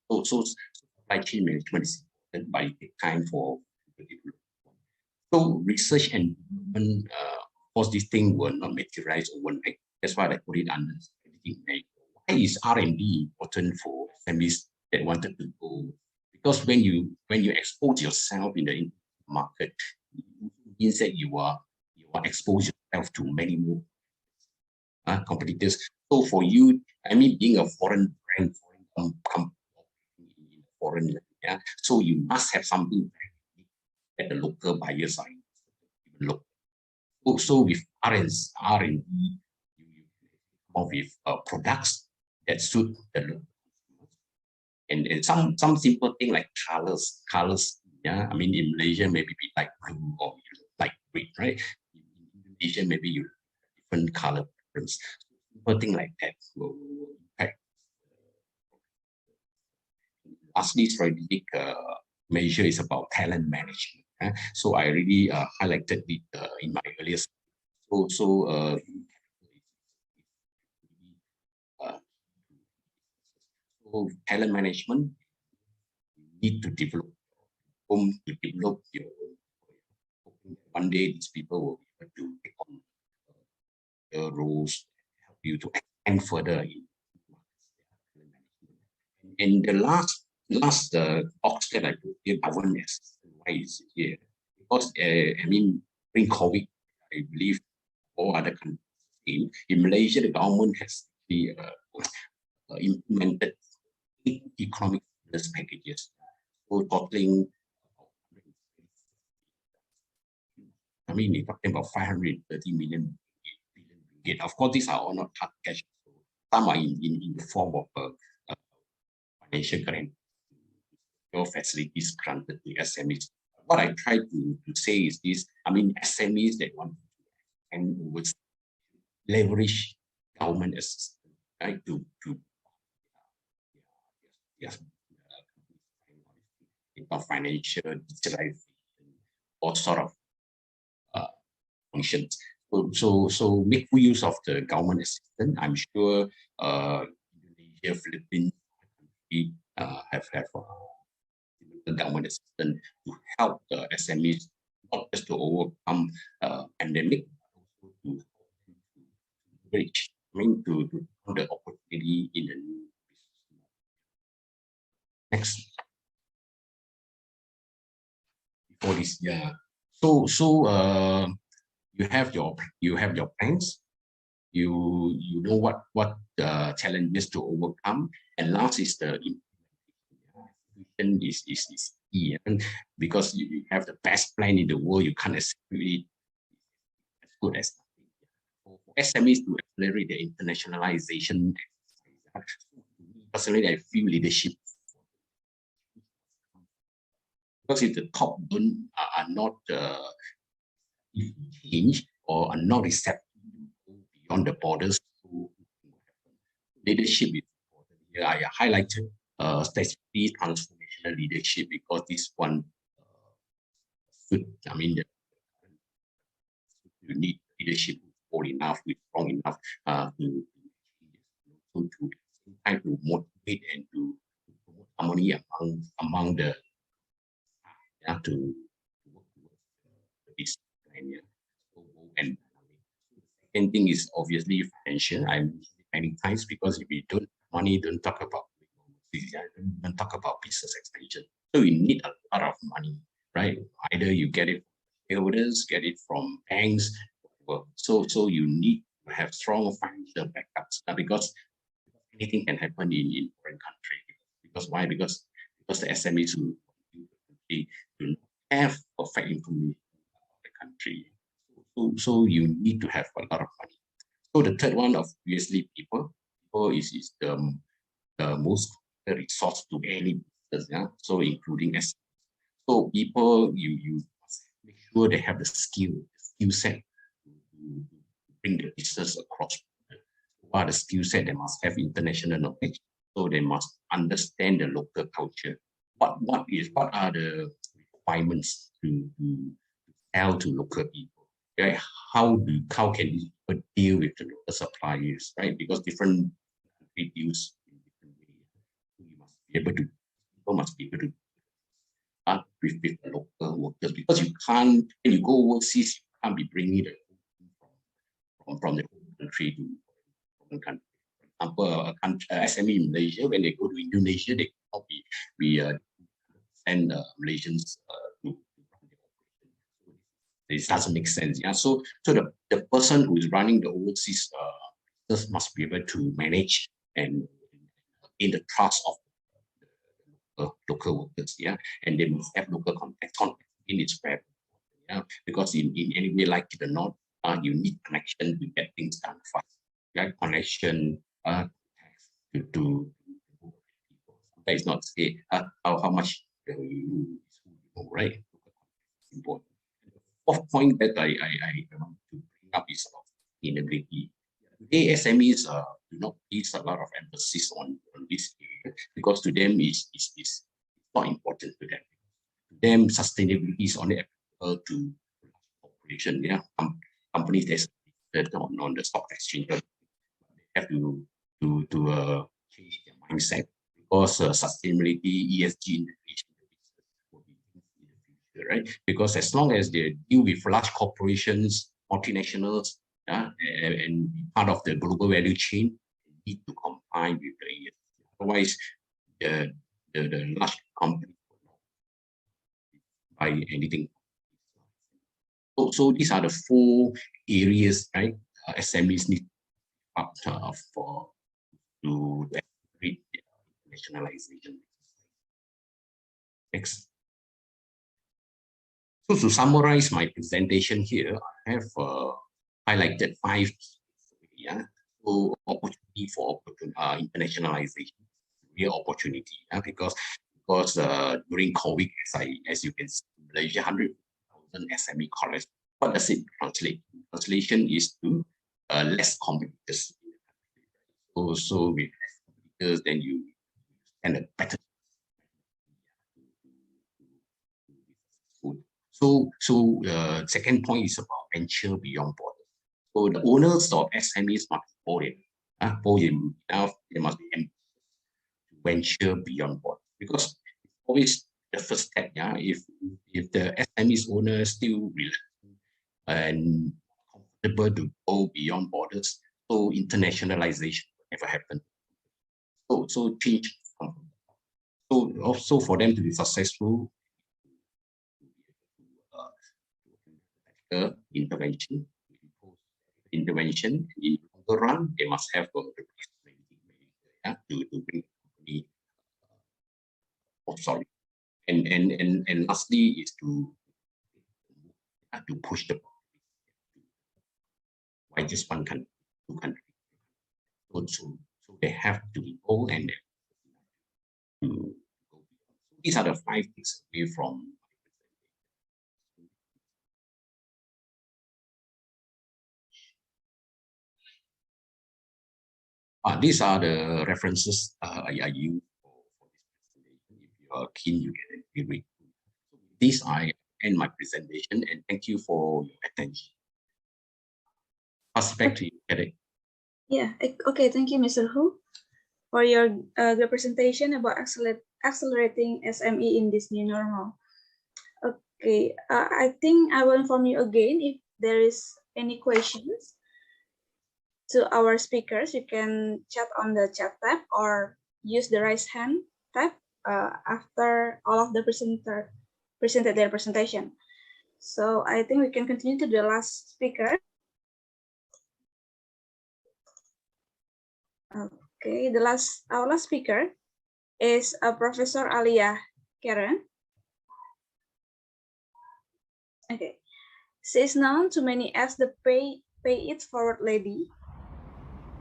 so supply chain management is important, but it takes time for the development. So research and development, of course, this thing will not materialize overnight. That's why I put it under strategic. Why is R&D important for SMEs that wanted to go? Because when you expose yourself in the market, it means that you are exposed yourself to many more competitors. So for you, I mean, being a foreign brand, foreign, yeah. So you must have something that the local buyers are even look. Also with R&D, you come up with products that suit the local and some simple thing like colors. Yeah, I mean in Malaysia maybe be like blue or like red, right? In Indonesia maybe you have different color preference. Simple thing like that will impact. Lastly, strategic measure is about talent management. So I really highlighted it in my earlier. So talent management, you need to develop your own. One day these people will be able to take on the roles, help you to expand further in markets. And the last box that I put here, governance. Why is it here? Because I mean, during COVID, I believe all other countries in Malaysia, the government has implemented 8 economic stimulus packages, so totaling I mean, you're talking about 530 million ringgit. Of course, these are all not hard cash. Some are in the form of financial grant or facilities granted to SMEs. What I try to say is this, I mean, SMEs that want and would leverage government assistance, right, to yes, financial digitalization, all sort of functions. So make full use of the government assistance. I'm sure Indonesia, Philippines have the government assistance to help the SMEs not just to overcome pandemic, but also to reach, I mean, to find the opportunity in the new business. Next. Before this, yeah. So you have your plans. You know what challenges to overcome, and last is the implementation is key. And because you have the best plan in the world, you can't execute it as good as for SMEs to accelerate the internationalization. Personally, I feel leadership, because if the top are not change or are not receptive beyond the borders, leadership is important. Here I highlighted strategy transformational leadership, because this one should, I mean, you need leadership bold enough, strong enough to try to motivate and to promote harmony among the to work towards this plan. And the second thing is obviously financial. I mentioned it many times, because if we don't money, don't talk about don't talk about business expansion. So you need a lot of money, right? Either you get it from shareholders, get it from banks, whatever. So you need to have strong financial backups, because anything can happen in foreign country. Because why? Because the SMEs who do not have perfect information about the country. So you need to have a lot of money. So the third one, obviously, people is the most resource to any business. Yeah. So including SMEs. So people, you must make sure they have the skill set to bring the business across. What are the skill set? They must have international knowledge. So they must understand the local culture. What are the requirements to sell to local people? Right? How can you deal with the local suppliers? Right? Because different countries use in different ways. You must be able to. People must be able to with the local workers, because you can't, when you go overseas, you can't be bringing the from the home country to foreign country. For example, SME in Malaysia, when they go to Indonesia, they cannot send Malaysians to run the operation. This doesn't make sense. Yeah. So the person who is running the overseas business must be able to manage and in the trust of the local workers. Yeah, and they must have local contact in its web. Yeah, because in any way, like it or not, you need connection to get things done fast. Yeah, connection to people. That is not say how much you know, right? It's important. The fourth point that I want to bring up is about sustainability. Today, SMEs do not place a lot of emphasis on this area, because to them it's not important to them. To them, sustainability is only applicable to corporation. Yeah, companies that on the stock exchange, they have to change their mindset, because sustainability, ESG in the will be in the future, right? Because as long as they deal with large corporations, multinationals, and be part of the global value chain, they need to comply with the ESG. Otherwise, the large companies will not buy anything. So these are the 4 areas, right? SMEs need up for to accelerate internationalization. Next. So to summarize my presentation here, I have highlighted 5 yeah. So opportunity for internationalization, real opportunity, because during COVID, as you can see, Malaysia 100,000 SME college. What does it translate? Translation is to less competitors. So with less competitors, then you stand a better. So second point is about venture beyond borders. So the owners of SMEs must be bold enough. They must be ambitious to venture beyond borders, because it's always the first step. Yeah, if the SMEs owner still reluctant and comfortable to go beyond borders, so internationalization will never happen. So change. So also for them to be successful, intervention. In the longer run, they must have to bring the sorry. And lastly is to push the why just one country, 2 countries. So they have to be bold and to go. These are the 5 things away from. These are the references I use for this presentation. If you are keen, you can read. These I end my presentation, and thank you for your attention. Pass back to you, Eric. Yeah, okay, thank you, Mr. Hu, for your the presentation about accelerating SME in this new normal. Okay, I think I will inform you again if there is any questions to our speakers. You can chat on the chat tab or use the raise hand tab after all of the presenter presented their presentation. So I think we can continue to the last speaker. Okay, our last speaker is Professor Alia Karen. Okay, she is known to many as the pay it forward lady.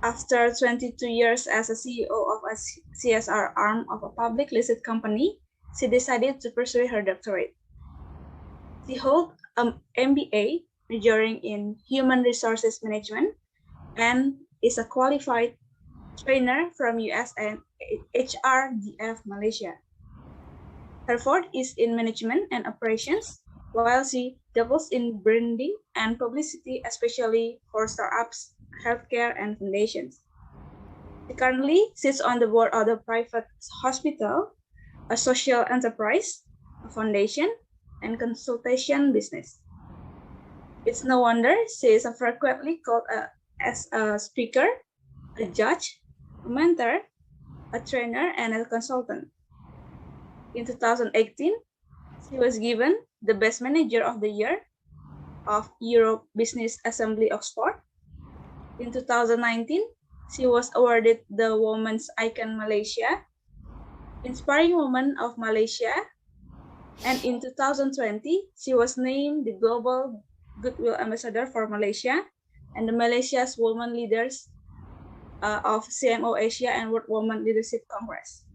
After 22 years as a CEO of a CSR arm of a public listed company, she decided to pursue her doctorate. She holds an MBA majoring in human resources management and is a qualified trainer from US and HRDF Malaysia. Her forte is in management and operations, while she doubles in branding and publicity, especially for startups, healthcare, and foundations. She currently sits on the board of the private hospital, a social enterprise, a foundation, and consultation business. It's no wonder she is frequently called as a speaker, a judge, a mentor, a trainer, and a consultant. In 2018, she was given the Best Manager of the Year of Europe Business Assembly Oxford. In 2019, she was awarded the Women's Icon Malaysia, Inspiring Woman of Malaysia, and in 2020, she was named the Global Goodwill Ambassador for Malaysia and the Malaysia's Women Leaders of CMO Asia and World Women Leadership Congress.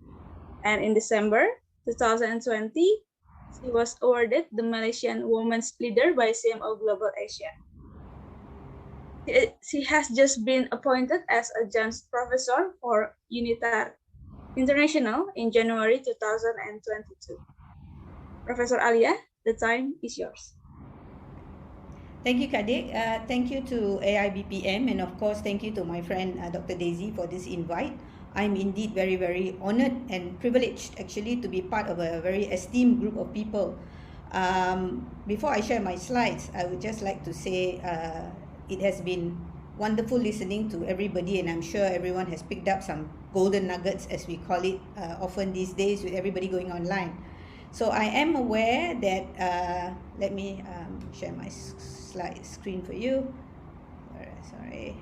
And in December 2020, she was awarded the Malaysian Women's Leader by CMO Global Asia. She has just been appointed as a Adjunct Professor for UNITAR International in January 2022. Professor Alia, the time is yours. Thank you, Kadik. Thank you to AIBPM, and of course, thank you to my friend Dr. Daisy for this invite. I'm indeed very, very honored and privileged actually to be part of a very esteemed group of people. Before I share my slides, I would just like to say it has been wonderful listening to everybody, and I'm sure everyone has picked up some golden nuggets, as we call it often these days with everybody going online. So I am aware that, let me share my slide screen for you. Sorry.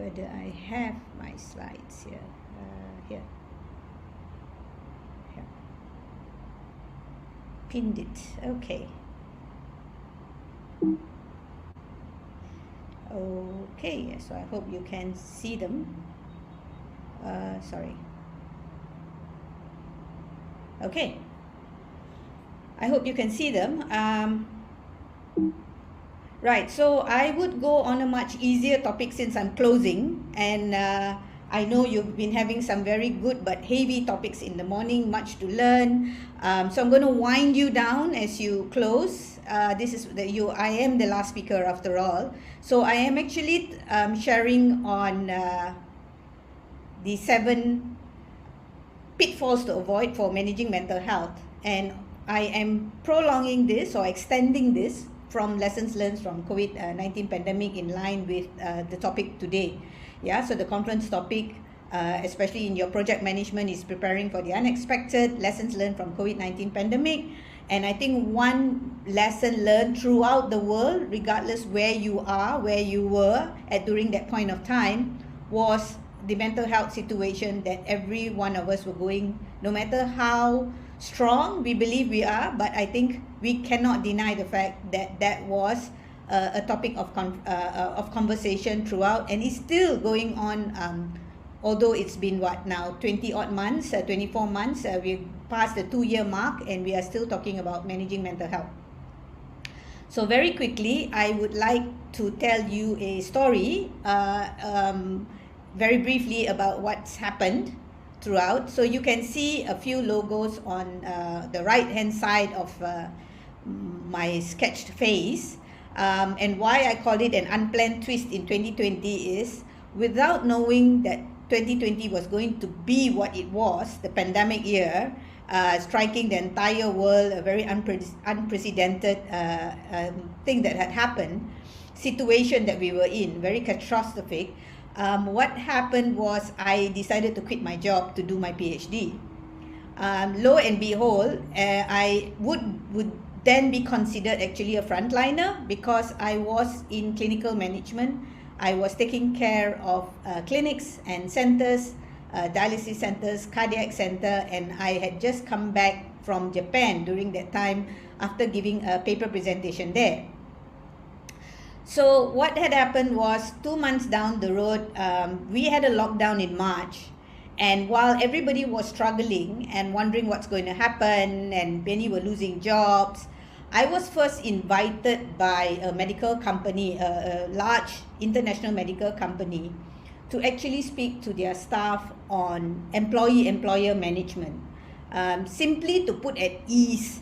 whether I have my slides here. Here. Pinned it. Okay. Okay, so I hope you can see them. Sorry. Okay. I hope you can see them. Right, so I would go on a much easier topic since I'm closing, and I know you've been having some very good but heavy topics in the morning, much to learn. So I'm going to wind you down as you close. This is I am the last speaker after all. So I am actually sharing on the 7 pitfalls to avoid for managing mental health, and I am prolonging this or extending this from lessons learned from COVID-19 pandemic in line with the topic today. Yeah, so the conference topic, especially in your project management, is preparing for the unexpected, lessons learned from COVID-19 pandemic. And I think one lesson learned throughout the world, regardless where you are, where you were at during that point of time, was the mental health situation that every one of us were going, no matter how strong we believe we are, but I think we cannot deny the fact that that was a topic of conversation throughout, and is still going on, although it's been what now, 20 odd months, 24 months, we've passed the 2-year mark, and we are still talking about managing mental health. So very quickly, I would like to tell you a story very briefly about what's happened throughout. So you can see a few logos on the right hand side of my sketched face, and why I call it an unplanned twist in 2020 is, without knowing that 2020 was going to be what it was, the pandemic year, striking the entire world, a very unprecedented thing that had happened, situation that we were in, very catastrophic. What happened was I decided to quit my job to do my PhD. Lo and behold, I would then be considered actually a frontliner, because I was in clinical management. I was taking care of clinics and centers, dialysis centers, cardiac center, and I had just come back from Japan during that time after giving a paper presentation there. So what had happened was 2 months down the road, we had a lockdown in March. And while everybody was struggling and wondering what's going to happen, and many were losing jobs, I was first invited by a medical company, a large international medical company, to actually speak to their staff on employee-employer management. Simply to put at ease,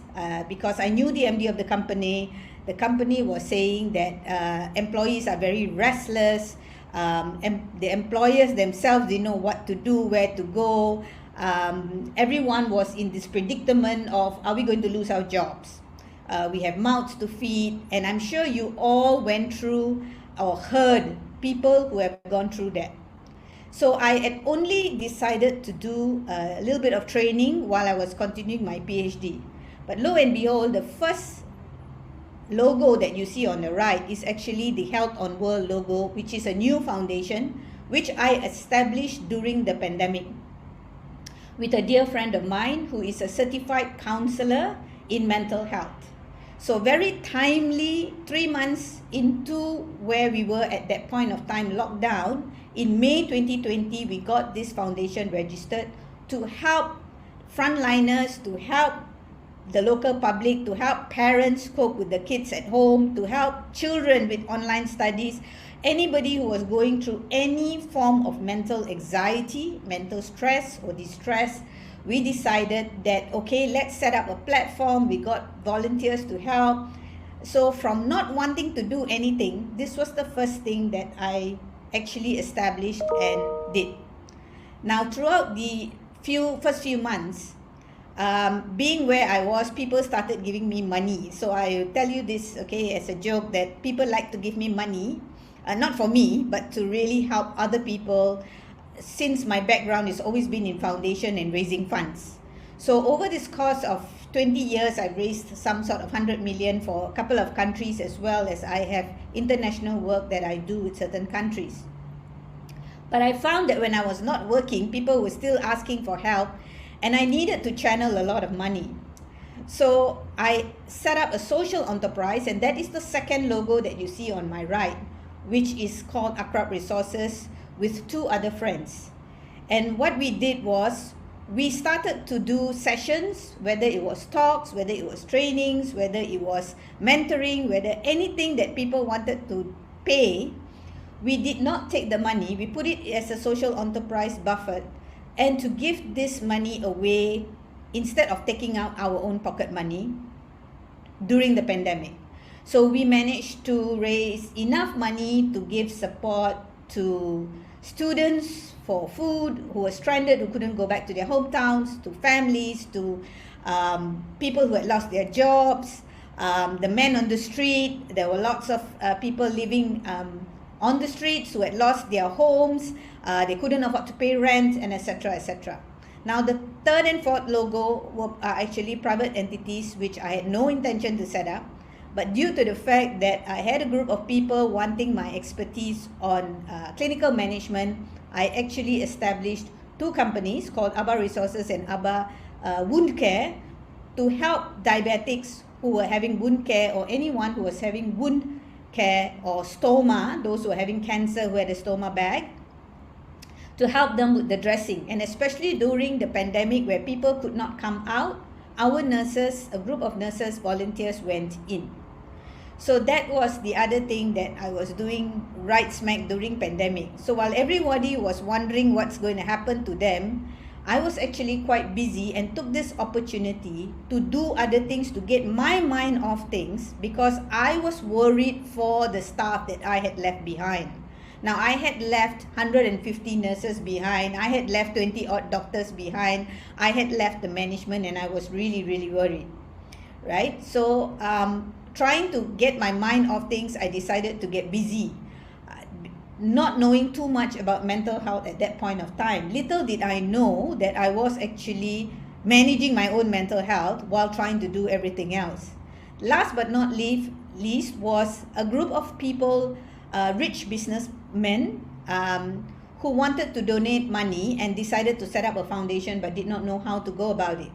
because I knew the MD of the company. The company was saying that employees are very restless, and the employers themselves didn't know what to do, where to go. Everyone was in this predicament of, are we going to lose our jobs? We have mouths to feed, and I'm sure you all went through or heard people who have gone through that. So I had only decided to do a little bit of training while I was continuing my PhD. But lo and behold, the first logo that you see on the right is actually the Health on World logo, which is a new foundation which I established during the pandemic with a dear friend of mine who is a certified counselor in mental health. So very timely, 3 months into where we were at that point of time, lockdown, in May 2020, we got this foundation registered to help frontliners, to help the local public, to help parents cope with the kids at home, to help children with online studies, anybody who was going through any form of mental anxiety, mental stress or distress. We decided that, okay, let's set up a platform. We got volunteers to help. So from not wanting to do anything, this was the first thing that I actually established and did. Now, throughout the first few months, being where I was, people started giving me money. So I tell you this, okay, as a joke, that people like to give me money, not for me, but to really help other people, since my background has always been in foundation and raising funds. So over this course of 20 years, I've raised some sort of 100 million for a couple of countries, as well as I have international work that I do with certain countries. But I found that when I was not working, people were still asking for help, and I needed to channel a lot of money. So I set up a social enterprise, and that is the second logo that you see on my right, which is called Akrab Resources, with 2 other friends. And what we did was, we started to do sessions, whether it was talks, whether it was trainings, whether it was mentoring, whether anything that people wanted to pay. We did not take the money, we put it as a social enterprise buffet, and to give this money away instead of taking out our own pocket money during the pandemic. So we managed to raise enough money to give support to students for food who were stranded, who couldn't go back to their hometowns, to families, to people who had lost their jobs, the men on the street. There were lots of people living on the streets who had lost their homes, they couldn't afford to pay rent, and etc. etc. Now the third and fourth logo are actually private entities which I had no intention to set up, but due to the fact that I had a group of people wanting my expertise on clinical management, I actually established 2 companies called Abba Resources and Abba Wound Care to help diabetics who were having wound care, or anyone who was having wound care or stoma, those who were having cancer who had a stoma bag, to help them with the dressing. And especially during the pandemic where people could not come out, our nurses, a group of nurses, volunteers went in. So that was the other thing that I was doing right smack during pandemic. So while everybody was wondering what's going to happen to them, I was actually quite busy and took this opportunity to do other things, to get my mind off things, because I was worried for the staff that I had left behind. Now, I had left 150 nurses behind, I had left 20 odd doctors behind, I had left the management, and I was really, really worried, right? So trying to get my mind off things, I decided to get busy. Not knowing too much about mental health at that point of time, little did I know that I was actually managing my own mental health while trying to do everything else. Last but not least was a group of people, rich businessmen who wanted to donate money and decided to set up a foundation but did not know how to go about it.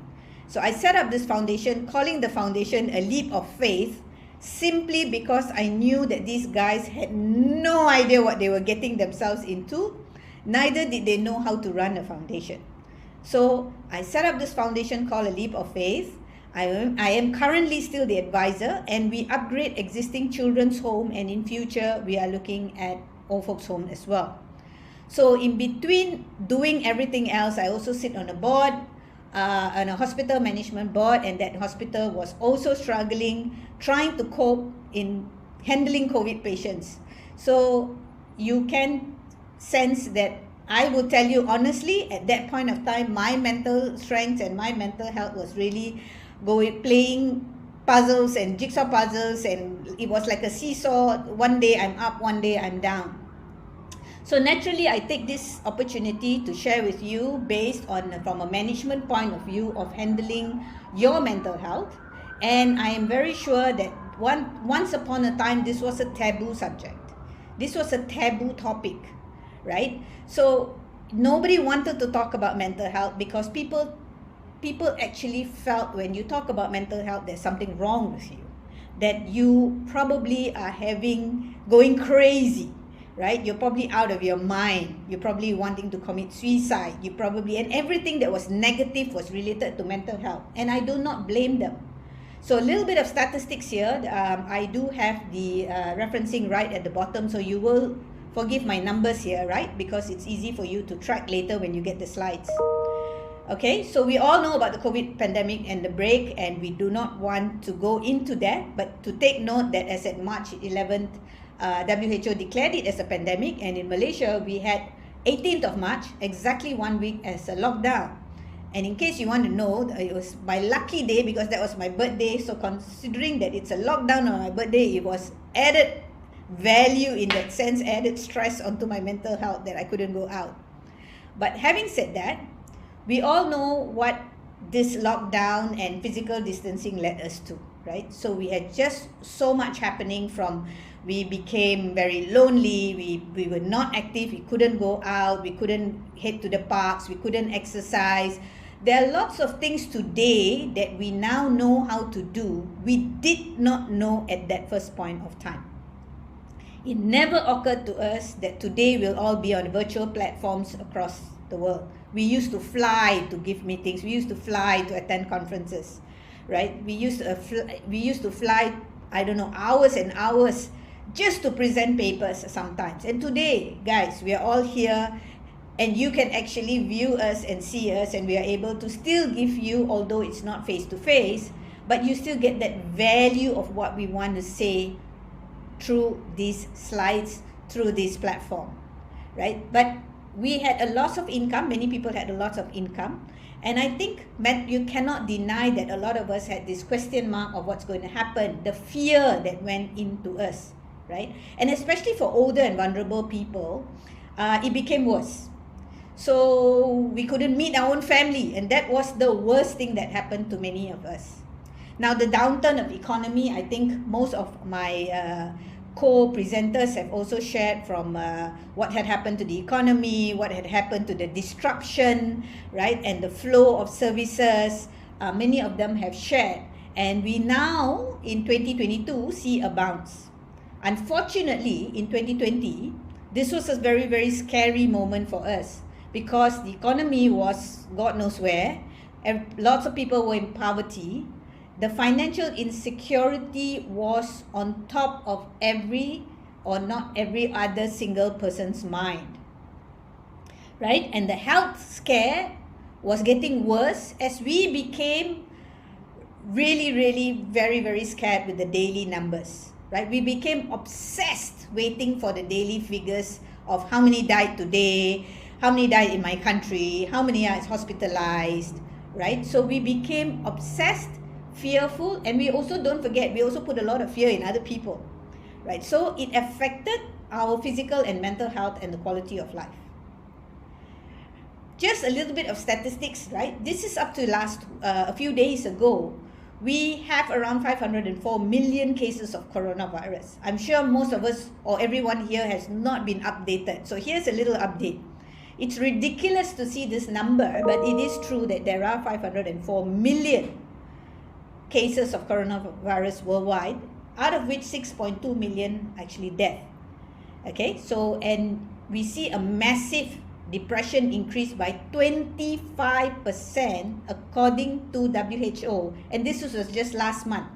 So I set up this foundation, calling the foundation A Leap of Faith, simply because I knew that these guys had no idea what they were getting themselves into, neither did they know how to run a foundation. So I set up this foundation called A Leap of Faith. I am currently still the advisor, and we upgrade existing children's home, and in future we are looking at old folks home as well. So in between doing everything else, I also sit on a board, on a hospital management board, and that hospital was also struggling, trying to cope in handling COVID patients. So you can sense that I will tell you honestly, at that point of time, my mental strength and my mental health was really playing puzzles and jigsaw puzzles, and it was like a seesaw. One day I'm up, one day I'm down. So naturally, I take this opportunity to share with you based on, from a management point of view of handling your mental health. And I am very sure that once upon a time, this was a taboo subject. This was a taboo topic, right? So nobody wanted to talk about mental health because people actually felt when you talk about mental health, there's something wrong with you, that you probably are going crazy, right? You're probably out of your mind. You're probably wanting to commit suicide. And everything that was negative was related to mental health. And I do not blame them. So a little bit of statistics here. I do have the referencing right at the bottom, so you will forgive my numbers here, right? Because it's easy for you to track later when you get the slides. Okay, so we all know about the COVID pandemic and the break, and we do not want to go into that, but to take note that as at March 11th, WHO declared it as a pandemic, and in Malaysia, we had 18th of March, exactly 1 week as a lockdown. And in case you want to know, it was my lucky day because that was my birthday. So considering that it's a lockdown on my birthday, it was added value in that sense, added stress onto my mental health that I couldn't go out. But having said that, we all know what this lockdown and physical distancing led us to, right? So we had just so much happening from We became very lonely. We were not active. We couldn't go out. We couldn't head to the parks. We couldn't exercise. There are lots of things today that we now know how to do. We did not know at that first point of time. It never occurred to us that today we'll all be on virtual platforms across the world. We used to fly to give meetings. We used to fly to attend conferences, right? We used to fly, I don't know, hours and hours just to present papers sometimes. And today, guys, we are all here and you can actually view us and see us, and we are able to still give you, although it's not face to face, but you still get that value of what we want to say through these slides, through this platform, right? But we had a loss of income. Many people had a loss of income. And I think you cannot deny that a lot of us had this question mark of what's going to happen, the fear that went into us, right? And especially for older and vulnerable people, it became worse. So we couldn't meet our own family, and that was the worst thing that happened to many of us. Now, the downturn of the economy, I think most of my co-presenters have also shared from what had happened to the economy, what had happened to the disruption, right, and the flow of services. Many of them have shared. And we now, in 2022, see a bounce. Unfortunately, in 2020, this was a very, very scary moment for us because the economy was God knows where. Lots of people were in poverty. The financial insecurity was on top of every or not every other single person's mind, right? And the health scare was getting worse as we became really, really very, very scared with the daily numbers, right? We became obsessed waiting for the daily figures of how many died today, how many died in my country, how many are hospitalized, right? So we became obsessed, fearful, and we also, don't forget, we also put a lot of fear in other people, right? So it affected our physical and mental health and the quality of life. Just a little bit of statistics, right? This is up to a few days ago. We have around 504 million cases of coronavirus. I'm sure most of us or everyone here has not been updated. So here's a little update. It's ridiculous to see this number, but it is true that there are 504 million cases of coronavirus worldwide, out of which 6.2 million actually death. Okay, so, and we see a massive depression increase by 25% according to WHO, and this was just last month.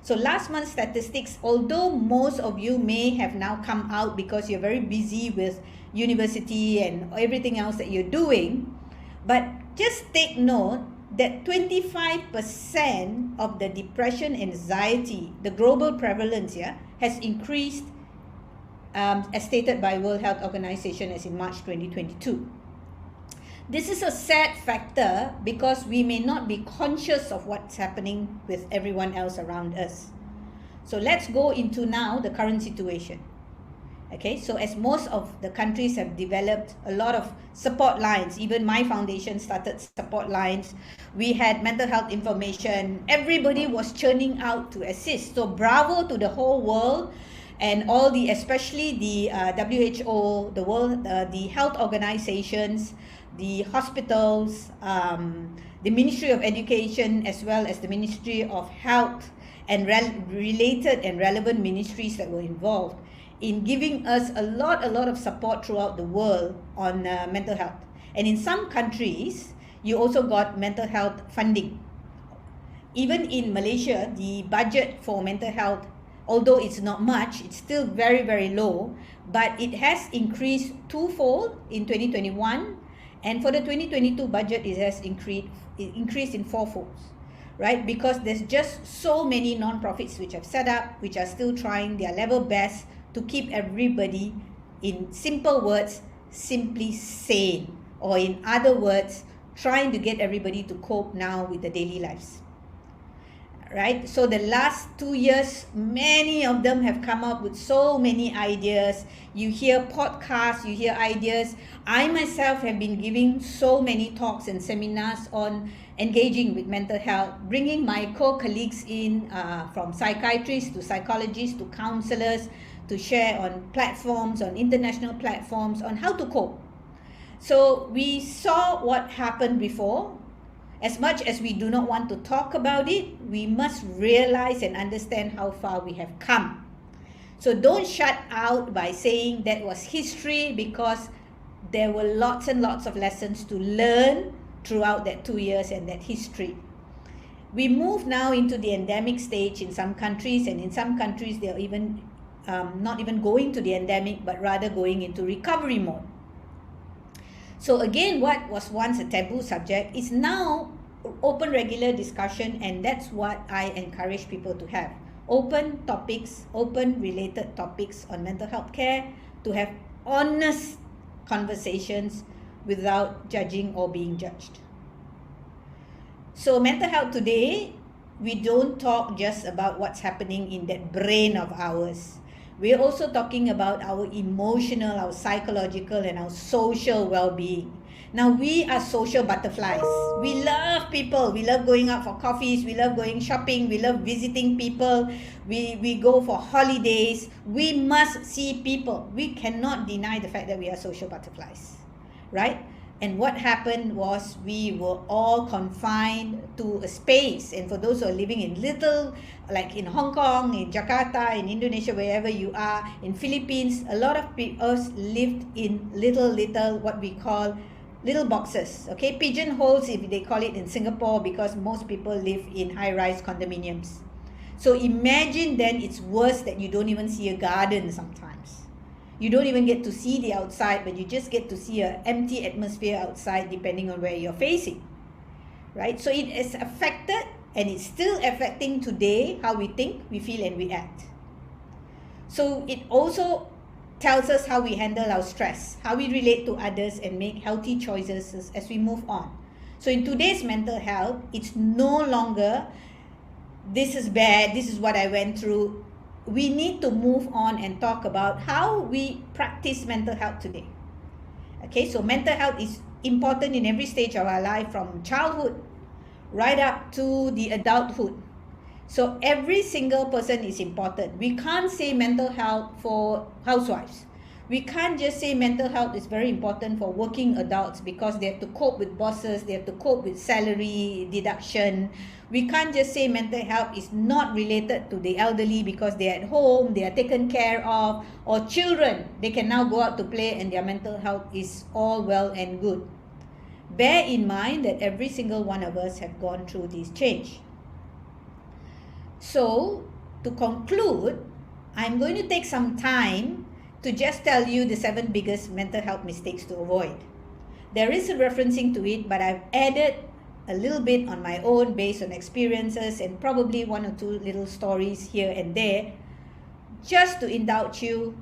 So last month's statistics, although most of you may have now come out because you're very busy with university and everything else that you're doing, but just take note that 25% of the depression, anxiety, the global prevalence here has increased as stated by World Health Organization as in March 2022. This is a sad factor because we may not be conscious of what's happening with everyone else around us. So let's go into now the current situation. Okay, so as most of the countries have developed a lot of support lines, even my foundation started support lines. We had mental health information. Everybody was churning out to assist. So bravo to the whole world and all the, especially the WHO, the world, the health organizations, the hospitals, the Ministry of Education, as well as the Ministry of Health and related and relevant ministries that were involved in giving us a lot of support throughout the world on mental health. And in some countries, you also got mental health funding. Even in Malaysia, the budget for mental health, although it's not much, it's still very, very low, but it has increased twofold in 2021. And for the 2022 budget, it has increased in fourfolds, right? Because there's just so many non-profits which have set up, which are still trying their level best to keep everybody, in simple words, simply sane, or in other words, trying to get everybody to cope now with the daily lives, right? So the last 2 years, many of them have come up with so many ideas. You hear podcasts, you hear ideas. I myself have been giving so many talks and seminars on engaging with mental health, bringing my co-colleagues in from psychiatrists to psychologists to counselors to share on platforms, on international platforms, on how to cope. So we saw what happened before. As much as we do not want to talk about it, we must realize and understand how far we have come. So don't shut out by saying that was history, because there were lots and lots of lessons to learn throughout that 2 years and that history. We move now into the endemic stage in some countries, and in some countries they're even not even going to the endemic, but rather going into recovery mode. So again, what was once a taboo subject is now open regular discussion, and that's what I encourage people to have. Open topics, open related topics on mental health care, to have honest conversations without judging or being judged. So mental health today, we don't talk just about what's happening in that brain of ours. We're also talking about our emotional, our psychological, and our social well-being. Now, we are social butterflies. We love people. We love going out for coffees. We love going shopping. We love visiting people. We go for holidays. We must see people. We cannot deny the fact that we are social butterflies, right? And what happened was we were all confined to a space. And for those who are living in little, like in Hong Kong, in Jakarta, in Indonesia, wherever you are, in Philippines, a lot of us lived in little, what we call little boxes, okay? Pigeonholes, if they call it in Singapore, because most people live in high-rise condominiums. So imagine then it's worse that you don't even see a garden sometimes. You don't even get to see the outside, but you just get to see an empty atmosphere outside depending on where you're facing, right? So it is affected, and it's still affecting today how we think, we feel, and we act. So it also tells us how we handle our stress, how we relate to others, and make healthy choices as we move on. So in today's mental health, it's no longer, this is bad, this is what I went through. We need to move on and talk about how we practice mental health today. Okay, so mental health is important in every stage of our life, from childhood right up to the adulthood. So every single person is important. We can't say mental health for housewives. We can't just say mental health is very important for working adults because they have to cope with bosses, they have to cope with salary deduction. We can't just say mental health is not related to the elderly because they're at home, they are taken care of, or children, they can now go out to play and their mental health is all well and good. Bear in mind that every single one of us have gone through this change. So, to conclude, I'm going to take some time to just tell you the 7 biggest mental health mistakes to avoid. There is a referencing to it, but I've added a little bit on my own based on experiences and probably 1 or 2 little stories here and there, just to indulge you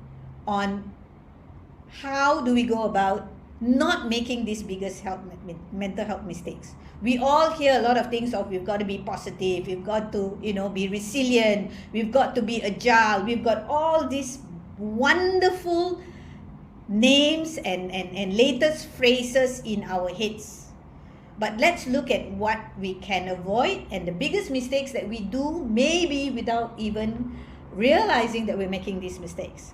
on how do we go about not making these biggest mental health mistakes. We all hear a lot of things of we've got to be positive, we've got to, be resilient, we've got to be agile, we've got all these wonderful names and latest phrases in our heads. But let's look at what we can avoid and the biggest mistakes that we do, maybe without even realizing that we're making these mistakes.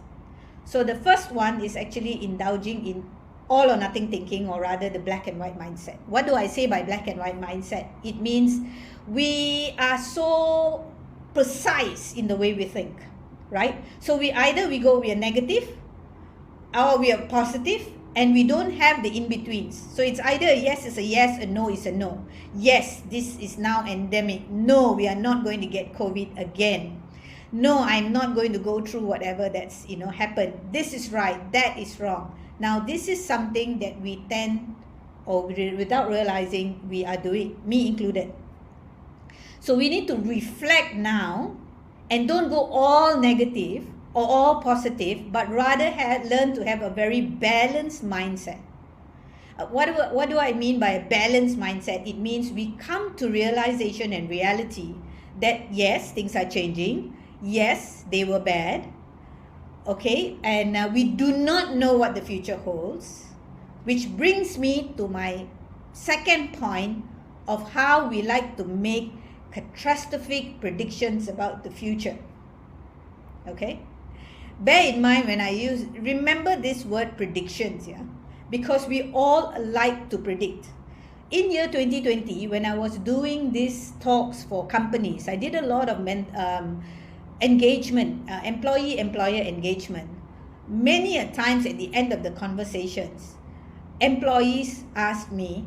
So the first one is actually indulging in all or nothing thinking, or rather the black and white mindset. What do I say by black and white mindset? It means we are so precise in the way we think, right? So we are negative or we are positive, and we don't have the in-betweens. So it's either a yes is a yes, a no is a no. Yes, this is now endemic. No, we are not going to get COVID again. No, I'm not going to go through whatever that's happened. This is right, that is wrong. Now, this is something that we tend, or without realizing, we are doing, me included. So we need to reflect now and don't go all negative or all positive, but rather learn to have a very balanced mindset. What do I mean by a balanced mindset? It means we come to realization and reality that yes, things are changing. Yes, they were bad. Okay, and we do not know what the future holds, which brings me to my second point of how we like to make catastrophic predictions about the future. Okay, bear in mind when remember this word predictions, yeah, because we all like to predict. In year 2020, when I was doing these talks for companies, I did a lot of engagement, employee-employer engagement. Many a times at the end of the conversations, employees ask me,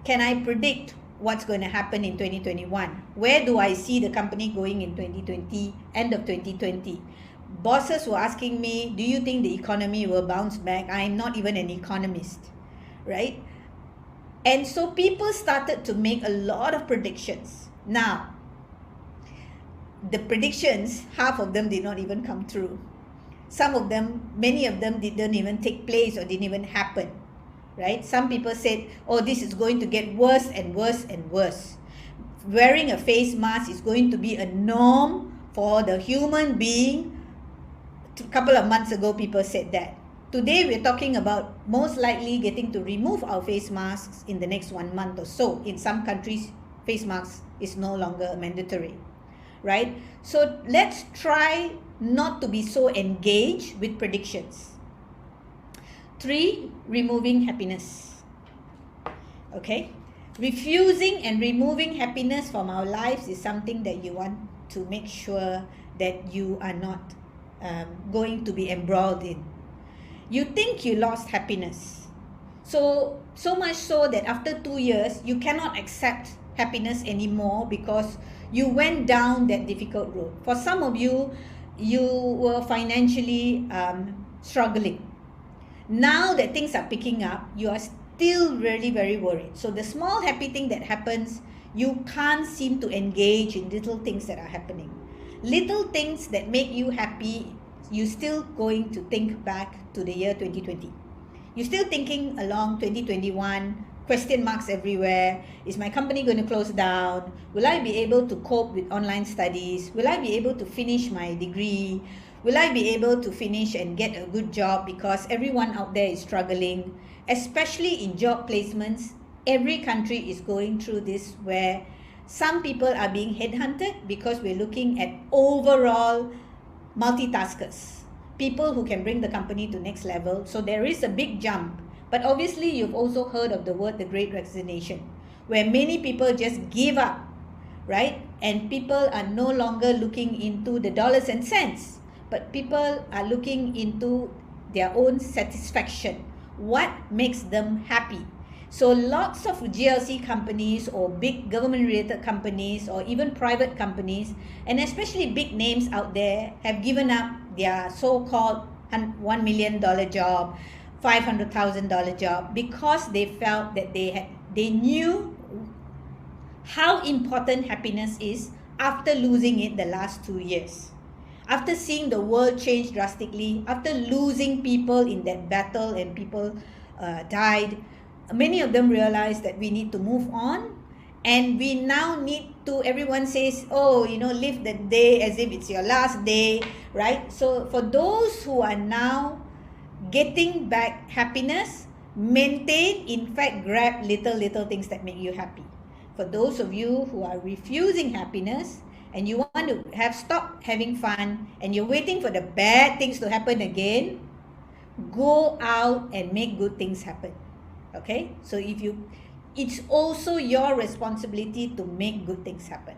can I predict what's going to happen in 2021? Where do I see the company going in 2020, end of 2020? Bosses were asking me, do you think the economy will bounce back? I'm not even an economist, right? And so people started to make a lot of predictions. Now, the predictions, half of them did not even come true. Some of them, many of them didn't even take place or didn't even happen, right? Some people said, oh, this is going to get worse and worse and worse. Wearing a face mask is going to be a norm for the human being. A couple of months ago, people said that. Today, we're talking about most likely getting to remove our face masks in the next 1 month or so. In some countries, face masks is no longer mandatory, right? So let's try not to be so engaged with predictions. 3, removing happiness. Okay? Refusing and removing happiness from our lives is something that you want to make sure that you are not going to be embroiled in. You think you lost happiness. So much so that after 2 years, you cannot accept happiness anymore because you went down that difficult road. For some of you, you were financially struggling. Now that things are picking up, you are still really very worried. So the small happy thing that happens, you can't seem to engage in little things that are happening. Little things that make you happy, you're still going to think back to the year 2020. You're still thinking along 2021, question marks everywhere. Is my company going to close down? Will I be able to cope with online studies? Will I be able to finish my degree? Will I be able to finish and get a good job? Because everyone out there is struggling, especially in job placements. Every country is going through this where some people are being headhunted because we're looking at overall multitaskers, people who can bring the company to next level. So there is a big jump. But obviously, you've also heard of the word, the Great Resignation, where many people just give up, right? And people are no longer looking into the dollars and cents, but people are looking into their own satisfaction. What makes them happy? So lots of GLC companies or big government-related companies or even private companies, and especially big names out there, have given up their so-called $1 million job, $500,000 job, because they felt that they knew how important happiness is after losing it the last 2 years. After seeing the world change drastically, after losing people in that battle and people died, many of them realized that we need to move on, and we now need to, everyone says, oh, live the day as if it's your last day, right? So for those who are now getting back happiness, maintain, in fact, grab little things that make you happy. For those of you who are refusing happiness and you want to stop having fun and you're waiting for the bad things to happen again, go out and make good things happen. Okay, so it's also your responsibility to make good things happen.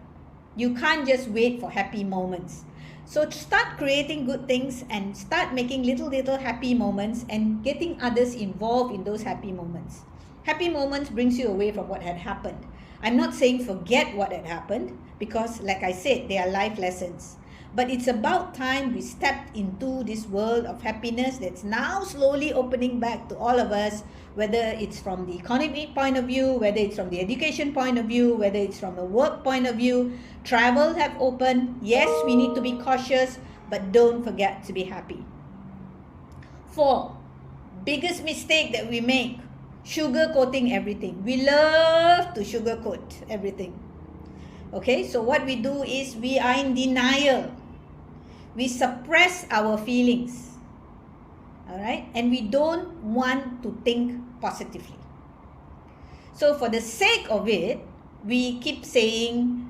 You can't just wait for happy moments. So start creating good things and start making little happy moments and getting others involved in those happy moments. Happy moments brings you away from what had happened. I'm not saying forget what had happened, because like I said, they are life lessons. But it's about time we stepped into this world of happiness that's now slowly opening back to all of us, whether it's from the economy point of view, whether it's from the education point of view, whether it's from a work point of view. Travel have opened. Yes, we need to be cautious, but don't forget to be happy. 4, biggest mistake that we make, sugarcoating everything. We love to sugarcoat everything. Okay, so what we do is we are in denial. We suppress our feelings. All right, and we don't want to think positively. So for the sake of it, we keep saying,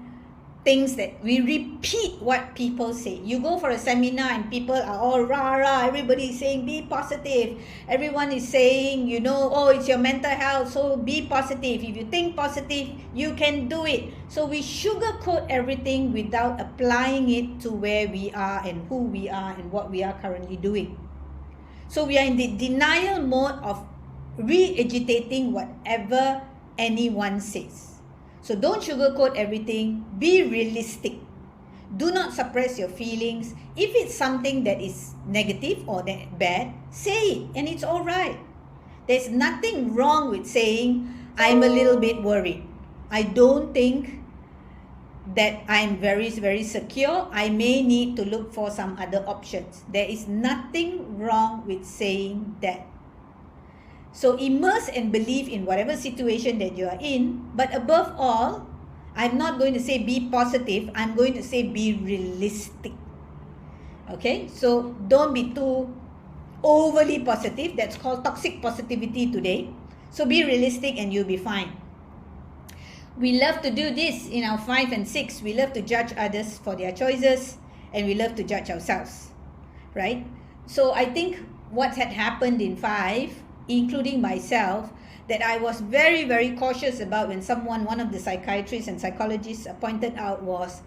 things that we repeat what people say. You go for a seminar and people are all rah rah, everybody is saying be positive, everyone is saying, you know, oh, it's your mental health, so be positive. If you think positive, you can do it. So we sugarcoat everything without applying it to where we are and who we are and what we are currently doing. So we are in the denial mode of re-agitating whatever anyone says. So don't sugarcoat everything. Be realistic. Do not suppress your feelings. If it's something that is negative or that bad, say it and it's all right. There's nothing wrong with saying, I'm a little bit worried. I don't think that I'm very, very secure. I may need to look for some other options. There is nothing wrong with saying that. So immerse and believe in whatever situation that you are in. But above all, I'm not going to say be positive. I'm going to say be realistic. Okay? So don't be too overly positive. That's called toxic positivity today. So be realistic and you'll be fine. We love to do this in our 5 and 6. We love to judge others for their choices and we love to judge ourselves. Right? So I think what had happened in 5, including myself, that I was very, very cautious about when one of the psychiatrists and psychologists pointed out was,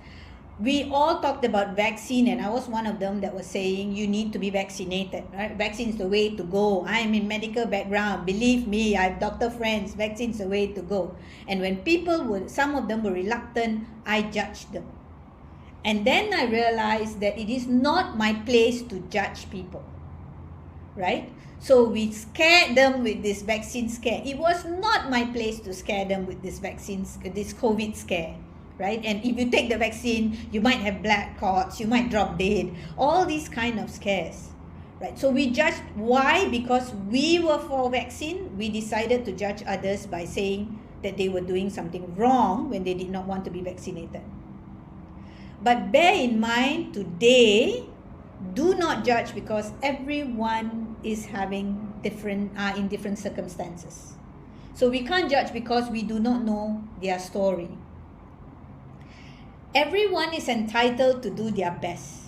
we all talked about vaccine and I was one of them that was saying you need to be vaccinated, right? Vaccine is the way to go. I'm in medical background. Believe me, I have doctor friends. Vaccine is the way to go. And when some of them were reluctant, I judged them. And then I realized that it is not my place to judge people, right? So we scared them with this vaccine scare. It was not my place to scare them with this COVID scare, right? And if you take the vaccine, you might have black clots, you might drop dead, all these kind of scares, right? So we judged. Why? Because we were for vaccine, we decided to judge others by saying that they were doing something wrong when they did not want to be vaccinated. But bear in mind today, do not judge because everyone is having in different circumstances. So we can't judge because we do not know their story. Everyone is entitled to do their best.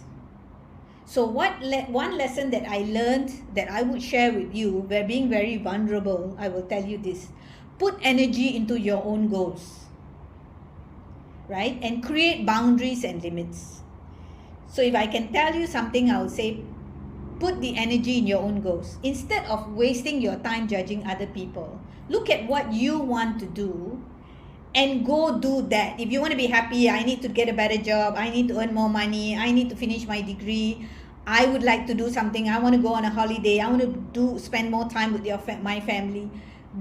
So one lesson that I learned that I would share with you, by being very vulnerable, I will tell you this. Put energy into your own goals, right? And create boundaries and limits. So if I can tell you something, I will say, put the energy in your own goals. Instead of wasting your time judging other people, look at what you want to do and go do that. If you want to be happy, I need to get a better job, I need to earn more money, I need to finish my degree, I would like to do something, I want to go on a holiday, I want to spend more time with my family.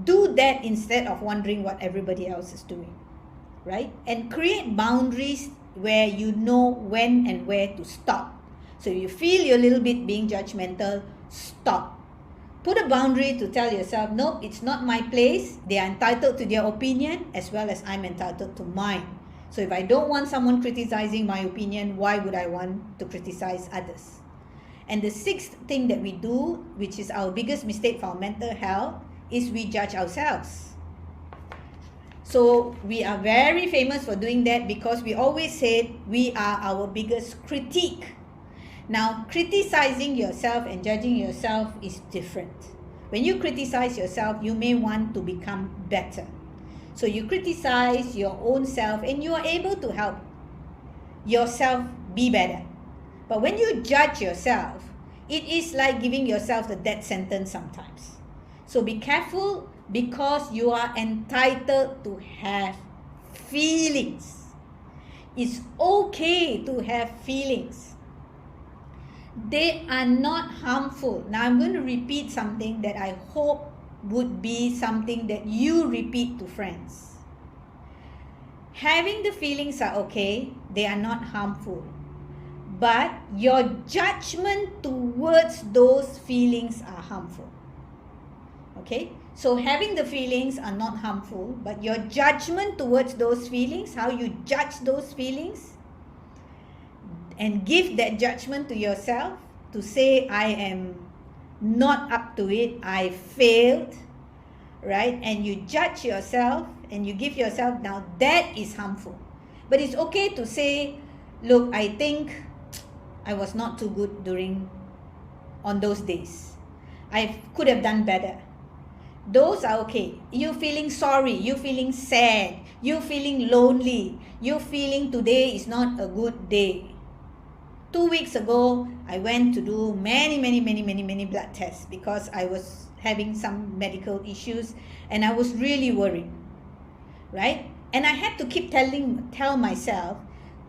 Do that instead of wondering what everybody else is doing, right? And create boundaries where you know when and where to stop. So you feel you're a little bit being judgmental, stop. Put a boundary to tell yourself, no, it's not my place. They are entitled to their opinion as well as I'm entitled to mine. So if I don't want someone criticizing my opinion, why would I want to criticize others? And the 6th thing that we do, which is our biggest mistake for our mental health, is we judge ourselves. So we are very famous for doing that because we always said we are our biggest critique. Now, criticizing yourself and judging yourself is different. When you criticize yourself, you may want to become better. So you criticize your own self and you are able to help yourself be better. But when you judge yourself, it is like giving yourself the death sentence sometimes. So be careful because you are entitled to have feelings. It's okay to have feelings. They are not harmful. Now I'm going to repeat something that I hope would be something that you repeat to friends. Having the feelings are okay. They are not harmful. But your judgment towards those feelings are harmful. Okay? So having the feelings are not harmful, but your judgment towards those feelings, how you judge those feelings, and give that judgment to yourself to say, I am not up to it, I failed, right? And you judge yourself and you give yourself, now that is harmful. But it's okay to say, look, I think I was not too good on those days. I could have done better. Those are okay. You feeling sorry, you feeling sad, you feeling lonely, you feeling today is not a good day. 2 weeks ago, I went to do many blood tests because I was having some medical issues and I was really worried, right? And I had to keep tell myself,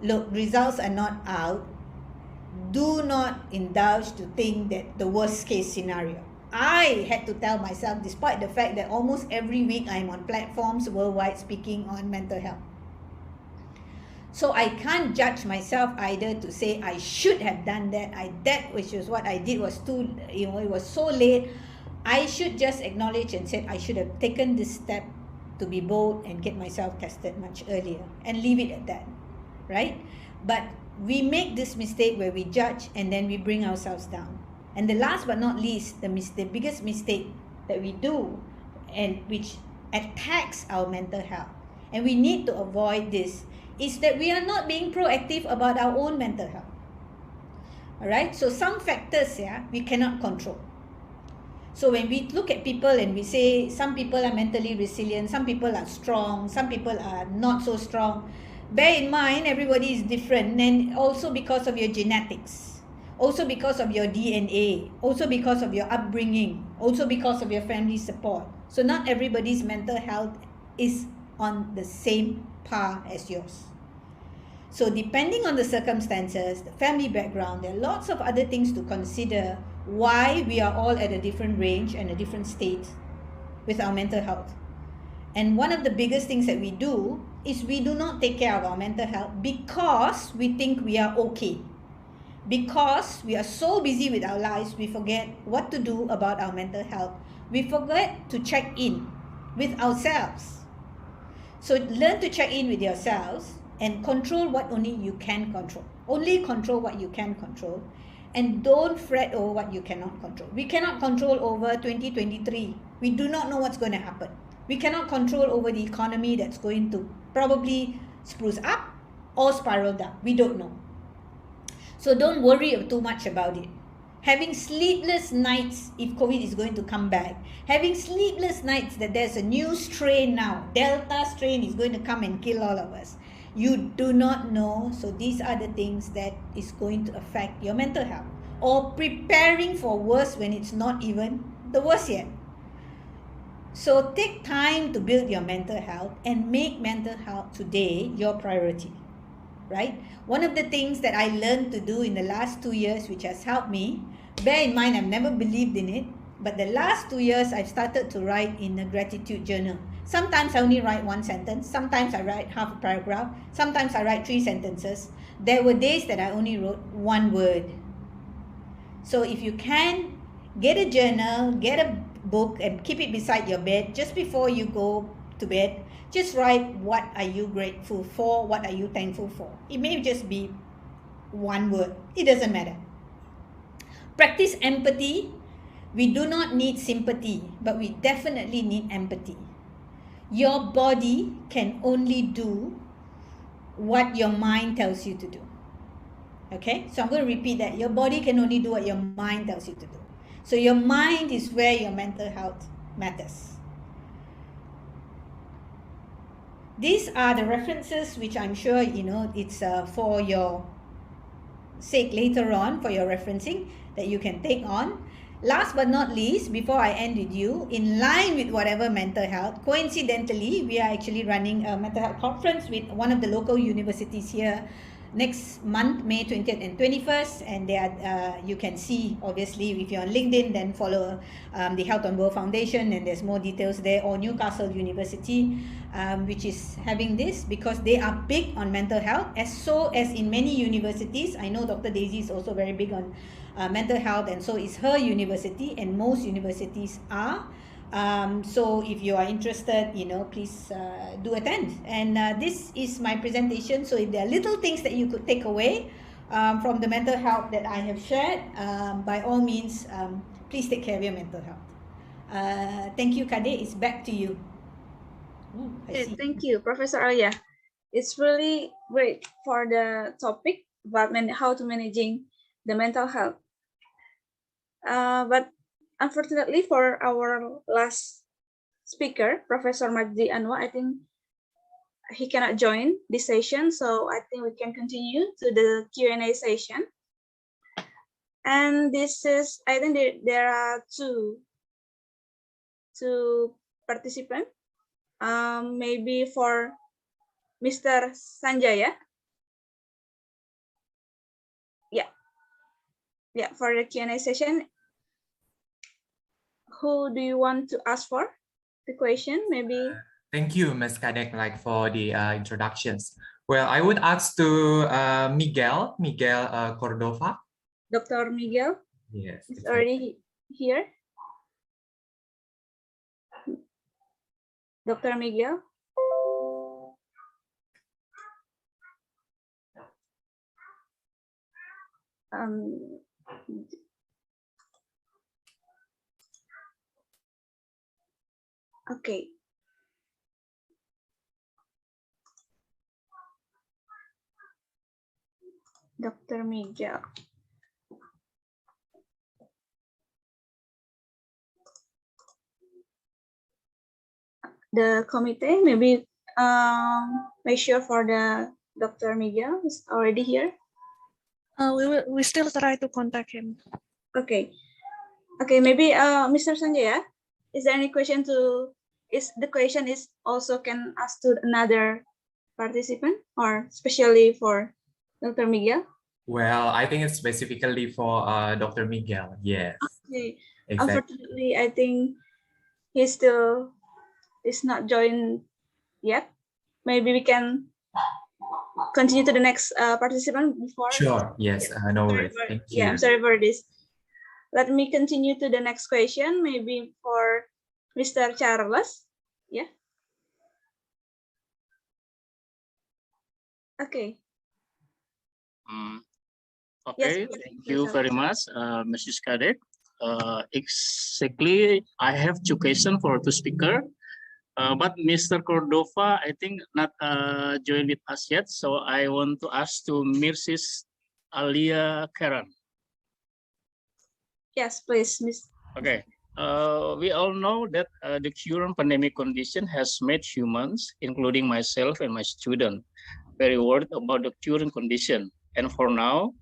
look, results are not out. Do not indulge to think that the worst case scenario. I had to tell myself, despite the fact that almost every week I'm on platforms worldwide speaking on mental health. So I can't judge myself either to say I should have done that. That which was what I did was it was so late. I should just acknowledge and say I should have taken this step to be bold and get myself tested much earlier and leave it at that, right? But we make this mistake where we judge and then we bring ourselves down. And the last but not least, the biggest mistake that we do and which attacks our mental health, and we need to avoid this, is that we are not being proactive about our own mental health. All right, so some factors we cannot control. So when we look at people and we say some people are mentally resilient, some people are strong, some people are not so strong, bear in mind everybody is different, and also because of your genetics, also because of your DNA, also because of your upbringing, also because of your family support. So not everybody's mental health is on the same par as yours. So depending on the circumstances, the family background, there are lots of other things to consider why we are all at a different range and a different state with our mental health. And one of the biggest things that we do is we do not take care of our mental health because we think we are okay. Because we are so busy with our lives, we forget what to do about our mental health. We forget to check in with ourselves. So learn to check in with yourselves and control what only you can control. Only control what you can control. And don't fret over what you cannot control. We cannot control over 2023. We do not know what's going to happen. We cannot control over the economy that's going to probably spruce up or spiral down. We don't know. So don't worry too much about it. Having sleepless nights if COVID is going to come back. Having sleepless nights that there's a new strain now. Delta strain is going to come and kill all of us. You do not know. So these are the things that is going to affect your mental health. Or preparing for worse when it's not even the worst yet. So take time to build your mental health and make mental health today your priority. Right? One of the things that I learned to do in the last 2 years, which has helped me, bear in mind I've never believed in it, but the last 2 years I've started to write in a gratitude journal. Sometimes I only write one sentence, sometimes I write half a paragraph, sometimes I write 3 sentences. There were days that I only wrote 1 word. So if you can, get a journal, get a book and keep it beside your bed just before you go to bed. Just write what are you grateful for, what are you thankful for. It may just be 1 word. It doesn't matter. Practice empathy. We do not need sympathy, but we definitely need empathy. Your body can only do what your mind tells you to do. Okay? So I'm going to repeat that. Your body can only do what your mind tells you to do. So your mind is where your mental health matters. These are the references which I'm sure, it's for your sake later on, for your referencing that you can take on. Last but not least, before I end with you, in line with whatever mental health, coincidentally, we are actually running a mental health conference with one of the local universities here next month, May 20th and 21st, and you can see, obviously, if you're on LinkedIn, then follow the Health on World Foundation, and there's more details there, or Newcastle University, which is having this, because they are big on mental health, as in many universities. I know Dr. Daisy is also very big on mental health, and so is her university, and most universities are. So if you are interested, please do attend. And this is my presentation. So if there are little things that you could take away from the mental health that I have shared, by all means, please take care of your mental health. Thank you, Kade. It's back to you. Okay, thank you, Professor Alia. It's really great for the topic about how to managing the mental health. But unfortunately for our last speaker, Professor Majdi Anwar, I think he cannot join this session, so I think we can continue to the Q&A session. And this is, I think there are two participants. Maybe for Mr. Sanjaya. Yeah, for the Q&A session. Who do you want to ask for the question? Maybe. Thank you, Ms. Kadek, for the introductions. Well, I would ask to Miguel Cordova. Dr. Miguel? Yes. Is already here. Dr. Miguel? Okay. Dr. Miguel. The committee, maybe make sure for the Dr. Miguel is already here. We still try to contact him. Okay. Okay, maybe Mr. Sanjaya, is there any question the question is also can ask to another participant or especially for Dr. Miguel? Well, I think it's specifically for Dr. Miguel. Yes. Okay. Exactly. Unfortunately, I think he still is not joined yet. Maybe we can continue to the next participant before. Sure. Yes. No worries. Thank you. Yeah, I'm sorry for this. Let me continue to the next question. Maybe for Mr. Charles. Yeah. Okay. Okay, yes, thank you very much, Mrs. Kadek. Exactly, I have two questions for the speaker, but Mr. Cordova, I think not joined with us yet, so I want to ask to Mrs. Alia Karen. Yes, please, Miss. Okay. We all know that the current pandemic condition has made humans, including myself and my student, very worried about the current condition. And for now,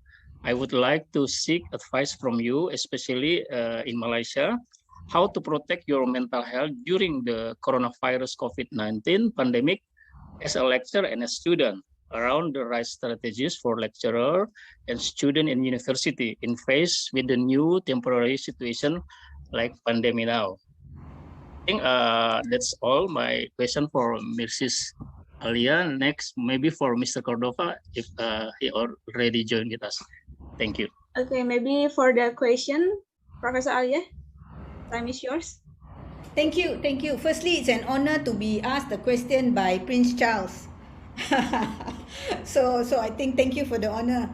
I would like to seek advice from you, especially in Malaysia, how to protect your mental health during the coronavirus COVID-19 pandemic as a lecturer and a student, around the right strategies for lecturer and student in university in face with the new temporary situation like pandemic now. I think that's all my question for Mrs. Alia. Next, maybe for Mr. Cordova, if he already joined with us. Thank you. Okay, maybe for the question, Professor Alia, time is yours. Thank you. Thank you. Firstly, it's an honor to be asked the question by Prince Charles. So I think thank you for the honor.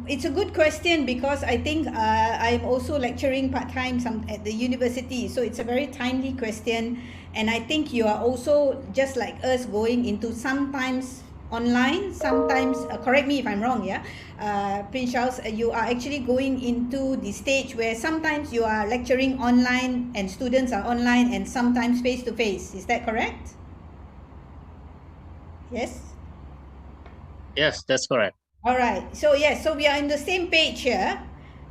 It's a good question because I think I'm also lecturing part-time at the university. So it's a very timely question. And I think you are also, just like us, going into sometimes online, sometimes, correct me if I'm wrong, yeah? Prince Charles, you are actually going into the stage where sometimes you are lecturing online and students are online and sometimes face-to-face. Is that correct? Yes? Yes, that's correct. All right. So yes, so we are in the same page here,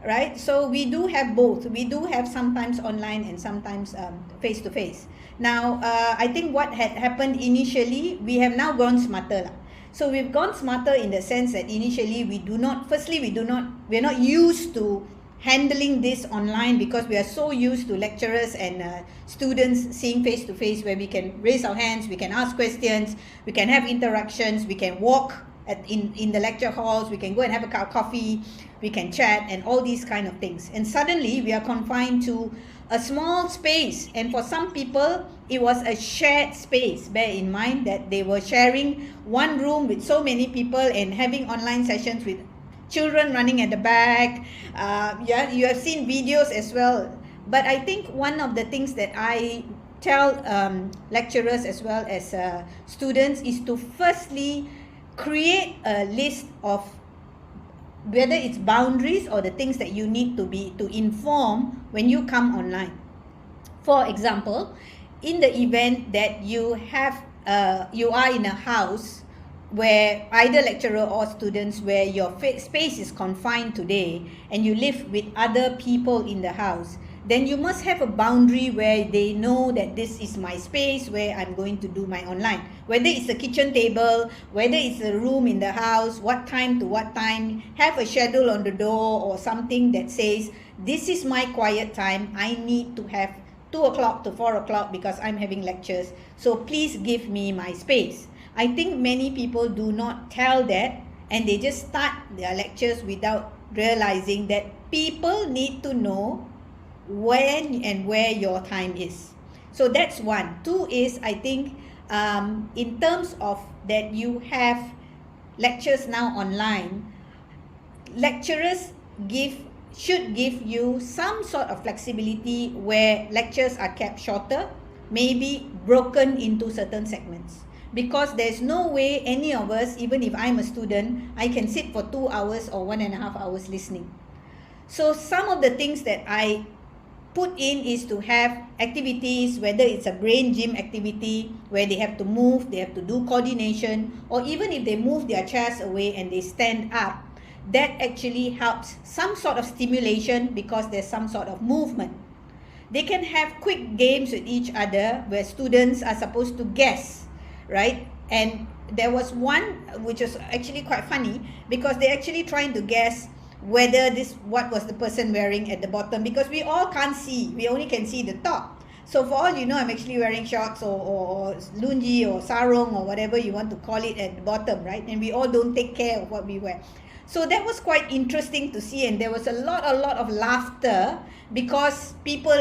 right? So we do have both. We do have sometimes online and sometimes face-to-face. Now, I think what had happened initially, we have now gone smarter. So we've gone smarter in the sense that initially we're not used to handling this online because we are so used to lecturers and students seeing face-to-face where we can raise our hands, we can ask questions, we can have interactions, we can walk in the lecture halls, we can go and have a cup of coffee, we can chat and all these kind of things. And suddenly we are confined to a small space, and for some people it was a shared space. Bear in mind that they were sharing one room with so many people and having online sessions with children running at the back. Yeah, you have seen videos as well. But I think one of the things that I tell lecturers as well as students is to firstly create a list of whether it's boundaries or the things that you need to inform when you come online. For example, in the event that you are in a house where either lecturer or students where your space is confined today and you live with other people in the house, then you must have a boundary where they know that this is my space where I'm going to do my online. Whether it's a kitchen table, whether it's a room in the house, what time to what time, have a schedule on the door or something that says, this is my quiet time, I need to have 2 o'clock to 4 o'clock because I'm having lectures, so please give me my space. I think many people do not tell that, and they just start their lectures without realizing that people need to know when and where your time is. So that's one. Two is, I think, in terms of that you have lectures now online, lecturers should give you some sort of flexibility where lectures are kept shorter, maybe broken into certain segments. Because there's no way any of us, even if I'm a student, I can sit for 2 hours or 1.5 hours listening. So some of the things that I put in is to have activities, whether it's a brain gym activity where they have to move, they have to do coordination, or even if they move their chairs away and they stand up, that actually helps some sort of stimulation because there's some sort of movement. They can have quick games with each other where students are supposed to guess, right? And there was one which was actually quite funny because they're actually trying to guess whether what was the person wearing at the bottom, because we all can't see, we only can see the top. So for all you know, I'm actually wearing shorts or lungi or sarong or whatever you want to call it at the bottom, right? And we all don't take care of what we wear. So that was quite interesting to see, and there was a lot of laughter because people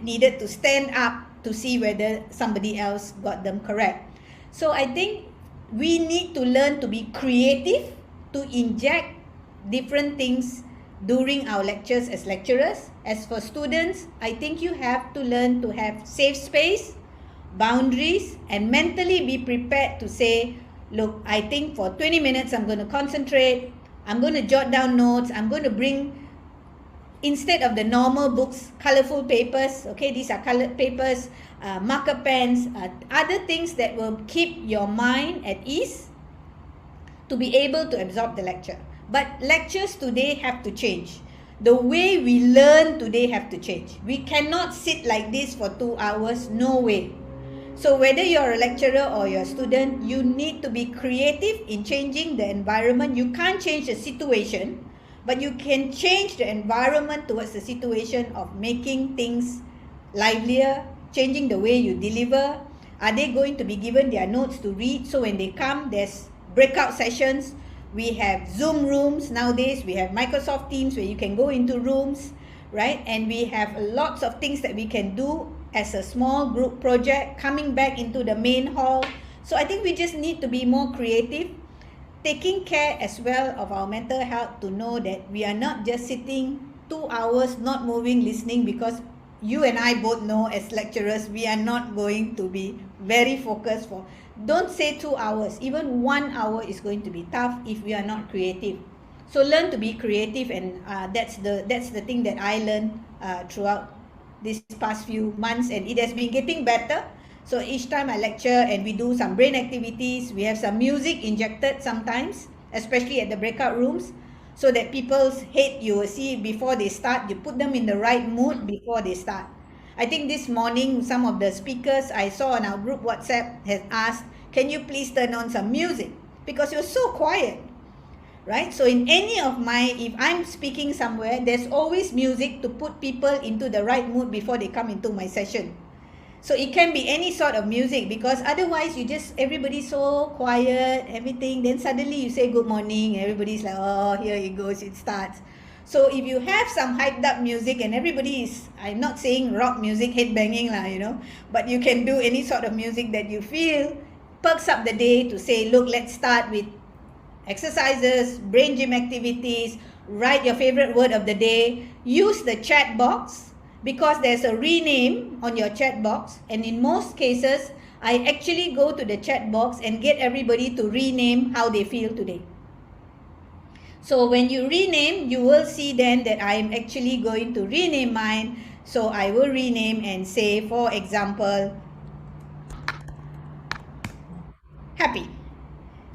needed to stand up to see whether somebody else got them correct. So I think we need to learn to be creative, to inject different things during our lectures as lecturers. As for students, I think you have to learn to have safe space, boundaries, and mentally be prepared to say, look, I think for 20 minutes I'm going to concentrate, I'm going to jot down notes, I'm going to bring, instead of the normal books, colorful papers, okay, these are colored papers, marker pens, other things that will keep your mind at ease to be able to absorb the lecture. But lectures today have to change. The way we learn today have to change. We cannot sit like this for 2 hours, no way. So whether you're a lecturer or you're a student, you need to be creative in changing the environment. You can't change the situation, but you can change the environment towards the situation of making things livelier, changing the way you deliver. Are they going to be given their notes to read? So when they come, there's breakout sessions. We have Zoom rooms nowadays. We have Microsoft Teams where you can go into rooms, right? And we have lots of things that we can do as a small group project coming back into the main hall. So I think we just need to be more creative, taking care as well of our mental health, to know that we are not just sitting 2 hours not moving, listening, because you and I both know as lecturers we are not going to be very focused for, don't say 2 hours, even 1 hour is going to be tough if we are not creative. So learn to be creative, and that's the thing that I learned throughout these past few months, and it has been getting better. So each time I lecture and we do some brain activities, we have some music injected sometimes, especially at the breakout rooms, so that people's head, you will see before they start, you put them in the right mood before they start. I think this morning some of the speakers I saw on our group WhatsApp has asked, can you please turn on some music, because you're so quiet, right? So in any of if I'm speaking somewhere, there's always music to put people into the right mood before they come into my session. So it can be any sort of music, because otherwise everybody's so quiet, everything, then suddenly you say good morning, everybody's like, oh, here it goes, it starts. So if you have some hyped up music and everybody is, I'm not saying rock music, headbanging lah, but you can do any sort of music that you feel perks up the day to say, look, let's start with exercises, brain gym activities, write your favorite word of the day, use the chat box, because there's a rename on your chat box, and in most cases, I actually go to the chat box and get everybody to rename how they feel today. So when you rename, you will see then that I am actually going to rename mine. So I will rename and say, for example, happy.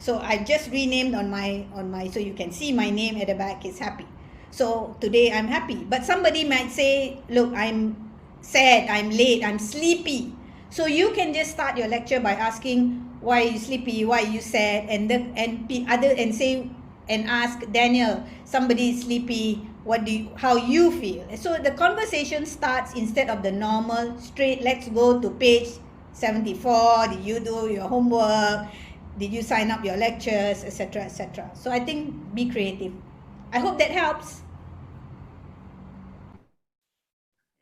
So I just renamed on my so you can see my name at the back is happy. So today I'm happy. But somebody might say, look, I'm sad, I'm late, I'm sleepy. So you can just start your lecture by asking, why are you sleepy, why are you sad, and ask Daniel, somebody is sleepy, how you feel. So the conversation starts instead of the normal straight, let's go to page 74, did you do your homework, did you sign up your lectures, etc., etc. So I think be creative. I hope that helps.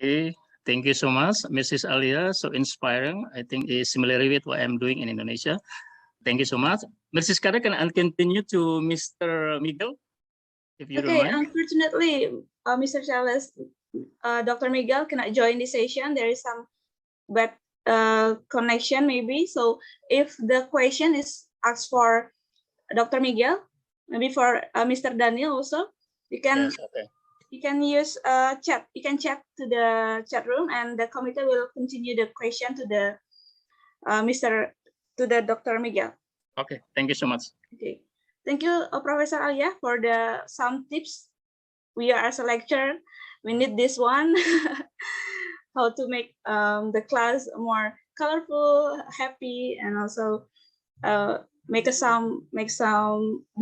Okay, thank you so much, Mrs. Alia. So inspiring. I think it's similarly with what I'm doing in Indonesia. Thank you so much. Mrs. Kada, can I continue to Mr. Miguel, if you don't Okay, mind? unfortunately, Mr. Charles, Dr. Miguel cannot join this session. There is some bad connection maybe. So if the question is asked for Dr. Miguel, maybe for Mr. Daniel also, you can Yes, okay. you can use chat. You can chat to the chat room, and the committee will continue the question to the Dr. Miguel. Okay, thank you so much. Okay, thank you, Professor Alia, for the some tips. We are as a lecturer, we need this one. How to make the class more colorful, happy, and also be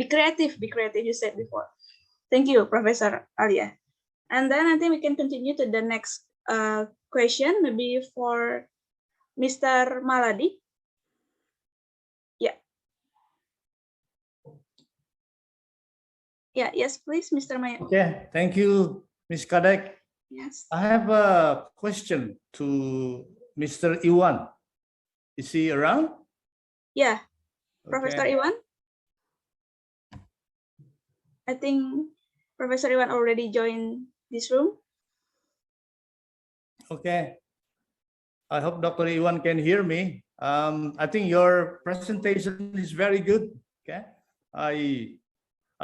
creative. You said before. Thank you, Professor Alia. And then I think we can continue to the next question, maybe for Mr. Maladi. Yeah. Yeah. Yes, please, Mr. Maya. Okay. Thank you, Ms. Kadek. Yes. I have a question to Mr. Iwan. Is he around? Yeah. Okay. Professor Iwan. I think Professor Iwan already joined this room. Okay. I hope Dr. Iwan can hear me. I think your presentation is very good. Okay. I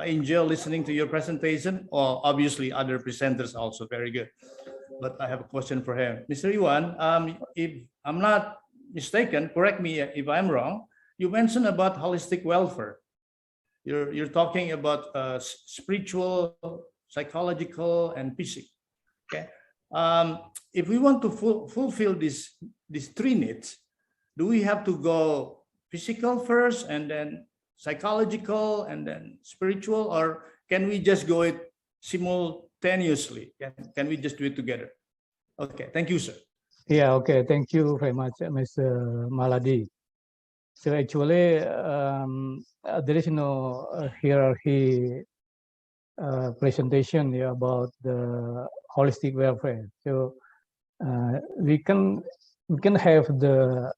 enjoy listening to your presentation, or obviously other presenters also very good. But I have a question for him. Mr. Iwan, if I'm not mistaken, correct me if I'm wrong, you mentioned about holistic welfare. You're talking about spiritual, psychological, and physical. Okay. If we want to fulfill these three needs, do we have to go physical first and then psychological and then spiritual, or can we just go it simultaneously? Can we just do it together? Okay, thank you, sir. Yeah, okay, thank you very much, Mr. Maladi. So actually, there is no hierarchy presentation about the holistic welfare. So we can have the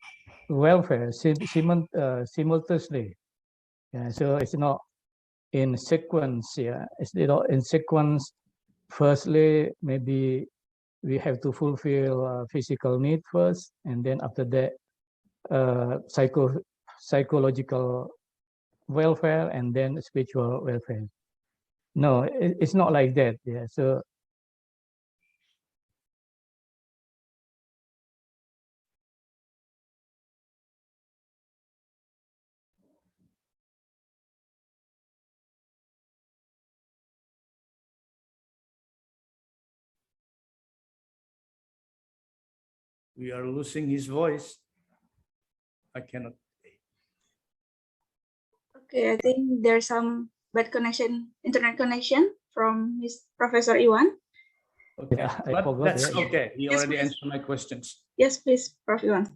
welfare simultaneously. Yeah, so it's not in sequence. Yeah, it's in sequence. Firstly, maybe we have to fulfill physical need first, and then after that, psychological welfare, and then spiritual welfare. No, it's not like that. Yeah, so we are losing his voice. I cannot. Okay, I think there's some bad connection, internet connection from Professor Iwan. Okay, yeah, I but forgot. that's Yeah. okay. He Yes, already please. answered my questions. Yes, please, Prof. Iwan.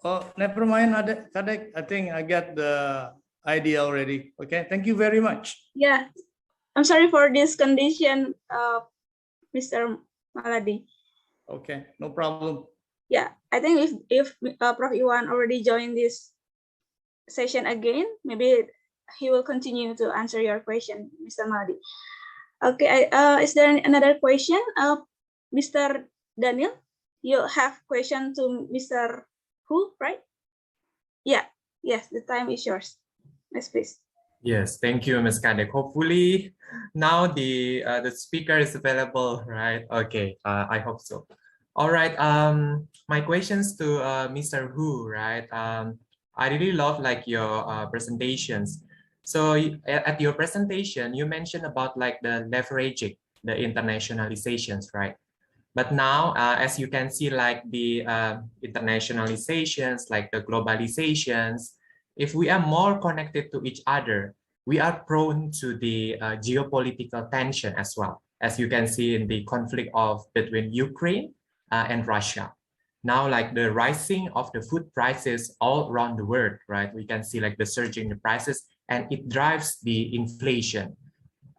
Oh, never mind, Kadek. I think I got the idea already. Okay, thank you very much. Yeah, I'm sorry for this condition, Mr. Maladi. Okay, no problem. Yeah, I think if Prof. Iwan already joined this session again, maybe he will continue to answer your question, Mr. Maldi. Okay, is there another question? Mr. Daniel, you have question to Mr. Who, right? Yeah, yes, the time is yours. Yes, please. Yes, thank you, Ms. Kadek. Hopefully now the speaker is available, right? Okay, I hope so. All right, my questions to Mr. Hu, right? I really love like your presentations. So at your presentation, you mentioned about like the leveraging, the internationalizations, right? But now, as you can see, like the internationalizations, like the globalizations, if we are more connected to each other, we are prone to the geopolitical tension as well, as you can see in the conflict between Ukraine and Russia. Now, like the rising of the food prices all around the world, right? We can see like the surging the prices, and it drives the inflation.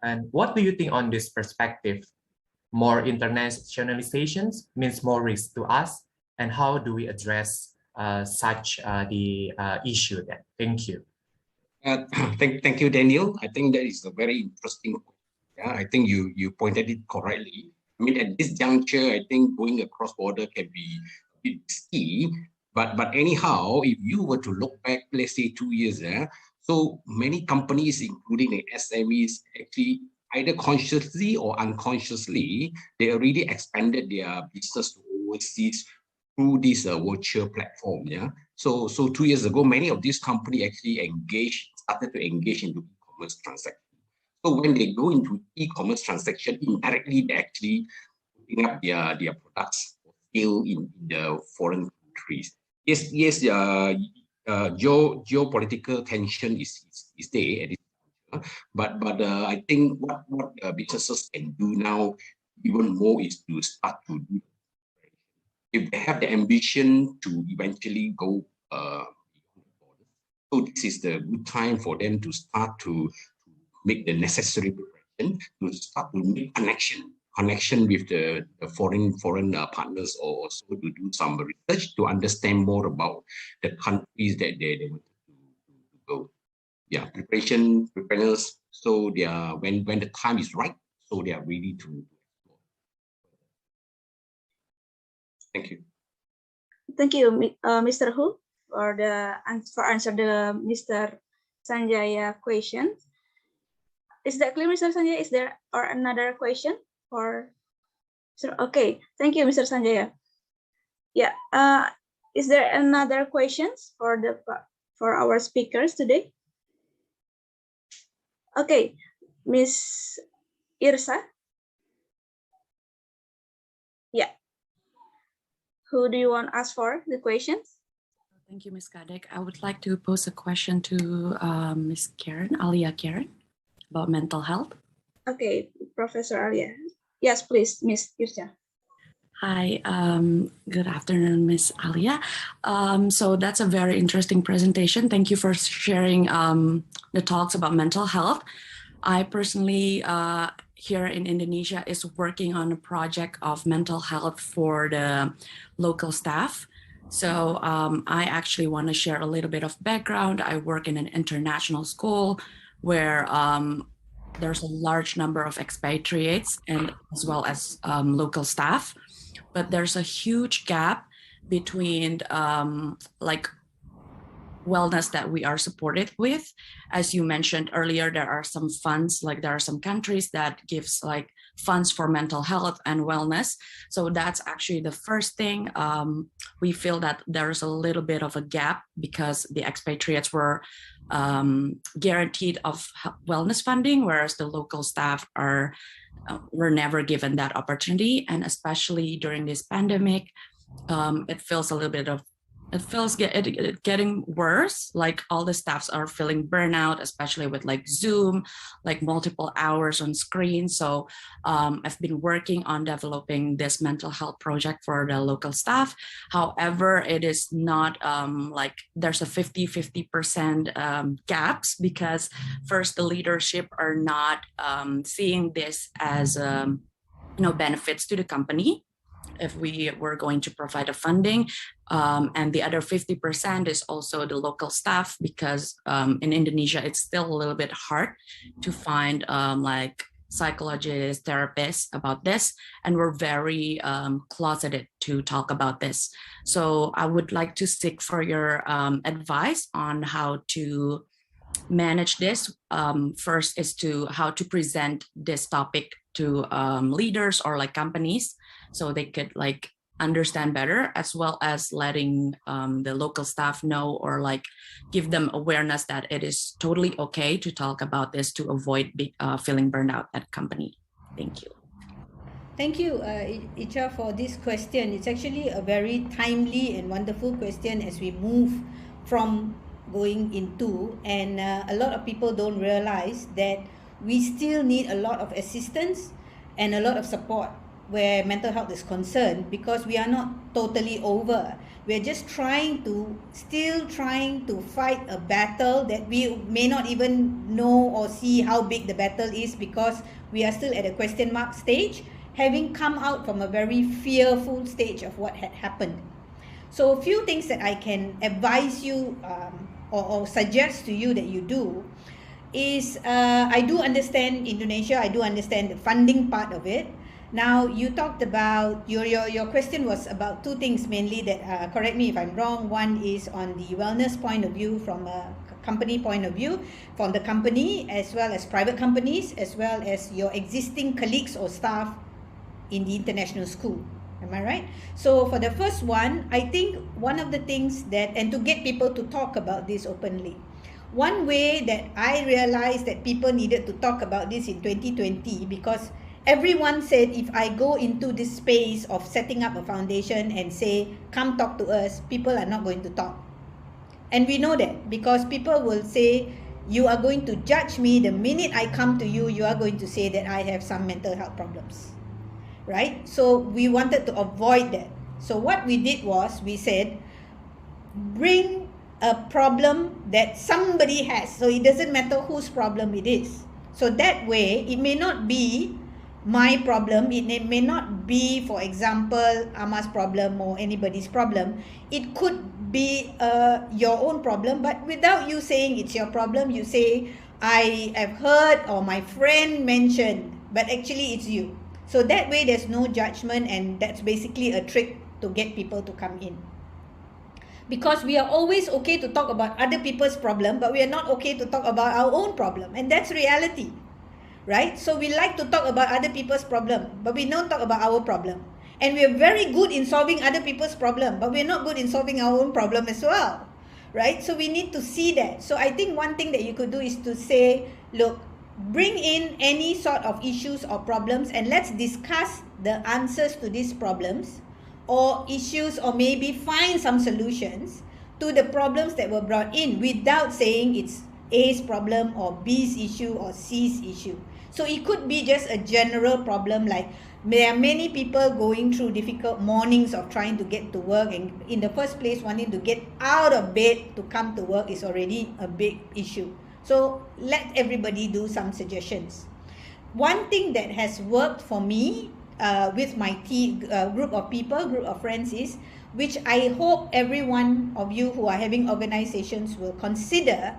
And what do you think on this perspective? More internationalizations means more risk to us, and how do we address such the issue then? Thank you. Thank you, Daniel. I think that is a very interesting. Yeah, I think you pointed it correctly. I mean, at this juncture, I think going across border can be a bit risky. But anyhow, if you were to look back, let's say 2 years, so many companies, including the SMEs, actually either consciously or unconsciously, they already expanded their business to overseas through this virtual platform. Yeah. So 2 years ago, many of these companies actually started to engage into e-commerce transactions. So when they go into e-commerce transaction, indirectly they actually putting up their products for sale in the foreign countries. Yes, geopolitical tension is there. But I think what businesses can do now even more is to start to do. If they have the ambition to eventually go so this is the good time for them to start to make the necessary preparation, to start to make connection with the foreign partners, or also to do some research to understand more about the countries that they want to go. Yeah, preparedness. So they are when the time is right, so they are ready to explore. Thank you. Thank you, Mr. Hu, for answer the Mr. Sanjaya question. Is that clear, Mr. Sanjaya? Is there another question? Okay, thank you, Mr. Sanjaya. Yeah. Is there another questions for our speakers today? Okay, Miss Irsa. Yeah. Who do you want to ask for the questions? Thank you, Ms. Kadek. I would like to pose a question to Ms. Karen, Alia Karen, about mental health. Okay, Professor Alia. Yes, please, Miss Irsa. Hi, good afternoon, Ms. Alia. So that's a very interesting presentation. Thank you for sharing the talks about mental health. I personally, here in Indonesia, is working on a project of mental health for the local staff. So I actually want to share a little bit of background. I work in an international school where there's a large number of expatriates and as well as local staff. But there's a huge gap between like wellness that we are supported with. As you mentioned earlier, there are some funds, like there are some countries that gives like funds for mental health and wellness. So that's actually the first thing. We feel that there's a little bit of a gap because the expatriates were guaranteed of wellness funding, whereas the local staff were never given that opportunity. And especially during this pandemic, it feels a little bit of getting worse. Like all the staffs are feeling burnout, especially with like Zoom, like multiple hours on screen. So I've been working on developing this mental health project for the local staff. However, it is not like there's a 50% gaps, because first, the leadership are not seeing this as benefits to the company. if we were going to provide a funding. And the other 50% is also the local staff, because in Indonesia, it's still a little bit hard to find like psychologists, therapists about this. And we're very closeted to talk about this. So I would like to seek for your advice on how to manage this. First is to how to present this topic to leaders or like companies, so they could like understand better, as well as letting the local staff know, or like give them awareness that it is totally okay to talk about this to avoid feeling burned out at company. Thank you. Thank you, Icha, for this question. It's actually a very timely and wonderful question as we move from going into, and a lot of people don't realize that we still need a lot of assistance and a lot of support where mental health is concerned, because we are not totally over. We're just still trying to fight a battle that we may not even know or see how big the battle is, because we are still at a question mark stage, having come out from a very fearful stage of what had happened. So a few things that I can advise you or suggest to you that you do is, I do understand Indonesia, I do understand the funding part of it. Now, you talked about, your question was about two things mainly that, correct me if I'm wrong. One is on the wellness point of view, from a company point of view, from the company as well as private companies, as well as your existing colleagues or staff in the international school. Am I right? So for the first one, I think one of the things that, and to get people to talk about this openly, one way that I realized that people needed to talk about this in 2020, because everyone said, if I go into this space of setting up a foundation and say, come talk to us, people are not going to talk. And we know that, because people will say, you are going to judge me the minute I come to you, you are going to say that I have some mental health problems. Right? So we wanted to avoid that. So what we did was, we said, bring a problem that somebody has. So it doesn't matter whose problem it is. So that way, it may not be my problem. It may not be, for example, Ama's problem or anybody's problem. It could be your own problem, but without you saying it's your problem, you say, I have heard or my friend mentioned, but actually it's you. So that way there's no judgment, and that's basically a trick to get people to come in. Because we are always okay to talk about other people's problem, but we are not okay to talk about our own problem, and that's reality, right? So we like to talk about other people's problem, but we don't talk about our problem. And we are very good in solving other people's problem, but we're not good in solving our own problem as well, right? So we need to see that. So I think one thing that you could do is to say, look, bring in any sort of issues or problems, and let's discuss the answers to these problems or issues, or maybe find some solutions to the problems that were brought in, without saying it's A's problem or B's issue or C's issue. So it could be just a general problem, like there are many people going through difficult mornings of trying to get to work, and in the first place wanting to get out of bed to come to work is already a big issue. So let everybody do some suggestions. One thing that has worked for me with my group of people, group of friends, is, which I hope every one of you who are having organizations will consider,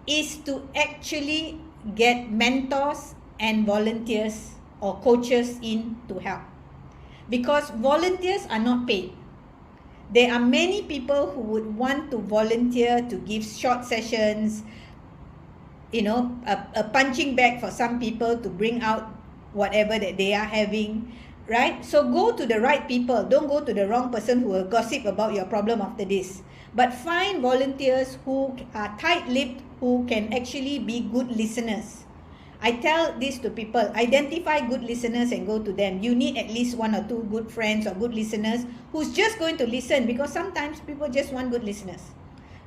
is to actually get mentors and volunteers or coaches in to help. Because volunteers are not paid. There are many people who would want to volunteer to give short sessions, you know, a punching bag for some people to bring out whatever that they are having, right? So go to the right people. Don't go to the wrong person who will gossip about your problem after this. But find volunteers who are tight-lipped, who can actually be good listeners. I tell this to people, identify good listeners and go to them. You need at least one or two good friends or good listeners who's just going to listen, because sometimes people just want good listeners.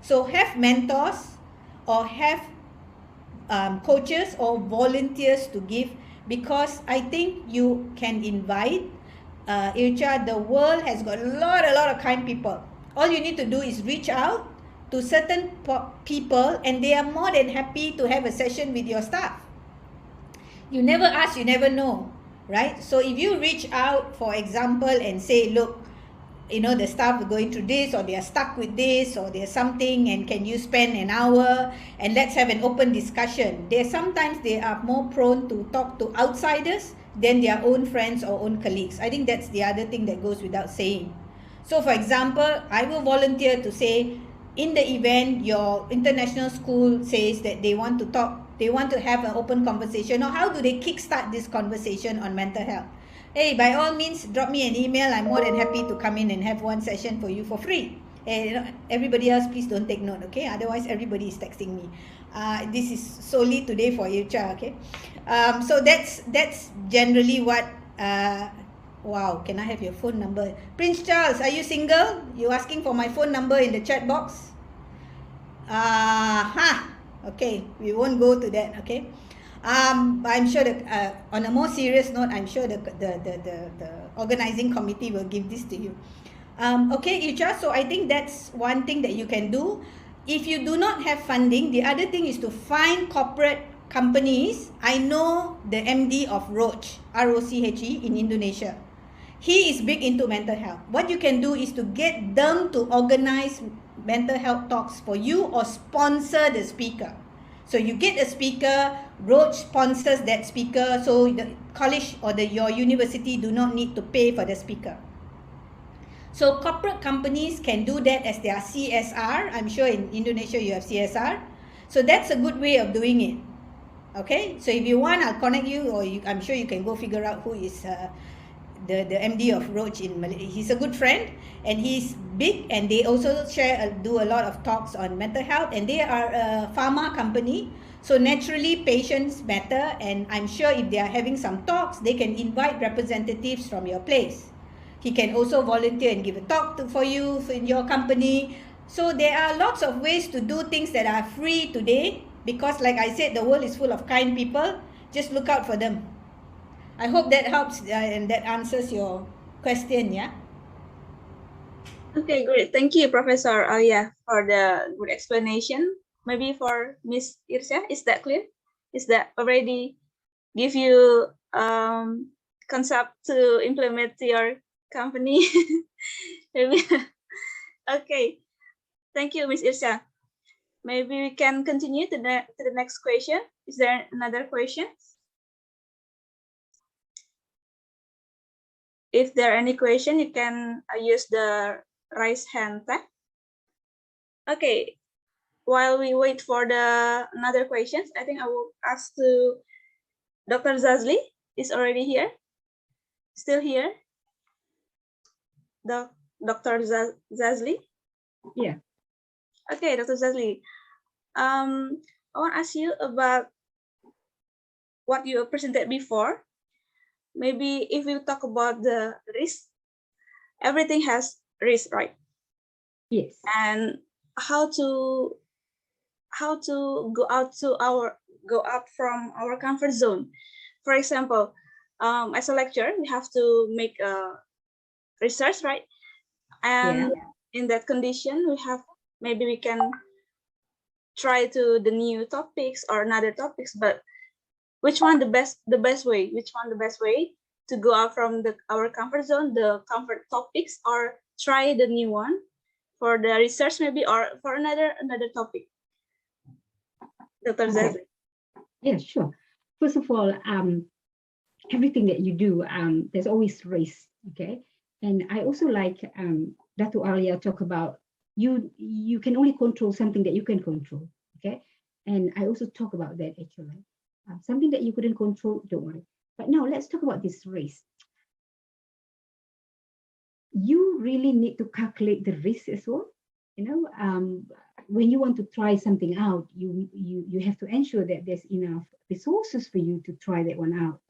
So have mentors or have coaches or volunteers to give, because I think you can invite, Ircha, the world has got a lot of kind people. All you need to do is reach out to certain people, and they are more than happy to have a session with your staff. You never ask, you never know, right? So if you reach out, for example, and say, look, you know, the staff are going through this, or they are stuck with this, or there's something, and can you spend an hour and let's have an open discussion. Sometimes they are more prone to talk to outsiders than their own friends or own colleagues. I think that's the other thing that goes without saying. So for example, I will volunteer to say, in the event your international school says that they want to talk, they want to have an open conversation, or how do they kickstart this conversation on mental health? Hey, by all means, drop me an email. I'm more than happy to come in and have one session for you for free. And everybody else, please don't take note, okay? Otherwise, everybody is texting me. This is solely today for you, okay? So that's generally what. Wow, can I have your phone number? Prince Charles, are you single? You asking for my phone number in the chat box? Okay, we won't go to that, okay? I'm sure that on a more serious note, I'm sure the organizing committee will give this to you. Okay, Icha, so I think that's one thing that you can do. If you do not have funding, the other thing is to find corporate companies. I know the MD of Roche, ROCHE in Indonesia. He is big into mental health. What you can do is to get them to organize mental health talks for you or sponsor the speaker. So you get a speaker, Roche sponsors that speaker, so the college or your university do not need to pay for the speaker. So corporate companies can do that as their CSR. I'm sure in Indonesia you have CSR. So that's a good way of doing it. Okay, so if you want, I'll connect you, or I'm sure you can go figure out who is the MD of Roche in Malaysia. He's a good friend and he's big, and they also do a lot of talks on mental health, and they are a pharma company. So naturally patients matter, and I'm sure if they are having some talks, they can invite representatives from your place. He can also volunteer and give a talk for you in your company. So there are lots of ways to do things that are free today, because like I said, the world is full of kind people. Just look out for them. I hope that helps and that answers your question, yeah? Okay, great. Thank you, Professor Alia, for the good explanation. Maybe for Miss Irsya, is that clear? Is that already give you concept to implement to your company? Maybe. Okay. Thank you, Miss Irsya. Maybe we can continue to the next question. Is there another question? If there are any question, you can use the raise hand tab. Okay. While we wait for another questions, I think I will ask to Dr. Zazli. Is already here? Still here? Dr. Zazli? Yeah. Okay, Dr. Zazli. I want to ask you about what you presented before. Maybe if we talk about the risk, everything has risk, right? Yes. And how to go out from our comfort zone. For example, as a lecturer, we have to make a research, right? And in that condition, maybe we can try to the new topics or another topics, but which one the best way? Which one the best way to go out from our comfort zone, the comfort topics, or try the new one for the research maybe, or for another topic? Dr. Zazli. Yeah, sure. First of all, everything that you do, there's always risk, okay? And I also like Dr. Alia talk about you can only control something that you can control, okay? And I also talk about that actually. Something that you couldn't control, don't worry. But now let's talk about this risk. You really need to calculate the risk as well. You know, when you want to try something out, you have to ensure that there's enough resources for you to try that one out.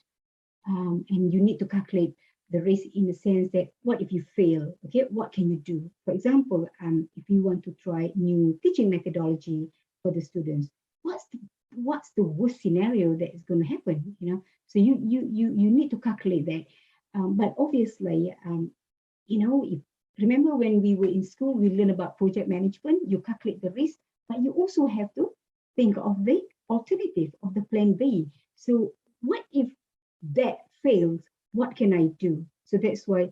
And you need to calculate the risk in the sense that what if you fail? Okay, what can you do? For example, if you want to try new teaching methodology for the students, what's the worst scenario that is going to happen? You know, so you need to calculate that. But obviously, you know, remember when we were in school, we learned about project management. You calculate the risk, but you also have to think of the alternative of the plan B. So what if that fails, what can I do? So that's why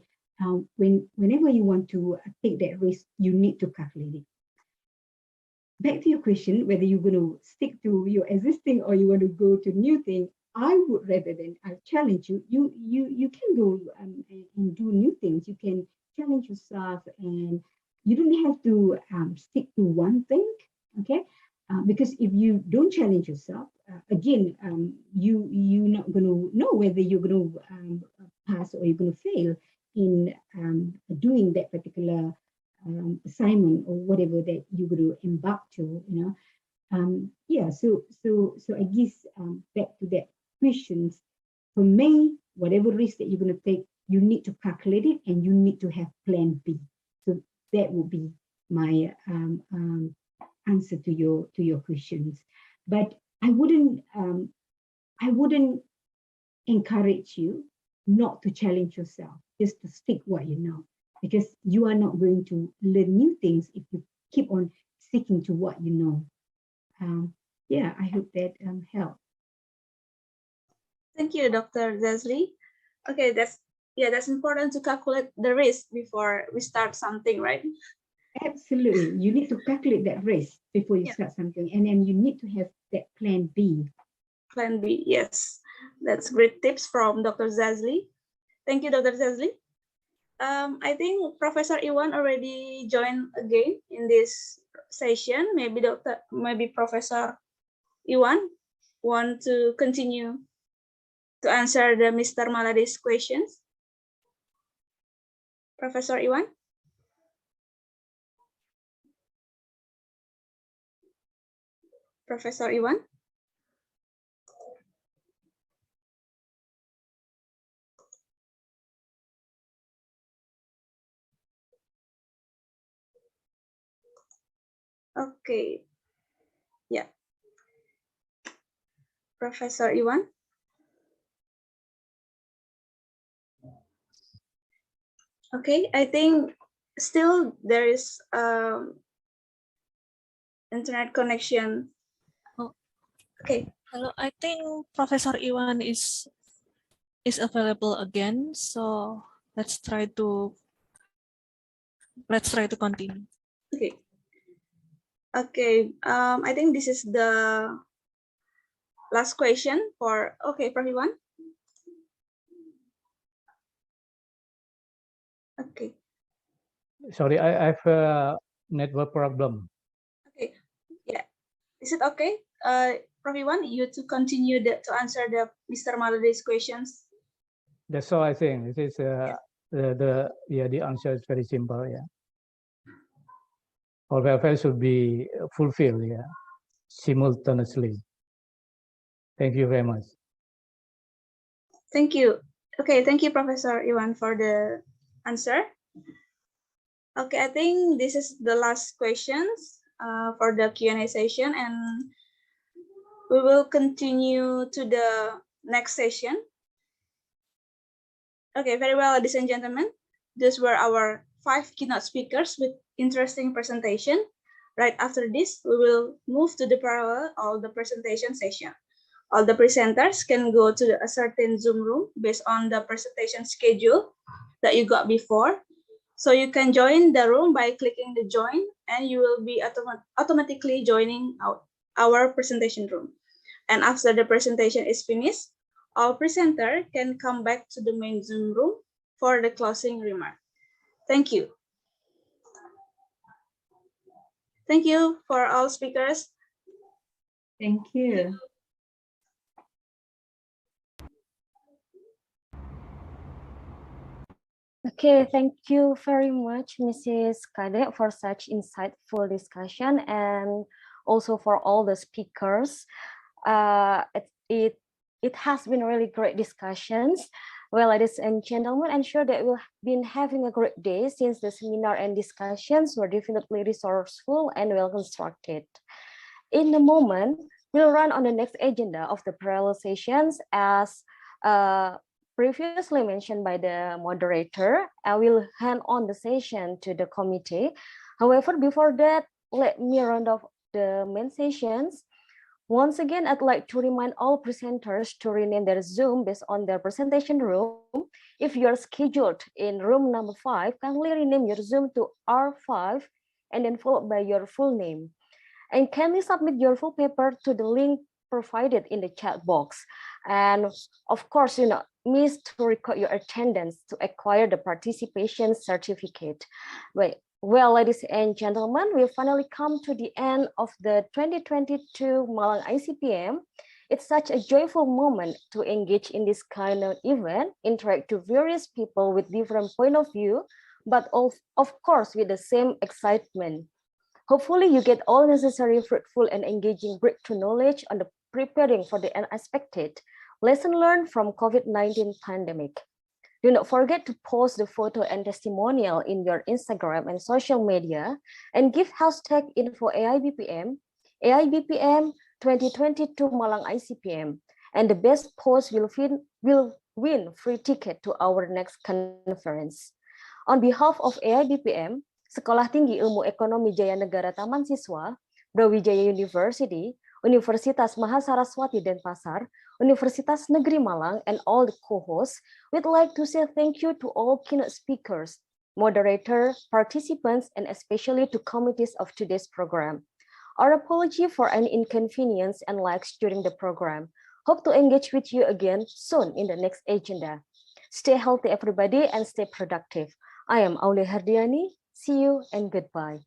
whenever you want to take that risk, you need to calculate it. Back to your question, whether you're going to stick to your existing or you want to go to new thing, I would rather than I challenge you. You can go and do new things. You can challenge yourself, and you don't have to stick to one thing. Okay, because if you don't challenge yourself, again, you're not going to know whether you're going to pass or you're going to fail in doing that particular assignment or whatever that you're going to embark to. Yeah. So I guess back to that questions. For me, whatever risk that you're going to take, you need to calculate it and you need to have plan B. So that would be my answer to your questions. But I wouldn't encourage you not to challenge yourself, just to stick what you know, because you are not going to learn new things if you keep on sticking to what you know. Yeah, I hope that helped. Thank you, Dr. Zazli. Okay, that's important to calculate the risk before we start something, right? Absolutely. You need to calculate that risk before you start something, and then you need to have that plan B. Plan B, yes. That's great tips from Dr. Zazli. Thank you, Dr. Zazli. I think Professor Iwan already joined again in this session. Maybe Professor Iwan want to continue to answer the Mr. Maladi's questions. Professor Iwan? Professor Iwan? Okay. Yeah. Professor Iwan? Okay, I think still there is internet connection. Oh. Okay. Hello, I think Professor Iwan is available again. So let's try to continue. Okay. Okay. I think this is the last question for Prof. Iwan. Okay. Sorry, I have a network problem. Okay. Yeah. Is it okay, Prof. Iwan, you to continue to answer the Mr. Maladi's questions? That's all I think. It is the answer is very simple. Yeah. All welfare should be fulfilled. Yeah. Simultaneously. Thank you very much. Thank you. Okay, thank you, Professor Iwan, for the answer. Okay, I think this is the last questions for the Q&A session, and we will continue to the next session. Okay, very well, ladies and gentlemen. These were our 5 keynote speakers with interesting presentation. Right after this, we will move to the parallel of the presentation session. All the presenters can go to a certain Zoom room based on the presentation schedule that you got before. So you can join the room by clicking the join, and you will be automatically joining our presentation room. And after the presentation is finished, our presenter can come back to the main Zoom room for the closing remark. Thank you. Thank you for all speakers. Thank you. Okay, thank you very much, Mrs. Kade, for such insightful discussion, and also for all the speakers. It has been really great discussions. Well, ladies and gentlemen, I'm sure that we've been having a great day since the seminar and discussions were definitely resourceful and well constructed. In a moment, we'll run on the next agenda of the parallel sessions as previously mentioned by the moderator. I will hand on the session to the committee. However, before that, let me round off the main sessions. Once again, I'd like to remind all presenters to rename their Zoom based on their presentation room. If you're scheduled in room number 5, kindly rename your Zoom to R5 and then followed by your full name. And kindly submit your full paper to the link provided in the chat box. And of course, do not miss to record your attendance to acquire the participation certificate. Well, ladies and gentlemen, we've finally come to the end of the 2022 Malang ICPM. It's such a joyful moment to engage in this kind of event, interact with various people with different point of view, but of course with the same excitement. Hopefully you get all necessary fruitful and engaging breakthrough knowledge on the preparing for the unexpected, lesson learned from COVID-19 pandemic. Do not forget to post the photo and testimonial in your Instagram and social media and give hashtag info AIBPM, AIBPM 2022 Malang ICPM. And the best post will win free ticket to our next conference. On behalf of AIBPM, Sekolah Tinggi Ilmu Ekonomi Jaya Negara Taman Siswa, Brawijaya University, Universitas Mahasaraswati Denpasar, Universitas Negeri Malang, and all the co-hosts, we'd like to say thank you to all keynote speakers, moderator, participants, and especially to committees of today's program. Our apology for any inconvenience and lags during the program. Hope to engage with you again soon in the next agenda. Stay healthy, everybody, and stay productive. I am Aulia Hardiani. See you and goodbye.